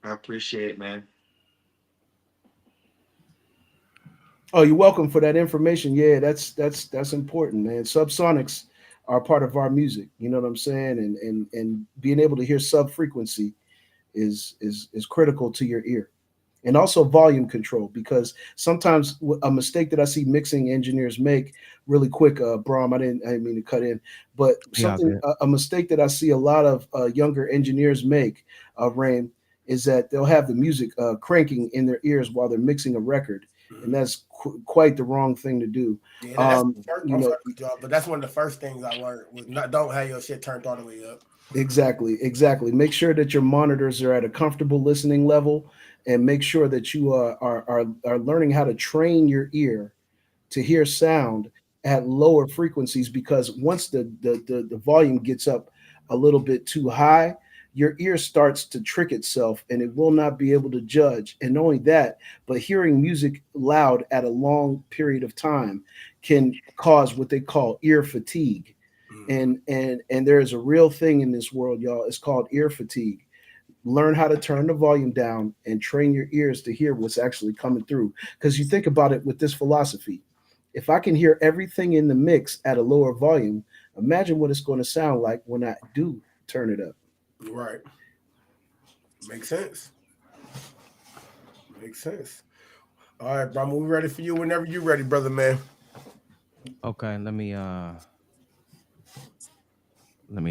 I appreciate it, man. Oh, you're welcome for that information. Yeah, that's important, man. Subsonics are part of our music. You know what I'm saying? And being able to hear sub frequency is critical to your ear. And also volume control, because sometimes a mistake that I see mixing engineers make really quick, Braum, I didn't mean to cut in, but a mistake that I see a lot of younger engineers make, Rain, is that they'll have the music cranking in their ears while they're mixing a record, and that's quite the wrong thing to do. Yeah, but that's one of the first things I learned was don't have your shit turned all the way up. Exactly. Make sure that your monitors are at a comfortable listening level, and make sure that you are learning how to train your ear to hear sound at lower frequencies, because once the volume gets up a little bit too high, your ear starts to trick itself and it will not be able to judge. And not only that, but hearing music loud at a long period of time can cause what they call ear fatigue. And there is a real thing in this world, y'all. It's called ear fatigue. Learn how to turn the volume down and train your ears to hear what's actually coming through. Because you think about it with this philosophy. If I can hear everything in the mix at a lower volume, imagine what it's going to sound like when I do turn it up. Right. Makes sense. All right, Braumuh, we ready for you whenever you're ready, brother, man. Okay, let me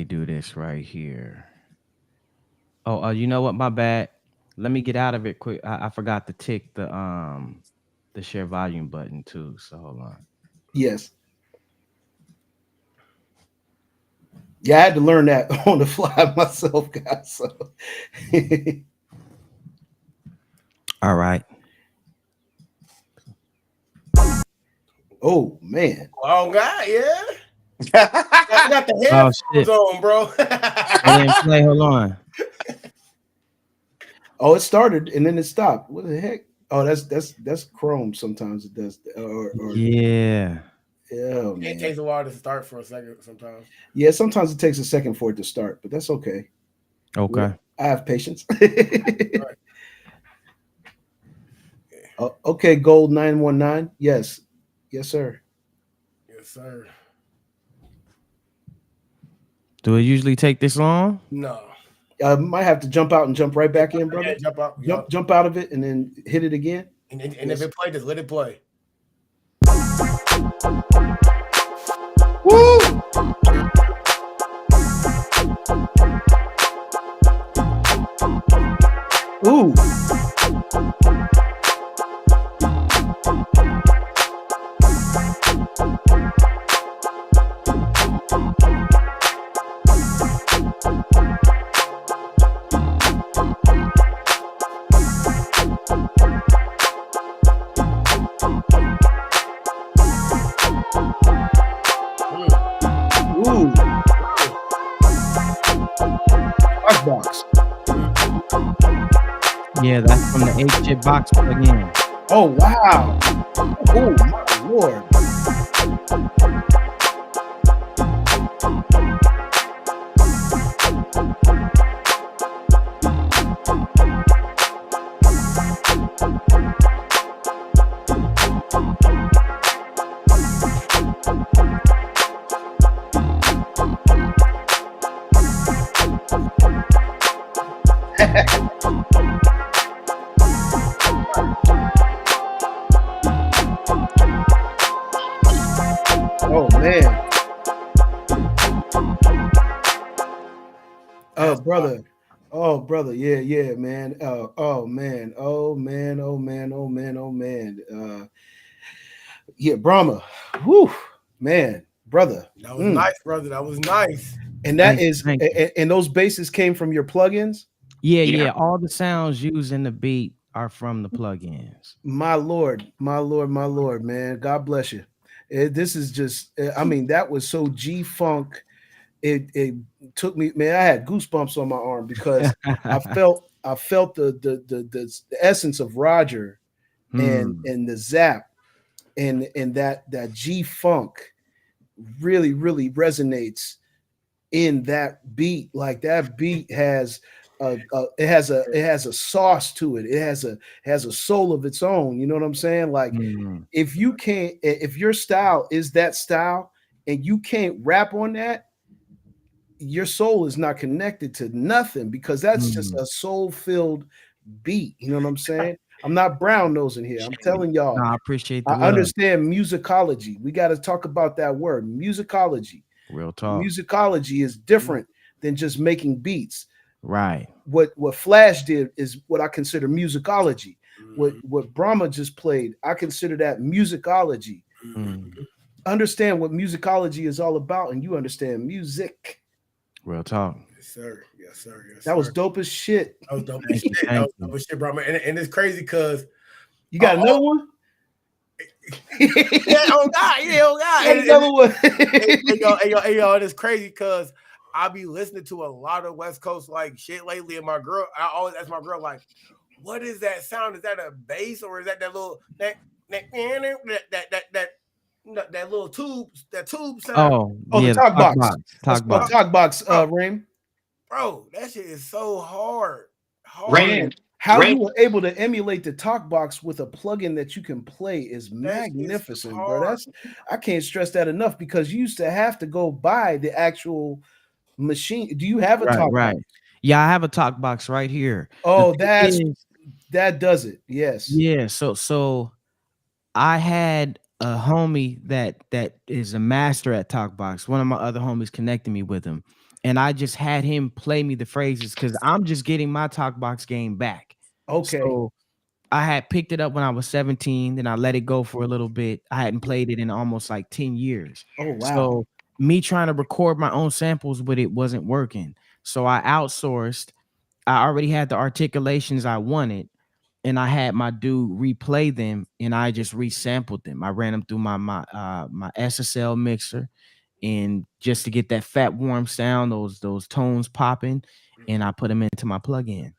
do this right here. Oh, you know what? My bad. Let me get out of it quick. I forgot to tick the share volume button too. So hold on. Yes. Yeah, I had to learn that on the fly myself, guys. So. All right. Oh man. Oh God, yeah. I got the headphones on, bro. I didn't play. Hold on. Oh, it started and then it stopped. What the heck? Oh, that's Chrome. Sometimes it does. Yeah. Yeah. It takes a while to start for a second sometimes. Yeah, sometimes it takes a second for it to start, but that's okay. Okay. I have patience. Okay, Gold 919. Yes, sir. Yes, sir. Do it usually take this long? No. I might have to jump out and jump right back in, brother. Yeah, jump out of it and then hit it again. And if it played, just let it play. Woo! Ooh. Ooh. Box. Yeah, that's from the ApeShytt box plug-in. Oh wow! Oh my lord! Oh man. Oh brother. Yeah, man. Oh man. Yeah, Braumuh. Whew, man. brother. That was nice, brother. That was nice. And that Thank- is, thank you. and those basses came from your plugins. Yeah. All the sounds used in the beat are from the plugins. My Lord, my Lord, my Lord, man. God bless you. This is just, I mean, that was so G Funk. It took me, man. I had goosebumps on my arm because I felt the essence of Roger and the zap and that G Funk really resonates in that beat. Like that beat has it has a sauce to it. It has a soul of its own. You know what I'm saying? Like if your style is that style and you can't rap on that, your soul is not connected to nothing because that's just a soul-filled beat. You know what I'm saying? I'm not brown nosing here. I'm telling y'all. No, I appreciate the I love. understand musicology. We got to talk about that word, musicology. Real talk. Musicology is different than just making beats. Right. What Flash did is what I consider musicology. What Braumuh just played, I consider that musicology. Understand what musicology is all about, and you understand music. Real talk. Yes, sir. Yes, sir. Yes, that was dope as shit. That was dope as shit. That was dope as shit, bro. And it's crazy because you got another one. Yeah, oh God, yeah, oh God. Another one. Hey, yo, and it's crazy because I be listening to a lot of West Coast like shit lately, and my girl, I always ask my girl like, "What is that sound? Is that a bass or is that little that little tube sound?" Yeah, the talk box. Talk box, bro, Rain. Bro, that shit is so hard. Rain. How you were able to emulate the talk box with a plugin that you can play is magnificent, bro. I can't stress that enough because you used to have to go buy the actual machine. Do you have a talk box? Yeah, I have a talk box right here. Oh, that does it. Yes. Yeah. So I had a homie that is a master at talkbox. One of my other homies connected me with him, and I just had him play me the phrases because I'm just getting my talkbox game back. Okay. So I had picked it up when I was 17, then I let it go for a little bit. I hadn't played it in almost like 10 years. Oh wow. So me trying to record my own samples with it wasn't working. So I outsourced. I already had the articulations I wanted. And I had my dude replay them, and I just resampled them. I ran them through my SSL mixer, and just to get that fat warm sound, those tones popping, and I put them into my plugin.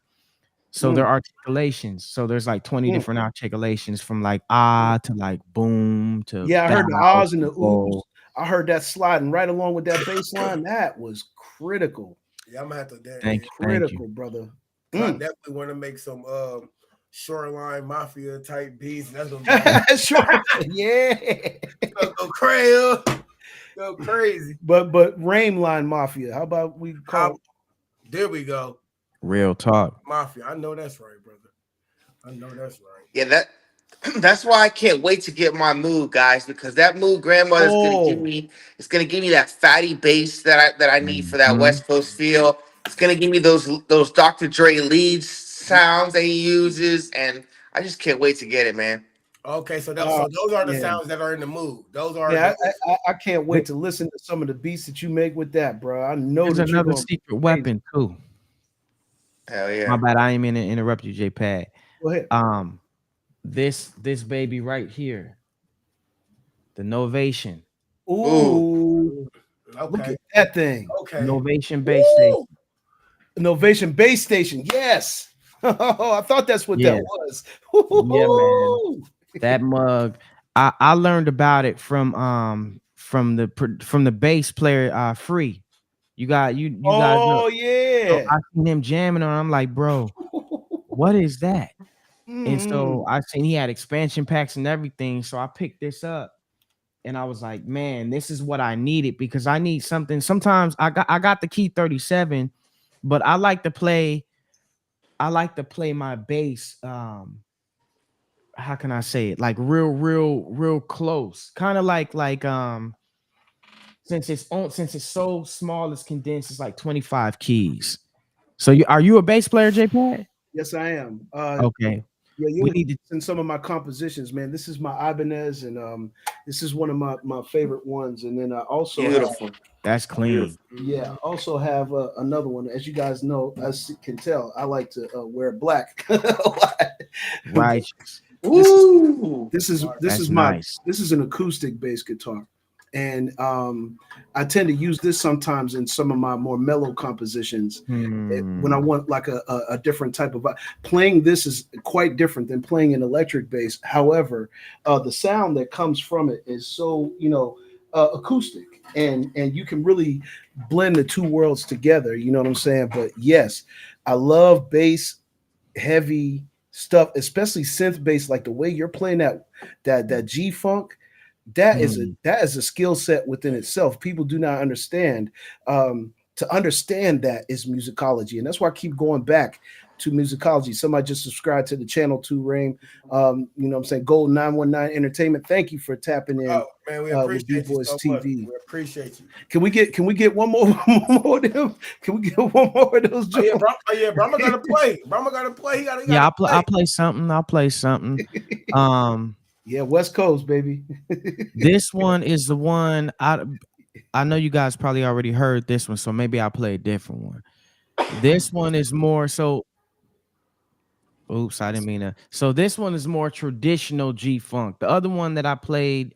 So they're articulations. So there's like 20 different articulations from like to like boom to I heard the ahs and the oohs. I heard that sliding right along with that bass line. That was critical. Yeah, I'm gonna have to. Thank you, critical, brother. I definitely want to make some Shoreline Mafia type beats. That's what go crazy. Go crazy. But Rainline Mafia. How about we call there we go. Real talk. Mafia. I know that's right, brother. I know that's right. Yeah, that's why I can't wait to get my Moog, guys, because that Moog grandmother's gonna give me that fatty bass that I need for that West Coast feel. It's gonna give me those Dr. Dre leads sounds that he uses, and I just can't wait to get it, man. Okay, so those are the sounds that are in the Moog. Those are I can't wait to listen to some of the beats that you make with that, bro. I know there's another secret weapon too. Hell yeah. My bad, I ain't mean to interrupt you, J-Pad. Go ahead. This baby right here, the Novation. Ooh. Okay. Look at that thing. Okay. Novation base station. Novation base station. Yes. Oh, I thought that's what that was. Yeah, man. That mug. I learned about it from the bass player Free. You guys know. Yeah. So I seen him jamming on. I'm like, bro, what is that? And so I seen he had expansion packs and everything. So I picked this up and I was like, man, this is what I needed because I need something. Sometimes I got the Key 37, but I like to play my bass. How can I say it? Like real close. Kind of like since it's so small, it's condensed, it's like 25 keys. So are you a bass player, J-Pad? Yes, I am. Okay. Yeah, we you'll need to. in some of my compositions, man. This is my Ibanez, and this is one of my favorite ones. And then I also have, Beautiful. That's clean. yeah, also have another one. As you guys know, as you can tell, I like to wear black a lot. Righteous. Ooh. This is That's nice. this is an acoustic bass guitar, and I tend to use this sometimes in some of my more mellow compositions when I want like a different type of playing. This is quite different than playing an electric bass. However, the sound that comes from it is so acoustic, and you can really blend the two worlds together. You know what I'm saying? But yes, I love bass heavy stuff, especially synth bass, like the way you're playing that G funk. That is a skill set within itself. People do not understand. To understand that is musicology, and that's why I keep going back to musicology. Somebody just subscribed to the channel too, Rain. You know what I'm saying? Gold 919 Entertainment. Thank you for tapping in. Oh man, we appreciate you B-Boys so TV. much. We appreciate you. Can we get one more of them? Can we get one more of those? Oh yeah, Braumuh gotta play. Braumuh gotta play. He gotta I'll play something. I'll play something. Yeah, West Coast, baby. This one is the one I know you guys probably already heard this one, so maybe I'll play a different one. This one is more so. Oops, I didn't mean to. So this one is more traditional G funk. The other one that I played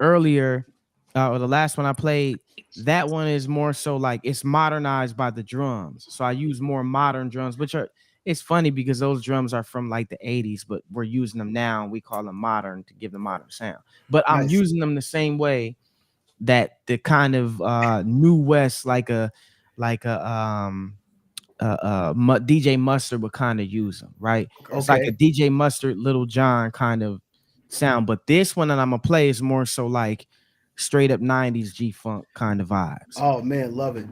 earlier, or the last one I played, that one is more so like it's modernized by the drums. So I use more modern drums, which are, it's funny because those drums are from like the 80s, but we're using them now and we call them modern to give the modern sound. But I'm using them the same way that the kind of new West, like a DJ Mustard would kind of use them, right? Okay. It's like a DJ Mustard, Little John kind of sound. But this one that I'm gonna play is more so like straight up 90s G funk kind of vibes. Oh man, love it.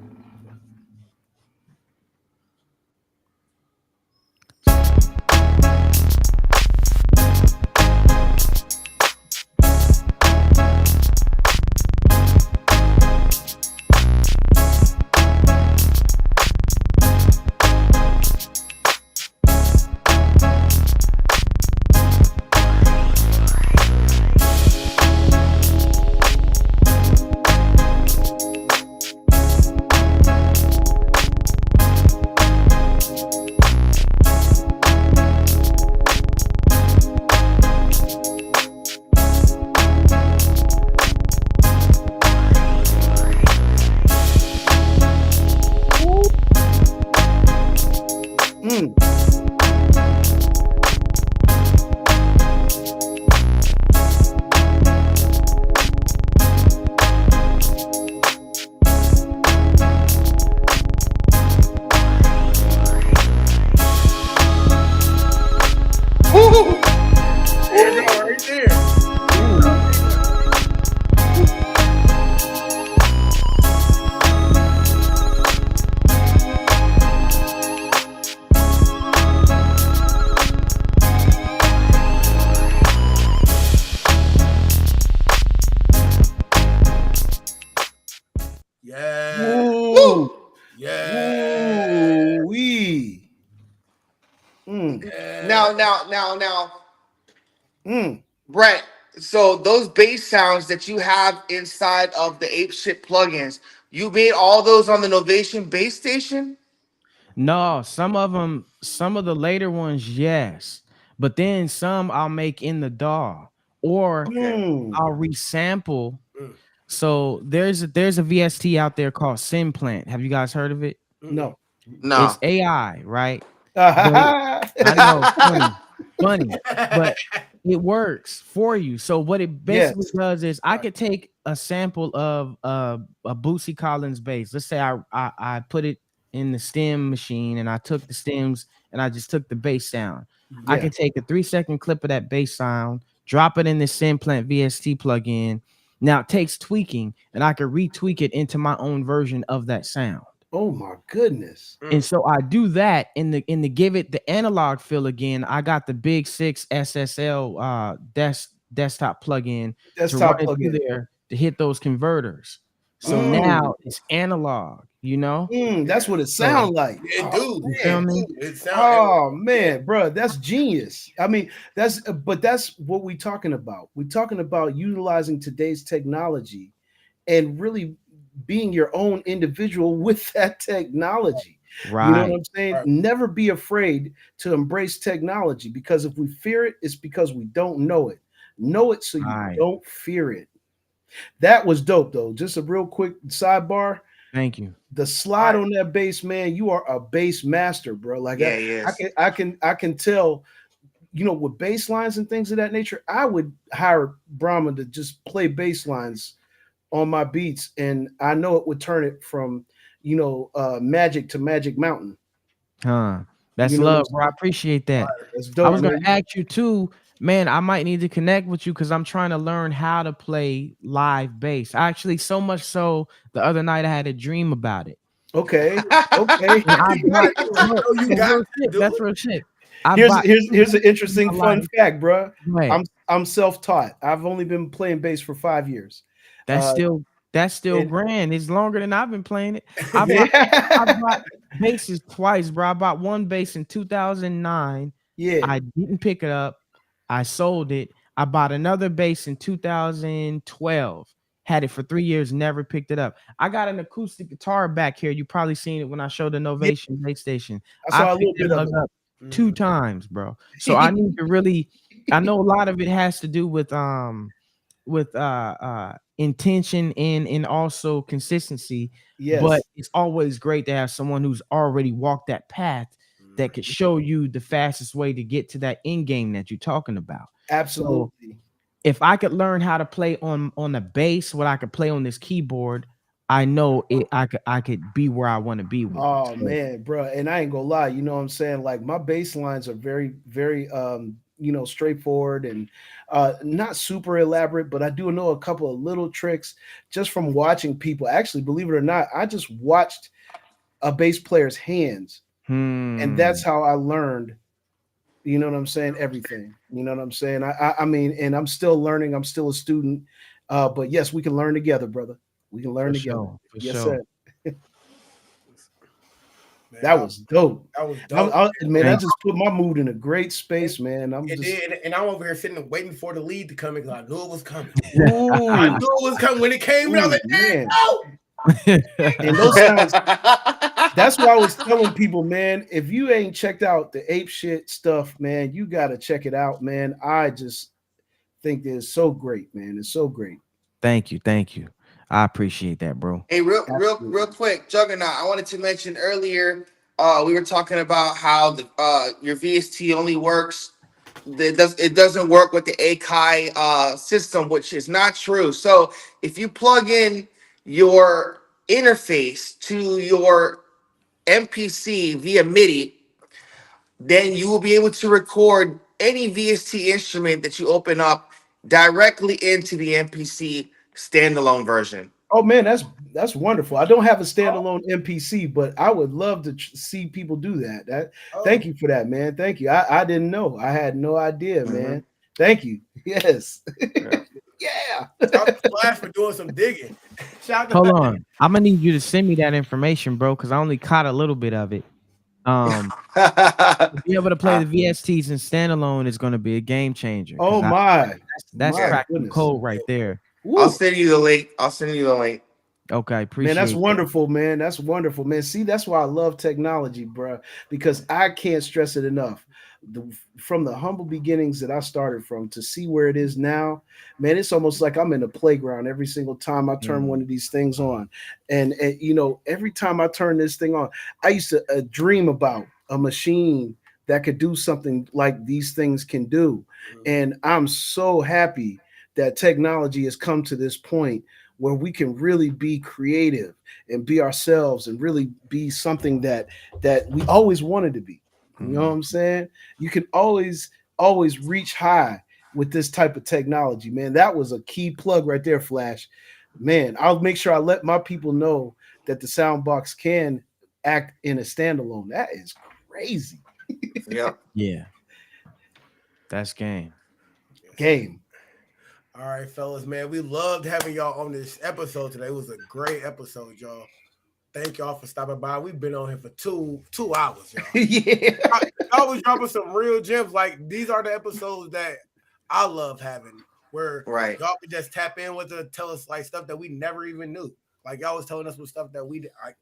Now, Brett, so those bass sounds that you have inside of the ApeShytt plugins, you made all those on the Novation base station? No, some of the later ones, yes. But then some I'll make in the DAW or I'll resample. So there's a VST out there called Simplant. Have you guys heard of it? No. It's AI, right? I know, funny, but it works for you. So what it basically does is I could take a sample of a Bootsy Collins bass. Let's say I put it in the stem machine and I took the stems and I just took the bass sound. I can take a 3-second clip of that bass sound, drop it in the Simplant VST plugin. Now it takes tweaking and I can retweak it into my own version of that sound. Oh my goodness. And so I do that in the give it the analog feel again. I got the Big 6 SSL desktop plugin to run it through there to hit those converters. So now it's analog, you know? That's what it sounds like. It do. You feel me? It sound Oh man, bro, that's genius. I mean, that's what we talking about. We're talking about utilizing today's technology and really being your own individual with that technology. Right. You know what I'm saying? Right. Never be afraid to embrace technology, because if we fear it, it's because we don't know it. Know it so you don't fear it. That was dope though. Just a real quick sidebar. Thank you. The slide on that bass, man, you are a bass master, bro. Like I can tell, you know, with bass lines and things of that nature, I would hire Braumuh to just play bass lines on my beats, and I know it would turn it from, you know, Magic to Magic Mountain. That's You know love, bro. I appreciate that. That's dope. I was gonna ask you too, man. I might need to connect with you because I'm trying to learn how to play live bass. Actually, so much so the other night I had a dream about it. Okay. That's real shit. Here's an interesting fun fact, bro. I'm self-taught. I've only been playing bass for 5 years. That's still grand. It's longer than I've been playing it. I bought basses twice, bro. I bought one bass in 2009. Yeah. I didn't pick it up. I sold it. I bought another bass in 2012. Had it for 3 years, never picked it up. I got an acoustic guitar back here. You probably seen it when I showed the Novation Bass Station. I saw a little picked bit it of it. up 2 times, bro. So I need to really. I know a lot of it has to do with intention and also consistency. Yes. But it's always great to have someone who's already walked that path that could show you the fastest way to get to that end game that you're talking about. Absolutely. So if I could learn how to play on the bass, what I could play on this keyboard, I know it. I could be where I want to be with it. Man, bro, and I ain't gonna lie. You know what I'm saying? Like my bass lines are very, very you know, straightforward and not super elaborate, but I do know a couple of little tricks just from watching people. Actually, believe it or not, I just watched a bass player's hands, and that's how I learned. You know what I'm saying? Everything. You know what I'm saying? I mean, and I'm still learning. I'm still a student. But yes, we can learn together, brother. We can learn together. Yes, sir. Man, that was dope. That was dope. Man, I just put my mood in a great space, man. And I'm over here sitting waiting for the lead to come, because I knew it was coming. I knew it was coming when it came. I was like, man. And those times, that's why I was telling people, man, if you ain't checked out the ApeShytt stuff, man, you got to check it out, man. I just think that it's so great, man. It's so great. Thank you. I appreciate that, bro. Hey, real quick, Juggernaut, I wanted to mention earlier, we were talking about how the your VST only works. It doesn't work with the Akai system, which is not true. So if you plug in your interface to your MPC via MIDI, then you will be able to record any VST instrument that you open up directly into the MPC standalone version. Oh man, that's wonderful. I don't have a standalone MPC, but I would love to see people do that. Thank you for that, man. Thank you. I didn't know. I had no idea, man. Thank you. Yes. Yeah. Shout out to Flash for doing some digging. Hold on. I'm gonna need you to send me that information, bro, because I only caught a little bit of it. To be able to play the VSTs in standalone is going to be a game changer. Oh my, that's cracking code right there. Woo. I'll send you the link. Okay, appreciate. Man, that's wonderful, man. That's wonderful, man. See, that's why I love technology, bro, because I can't stress it enough. From the humble beginnings that I started from to see where it is now, man, it's almost like I'm in a playground every single time I turn one of these things on. And you know, every time I turn this thing on, I used to dream about a machine that could do something like these things can do. And I'm so happy that technology has come to this point where we can really be creative and be ourselves and really be something that we always wanted to be. You know what I'm saying? You can always reach high with this type of technology, man. That was a key plug right there, Flash. Man, I'll make sure I let my people know that the Soundbox can act in a standalone. That is crazy. Yeah. Yeah. That's game. Game. All right, fellas, man. We loved having y'all on this episode today. It was a great episode, y'all. Thank y'all for stopping by. We've been on here for two hours, y'all. Yeah. Y'all was dropping some real gems. Like, these are the episodes that I love having, where y'all can just tap in with us, tell us like stuff that we never even knew. Like, y'all was telling us some stuff that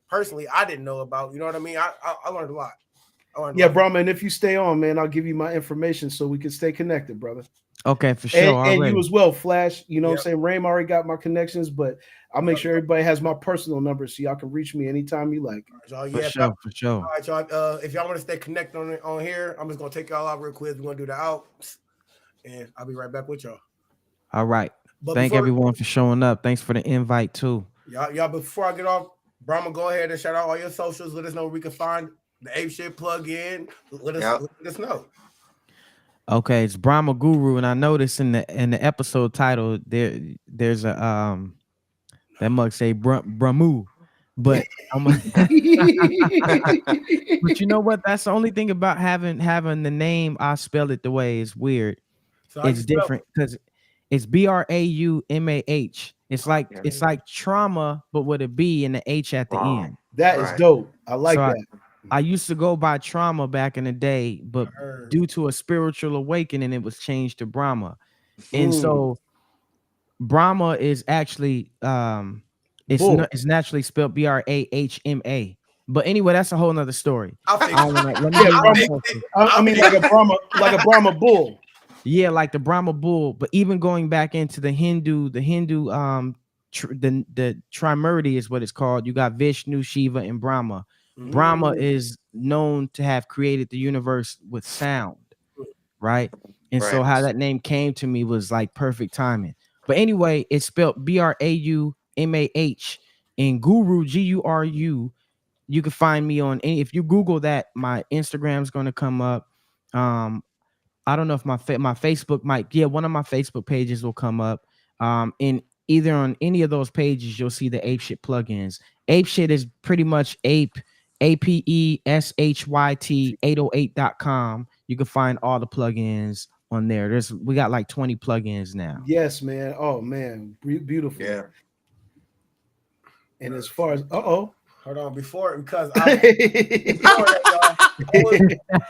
personally I didn't know about. You know what I mean? I learned a lot. Yeah, Braumuh, and if you stay on, man, I'll give you my information so we can stay connected, brother. Okay, for sure. And you as well, Flash. You know what I'm saying? Rame already got my connections, but I'll make sure everybody has my personal number so y'all can reach me anytime you like. For sure. All right, y'all. If y'all want to stay connected on here, I'm just gonna take y'all out real quick. We're gonna do the outs, and I'll be right back with y'all. All right. Thank everyone for showing up. Thanks for the invite too. Y'all, before I get off, Braumuh, go ahead and shout out all your socials. Let us know where we can find the ApeShytt Plug in. Let us know. Okay, it's Braumuh Guru, and I noticed in the episode title there's a that mug say Braumuh, but but you know what? That's the only thing about having the name. I spell it the way it's weird. So it's different because it's Braumah. It's like trauma, but with a B and the H at the end. That is dope. I like that. I used to go by Trauma back in the day, but due to a spiritual awakening, it was changed to Braumuh. And so Braumuh is actually it's naturally spelled Brahma. But anyway, that's a whole nother story. I mean like a Braumuh bull. Yeah, like the Braumuh bull. But even going back into the Hindu the Trimurti is what it's called. You got Vishnu, Shiva, and Brahma. Brahma is known to have created the universe with sound, right? And so how that name came to me was like perfect timing. But anyway, it's spelled Braumah and Guru, Guru. You can find me on any. If you Google that, my Instagram is going to come up. I don't know if my Facebook might. Yeah, one of my Facebook pages will come up. In either on any of those pages, you'll see the ApeShytt plugins. ApeShytt is pretty much APESHYT 808.com. You can find all the plugins on there. We got like 20 plugins now. Yes, man. Oh man, beautiful. Yeah. And as far as hold on, because I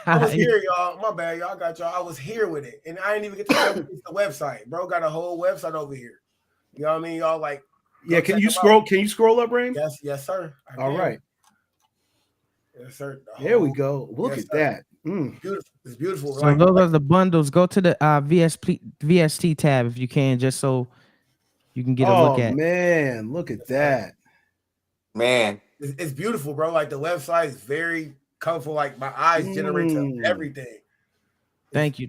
was here, y'all. My bad, y'all. Got y'all. I was here with it, and I didn't even get to the website. Bro got a whole website over here. You know what I mean, y'all? Like, yeah. Can you scroll? Can you scroll up, Rain? Yes, sir. All right. Yes, sir. There we go. Look at that. Beautiful. It's beautiful. So those are the bundles. Go to the VST tab if you can, just so you can get a look at. Oh man, look at that. Man, it's beautiful, bro. Like the website is very colorful. Like my eyes generate everything. Thank you.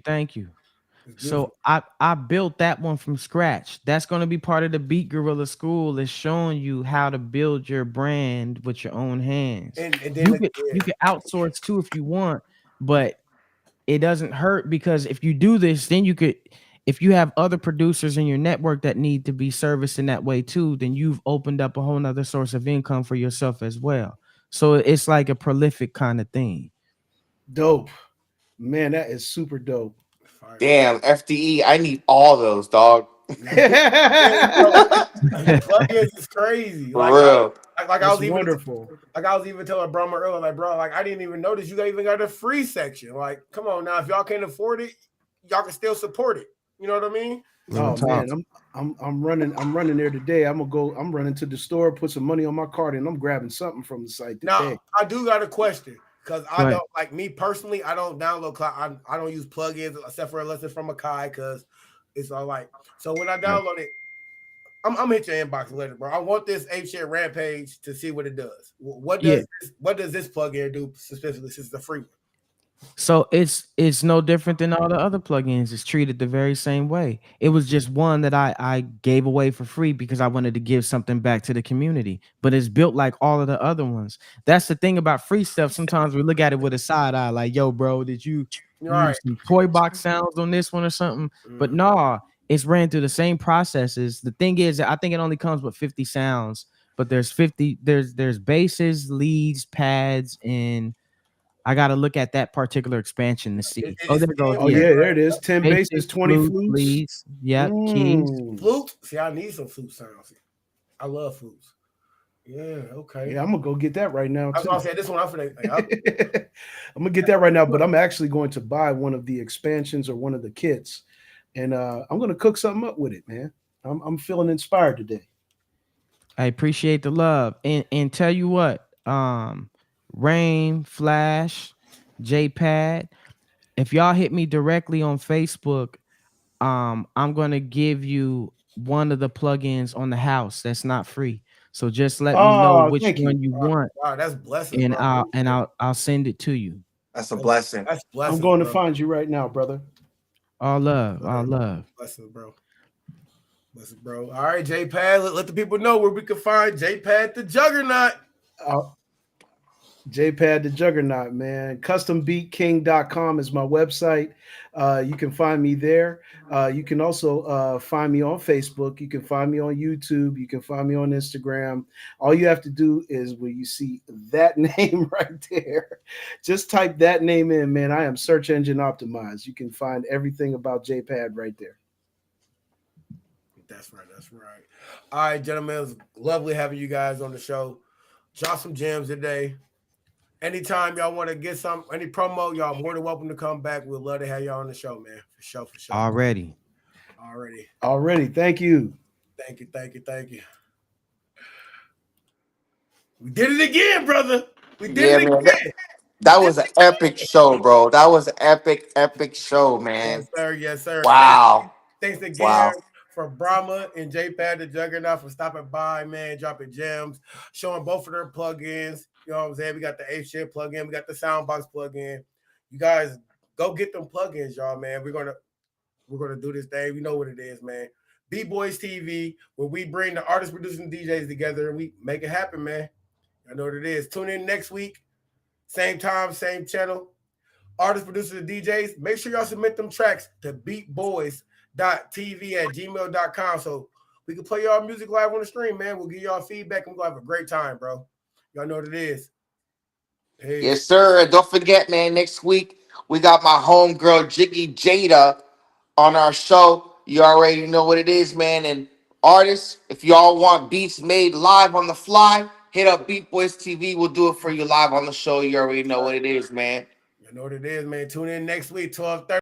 So I built that one from scratch. That's going to be part of the Beat Gorilla School, is showing you how to build your brand with your own hands. And then you can outsource too if you want, but it doesn't hurt, because if you do this, then you could, if you have other producers in your network that need to be serviced in that way too, then you've opened up a whole nother source of income for yourself as well. So it's like a prolific kind of thing. Dope. Man, that is super dope. Damn, FDE, I need all those, dog. Plugins is crazy. For real. Like I was even wonderful. Like I was even telling Braumuh earlier, like, bro, like I didn't even notice you even got a free section. Like, come on now, if y'all can't afford it, y'all can still support it. You know what I mean? Oh man, I'm running there today. I'm running to the store, put some money on my card, and I'm grabbing something from the site today. Now, I do got a question, because I don't, like me personally, I don't download, I don't use plugins except for unless it's from Akai, because it's all like, so when I download it, I'm gonna hit your inbox later, bro. I want this ApeShytt Rampage to see what it does. What does this plugin do specifically, since it's a free one? So it's no different than all the other plugins. It's treated the very same way. It was just one that I gave away for free because I wanted to give something back to the community. But it's built like all of the other ones. That's the thing about free stuff. Sometimes we look at it with a side eye, like, yo, bro, did you use some toy box sounds on this one or something? But nah, it's ran through the same processes. The thing is, I think it only comes with 50 sounds, but there's basses, leads, pads, and I gotta look at that particular expansion to see. It- Oh, it's there it goes. Oh in yeah, Yeah. here, there it is. 10 Basic basses, 20 flute, flutes. please. Yep. Keys. flute. See, I need some flute sounds. I love flutes. Yeah, okay. Yeah, I'm gonna go get that right now I was too. gonna say this one. I'm I'm gonna get that right now, but I'm actually going to buy one of the expansions or one of the kits, and I'm gonna cook something up with it, man. I'm feeling inspired today. I appreciate the love. And tell you what, Rain, Flash, JPad, if y'all hit me directly on Facebook, I'm gonna give you one of the plugins on the house that's not free. So just let me know Oh, which thank you. one you want, wow, that's blessings, and bro. I'll send it to you. That's a blessing. That's I'm blessings. going to bro. find you right now, brother. All love, all love. Blessings, bro. Blessings, bro. All right, JPad. Let the people know where we can find JPad the Juggernaut. JPad the Juggernaut, man. CustomBeatKing.com is my website. You can find me there. You can also find me on Facebook. You can find me on YouTube. You can find me on Instagram. All you have to do is when you see that name right there, just type that name in, man. I am search engine optimized. You can find everything about JPad right there. That's right. That's right. All right, gentlemen. It was lovely having you guys on the show. Drop some gems today. Anytime y'all want to get any promo, y'all more than welcome to come back. We'd love to have y'all on the show, man. For sure, for sure. Already. Already. Thank you. Thank you, thank you, thank you. We did it again, brother. We did it man. again. That was an epic show, bro. That was an epic show, man. Yes, sir. Yes, sir. Wow. Thanks again Wow. for Braumuh and JPad the Juggernaut for stopping by, man, dropping gems, showing both of their plugins. You know what I'm saying? We got the ApeShytt plugin, we got the Soundbox plugin. You guys go get them plugins, y'all, man. We're gonna do this thing. We know what it is, man. B-Boys TV, where we bring the artists, producers, and DJs together and we make it happen, man. I know what it is. Tune in next week, same time, same channel. Artists, producers, and DJs, make sure y'all submit them tracks to beatboys.tv@gmail.com so we can play y'all music live on the stream, man. We'll give y'all feedback and we're gonna have a great time, bro. Y'all know what it is. Peace. Yes, sir. And don't forget, man, next week we got my homegirl Jiggy Jada on our show. You already know what it is, man. And artists, if y'all want beats made live on the fly, hit up Beat Boys TV. We'll do it for you live on the show. You already know what it is, man. You know what it is, man. Tune in next week, 12:30.